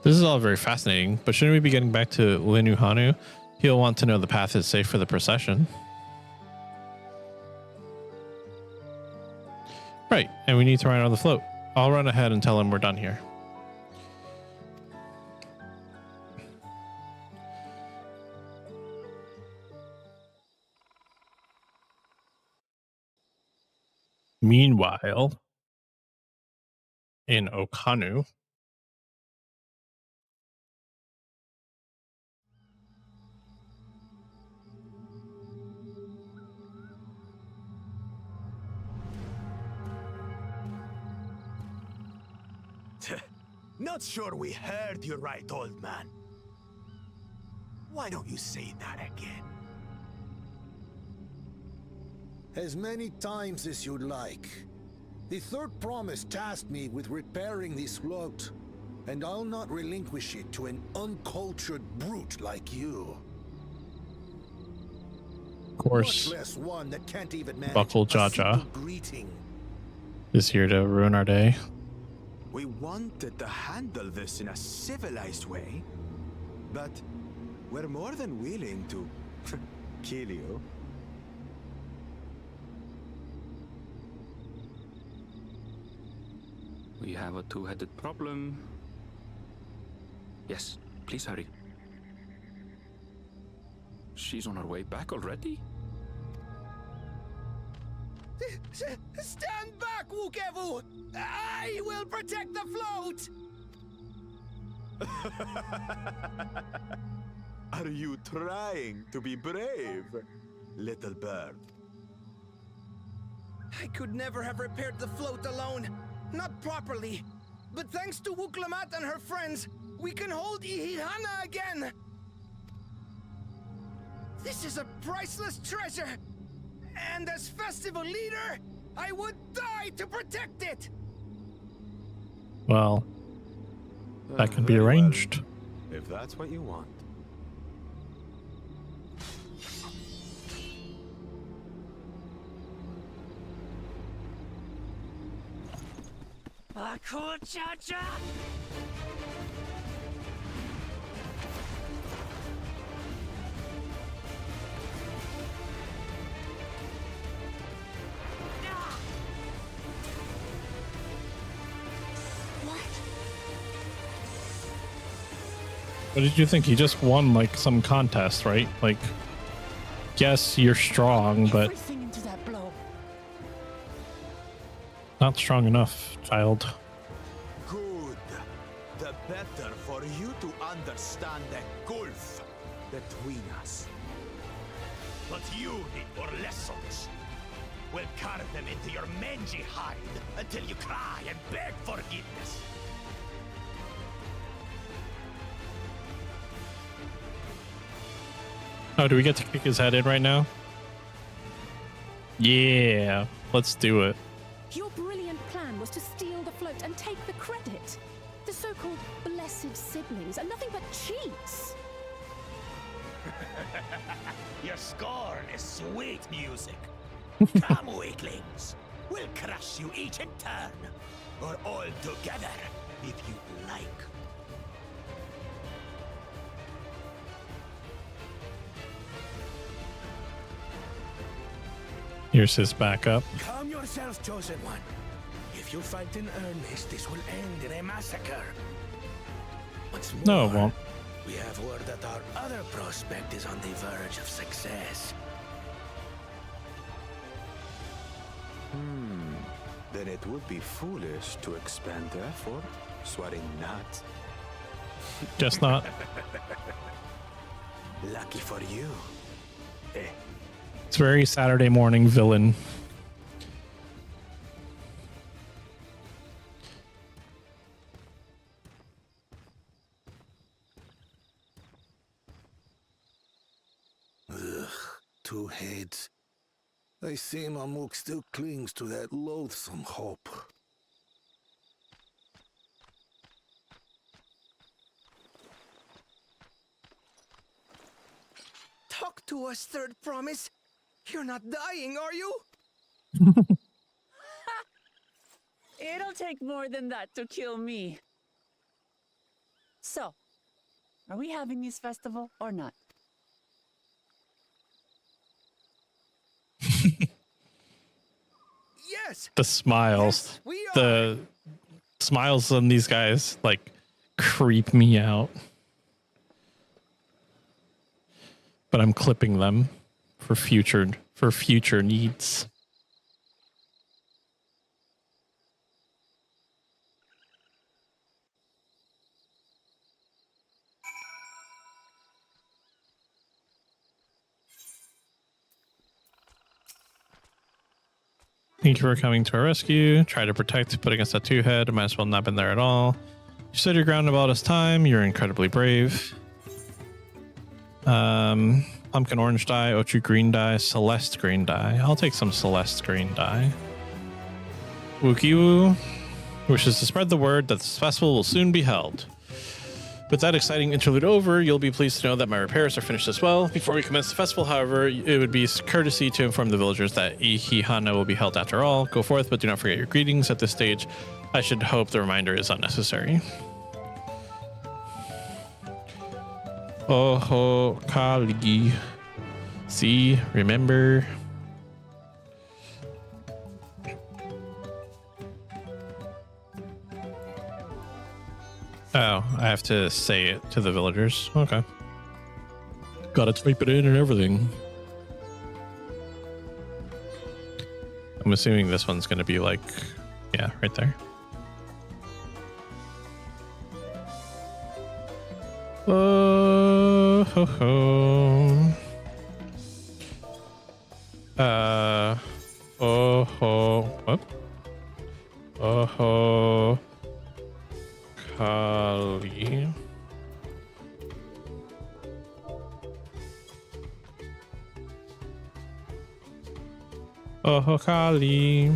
This is all very fascinating, but shouldn't we be getting back to Linu Hanu? He'll want to know the path is safe for the procession. Right, and we need to ride on the float. I'll run ahead and tell him we're done here. Meanwhile, in Okanu, Not sure we heard you right, old man. Why don't you say that again? As many times as you'd like. The third promise tasked me with repairing this float, and I'll not relinquish it to an uncultured brute like you. of course, Much less one that can't even manage Buckle a Jaja simple greeting. is here to ruin our day. We wanted to handle this in a civilized way, but we're more than willing to kill you. We have a two-headed problem. Yes, please hurry. She's on her way back already? Stand back, Wukevu! I will protect the float! Are you trying to be brave, little bird? I could never have repaired the float alone. Not properly. But thanks to Wuklamat and her friends, we can hold Ihihana again! This is a priceless treasure! And as festival leader, I would die to protect it! Well, that can be Very well, arranged. if that's what you want. Cha-cha! What did you think? He just won like some contest, right? Like, yes, you're strong, but Everything into that blow. not strong enough, child. Good. The better for you to understand the gulf between us. But you need more lessons. We'll carve them into your mangy hide until you cry and beg forgiveness. Oh, do we get to kick his head in right now? Yeah, let's do it. Your brilliant plan was to steal the float and take the credit. The so-called blessed siblings are nothing but cheats. Your scorn is sweet music. Come, weaklings. We'll crush you each in turn. Or all together, if you like. Here's his backup. Calm yourselves, chosen one. If you fight in earnest, this will end in a massacre. What's more, No, it won't. we have word that our other prospect is on the verge of success. Then it would be foolish to expend effort, sweating not. Guess not. Lucky for you. It's very Saturday morning villain. Ugh, two heads. I see Mamuk still clings to that loathsome hope. Talk to us, Third Promise. You're not dying, are you? It'll take more than that to kill me. So, are we having this festival or not? Yes. The smiles. The smiles on these guys like creep me out. But I'm clipping them for future needs. Thank you for coming to our rescue. Try to protect, but against that two-head, might as well not been there at all. You stood your ground about this time. You're incredibly brave. Pumpkin orange dye, Ochu green dye, Celeste green dye. I'll take some Celeste green dye. Wukiwu wishes to spread the word that this festival will soon be held. With that exciting interlude over, you'll be pleased to know that my repairs are finished as well. Before we commence the festival, however, it would be courtesy to inform the villagers that Ihihana will be held after all. Go forth, but do not forget your greetings at this stage. I should hope the reminder is unnecessary. Oh, Kali. See, remember. Oh, I have to say it to the villagers. Okay. Gotta type it in and everything. I'm assuming this one's gonna be like, yeah, right there. Oh, ho, ho. Oh, ho. What? Oh, ho. Kali. Oh, Kali.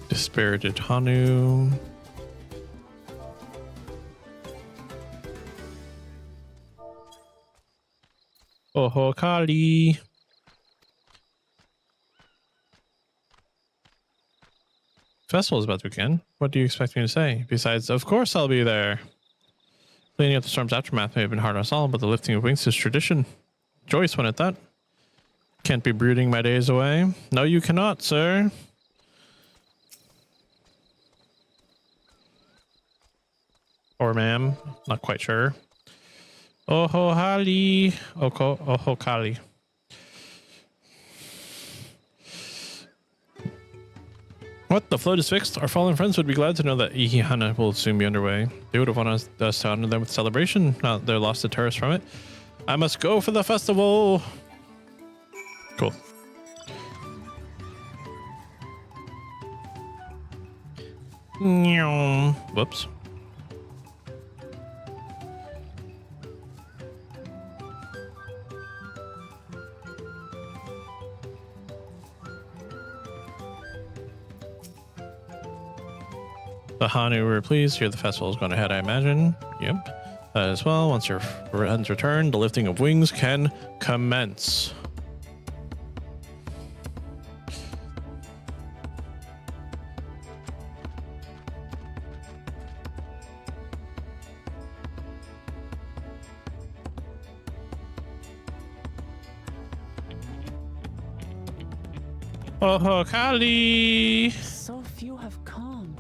Dispirited Hanu. Oh, Kali. Festival is about to begin. What do you expect me to say? Besides, of course I'll be there. Cleaning up the storm's aftermath may have been hard on us all, but the lifting of wings is tradition. Joyce went at that. Can't be brooding my days away. No, you cannot, sir. Or ma'am. Not quite sure. Oho Hali. Oho Kali. What? The float is fixed? Our fallen friends would be glad to know that Ihihana will soon be underway. They would have wanted us to honor them with celebration. Now they're lost to tourists from it. I must go for the festival. Cool. Whoops. The Hanu were pleased. Here the festival is going ahead, I imagine. Yep. As well, once your friends return, the lifting of wings can commence. Oh, Kali! So few have come.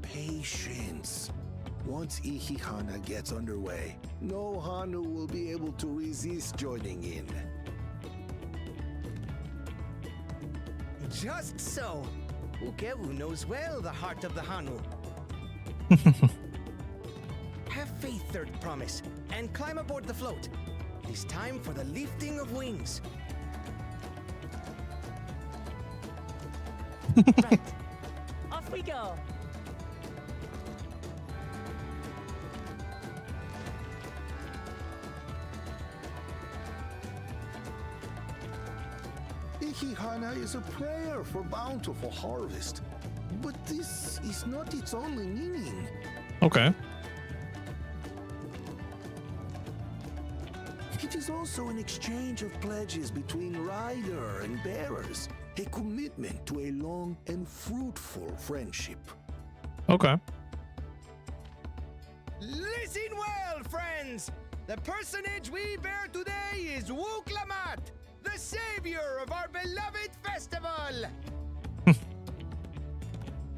Patience. Once Ihihana gets underway, no Hanu will be able to resist joining in. Just so. Ukewu knows well the heart of the Hanu. Have faith, Third Promise, and climb aboard the float. It is time for the lifting of wings. Right. Off we go. Ihihana is a prayer for bountiful harvest. But this is not its only meaning. Okay. It is also an exchange of pledges between rider and bearers. A commitment to a long and fruitful friendship. Okay. Listen well, friends! The personage we bear today is Wuklamat, the savior of our beloved festival!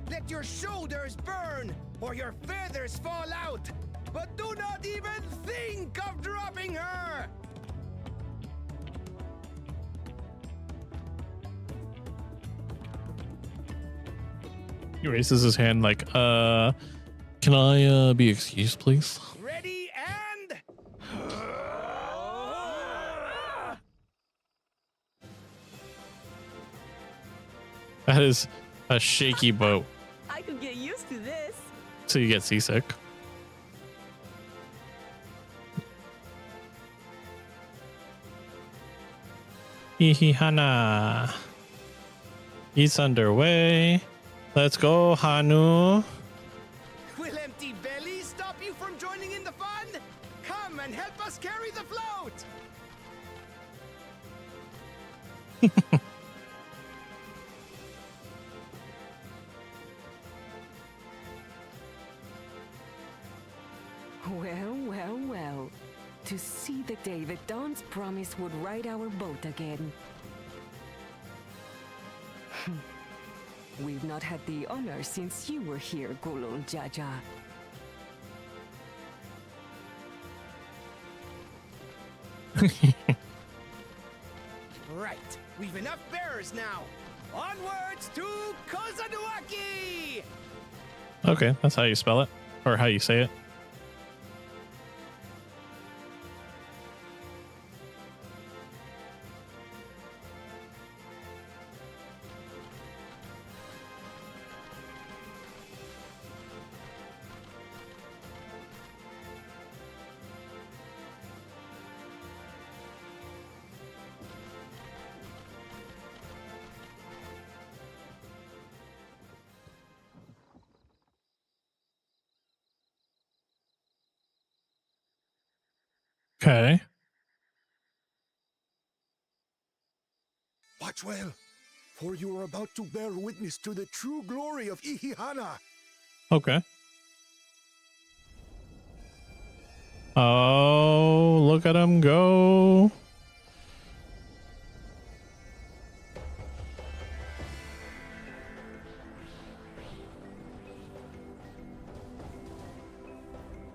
Let your shoulders burn, or your feathers fall out, but do not even think of dropping her! He raises his hand like, can I be excused, please? Ready and... That is a shaky boat. I could get used to this. So you get seasick. Ihihana. It's underway. Let's go, Hanu. Will empty bellies stop you from joining in the fun? Come and help us carry the float! Well, well, well. To see the day that Dawn's promise would ride our boat again. We've not had the honor since you were here, Gulul Jaja. Right, we've enough bearers now. Onwards to Kozanuaki! Okay, that's how you spell it. Or how you say it. Okay. Watch well, for you are about to bear witness to the true glory of Ihihana. Okay. Oh, look at him go.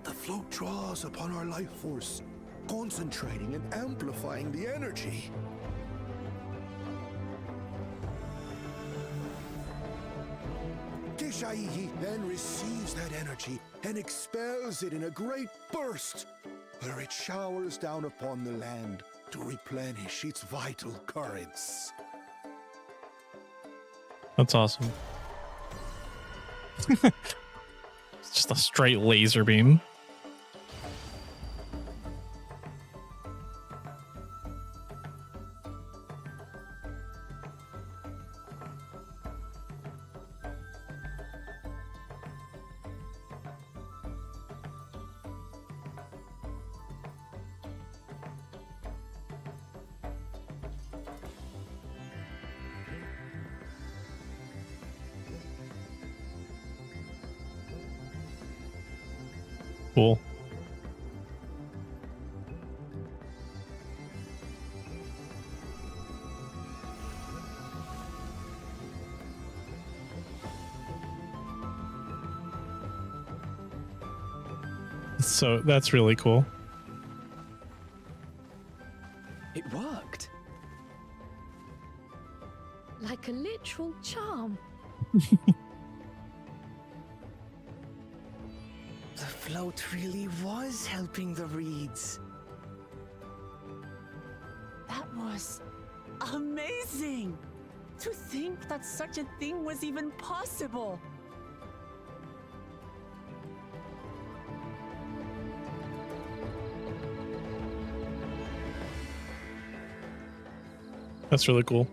The float draws upon our life force, concentrating and amplifying the energy. Kishaihi then receives that energy and expels it in a great burst, where it showers down upon the land to replenish its vital currents. That's awesome. It's just a straight laser beam. Cool. So that's really cool. It worked. Like a literal charm. The float really was helping the reeds. That was amazing! To think that such a thing was even possible! That's really cool.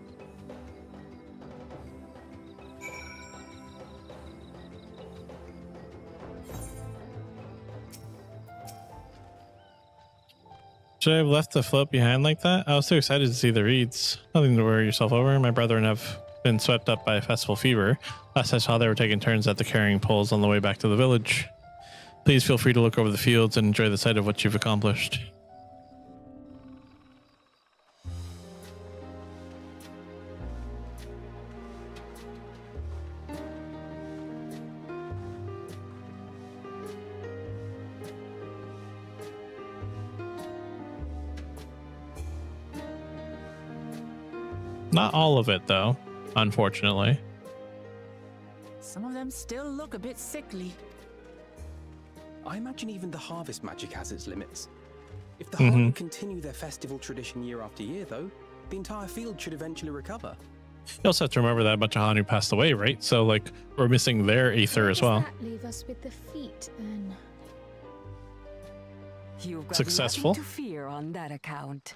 Should I have left the float behind like that? I was too excited to see the reeds. Nothing to worry yourself over. My brethren have been swept up by festival fever. Last I saw, they were taking turns at the carrying poles on the way back to the village. Please feel free to look over the fields and enjoy the sight of what you've accomplished. Not all of it, though, unfortunately. Some of them still look a bit sickly. I imagine even the harvest magic has its limits. If the Mhm. Hardy continue their festival tradition year after year, though, the entire field should eventually recover. You also have to remember that a bunch of Hanu passed away, right? So, like, we're missing their aether as well. That leave us with the feet, then. You've got Successful. nothing to fear on that account.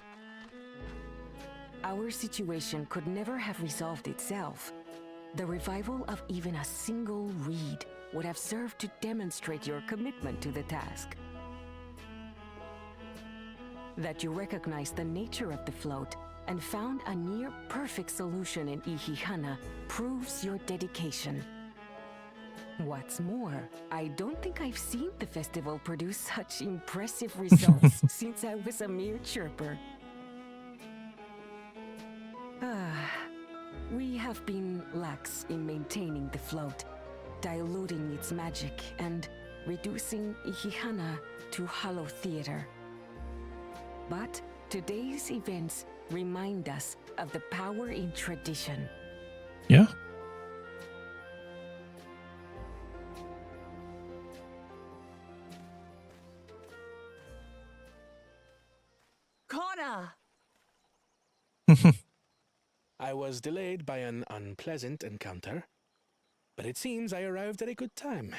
Our situation could never have resolved itself. The revival of even a single reed would have served to demonstrate your commitment to the task. That you recognize the nature of the float and found a near-perfect solution in Ihihana proves your dedication. What's more, I don't think I've seen the festival produce such impressive results since I was a mere chirper. We have been lax in maintaining the float, diluting its magic and reducing Ihihana to hollow theater. But today's events remind us of the power in tradition. Yeah. Connor! I was delayed by an unpleasant encounter, but it seems I arrived at a good time.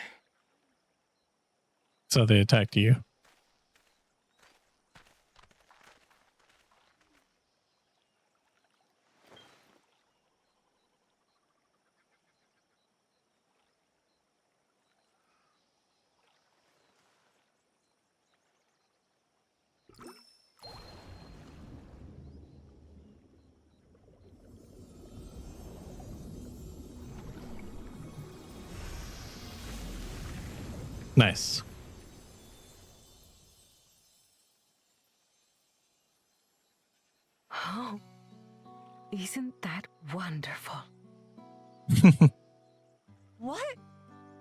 So they attacked you. Nice. Oh, isn't that wonderful? What?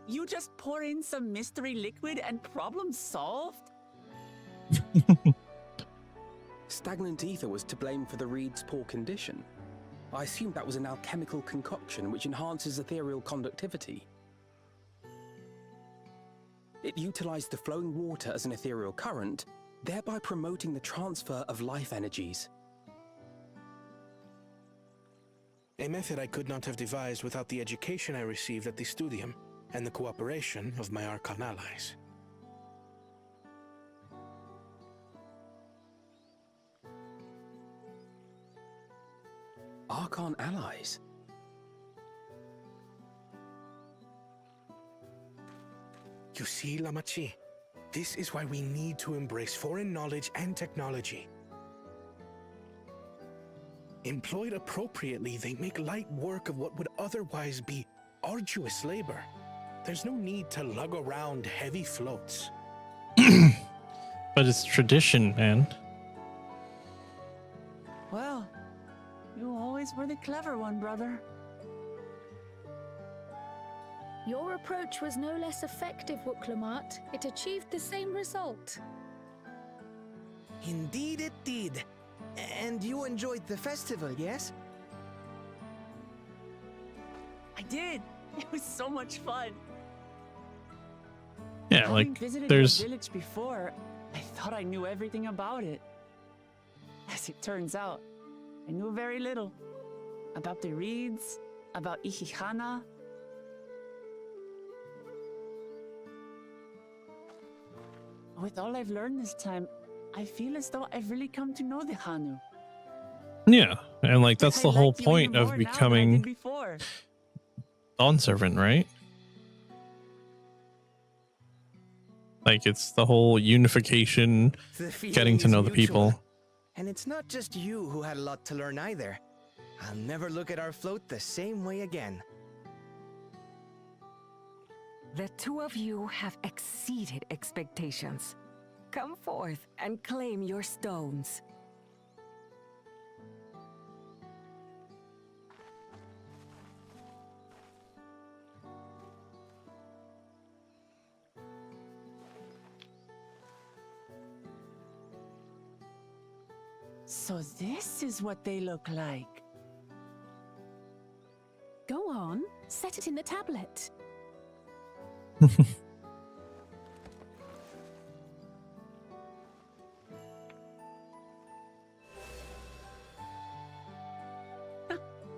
You just pour in some mystery liquid and problem solved? Stagnant ether was to blame for the reed's poor condition. I assumed that was an alchemical concoction which enhances ethereal conductivity. It utilized the flowing water as an ethereal current, thereby promoting the transfer of life energies. A method I could not have devised without the education I received at the studium and the cooperation of my Archon allies. Archon allies? You see, Lamachi, this is why we need to embrace foreign knowledge and technology. Employed appropriately, they make light work of what would otherwise be arduous labor. There's no need to lug around heavy floats. But it's tradition, man. Well, you always were the clever one, brother. Your approach was no less effective, Wuklamat. It achieved the same result. Indeed it did. And you enjoyed the festival, yes? I did. It was so much fun. Yeah, Having like visited there's your village before, I thought I knew everything about it. As it turns out, I knew very little. About the reeds, about Ihihana. With all I've learned this time, I feel as though I've really come to know the Hanu. yeah, and like that's the I whole like you point even of more now than I did becoming before. Dawn Servant, right? Like it's the whole unification, The feeling getting to is know the mutual. people. And it's not just you who had a lot to learn either. I'll never look at our float the same way again. The two of you have exceeded expectations. Come forth and claim your stones. So this is what they look like. Go on, set it in the tablet.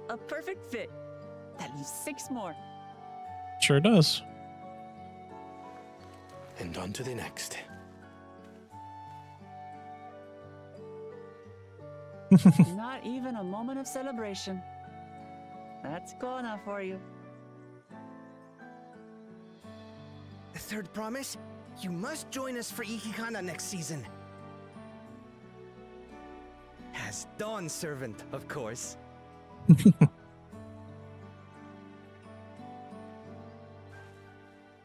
A perfect fit. That leaves 6 more. Sure does. And on to the next. Not even a moment of celebration. That's Kona for you. The third promise? You must join us for Ihihana next season. As Dawn Servant, of course.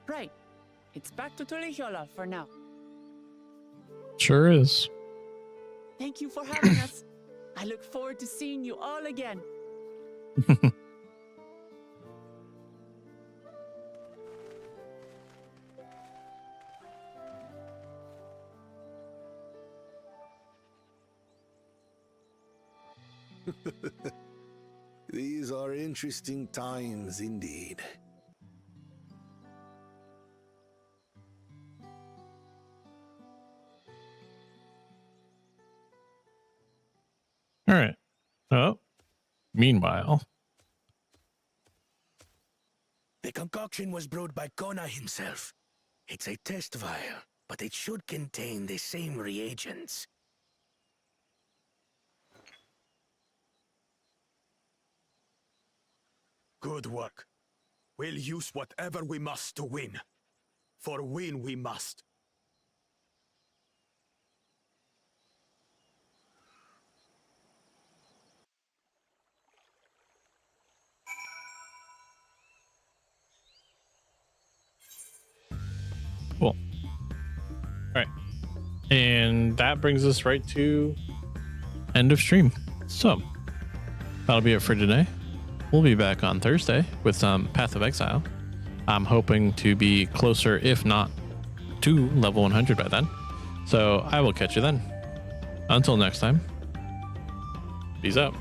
Right. It's back to Tulihiola for now. Sure is. Thank you for having us. I look forward to seeing you all again. These are interesting times indeed. All right. Oh, meanwhile, The concoction was brewed by Kona himself. It's a test vial, but it should contain the same reagents. Good work. We'll use whatever we must to win. For win we must. cool. All right. And that brings us right to end of stream. So that'll be it for today. We'll be back on Thursday with some Path of Exile. I'm hoping to be closer, if not to level 100 by then. So I will catch you then. Until next time, peace out.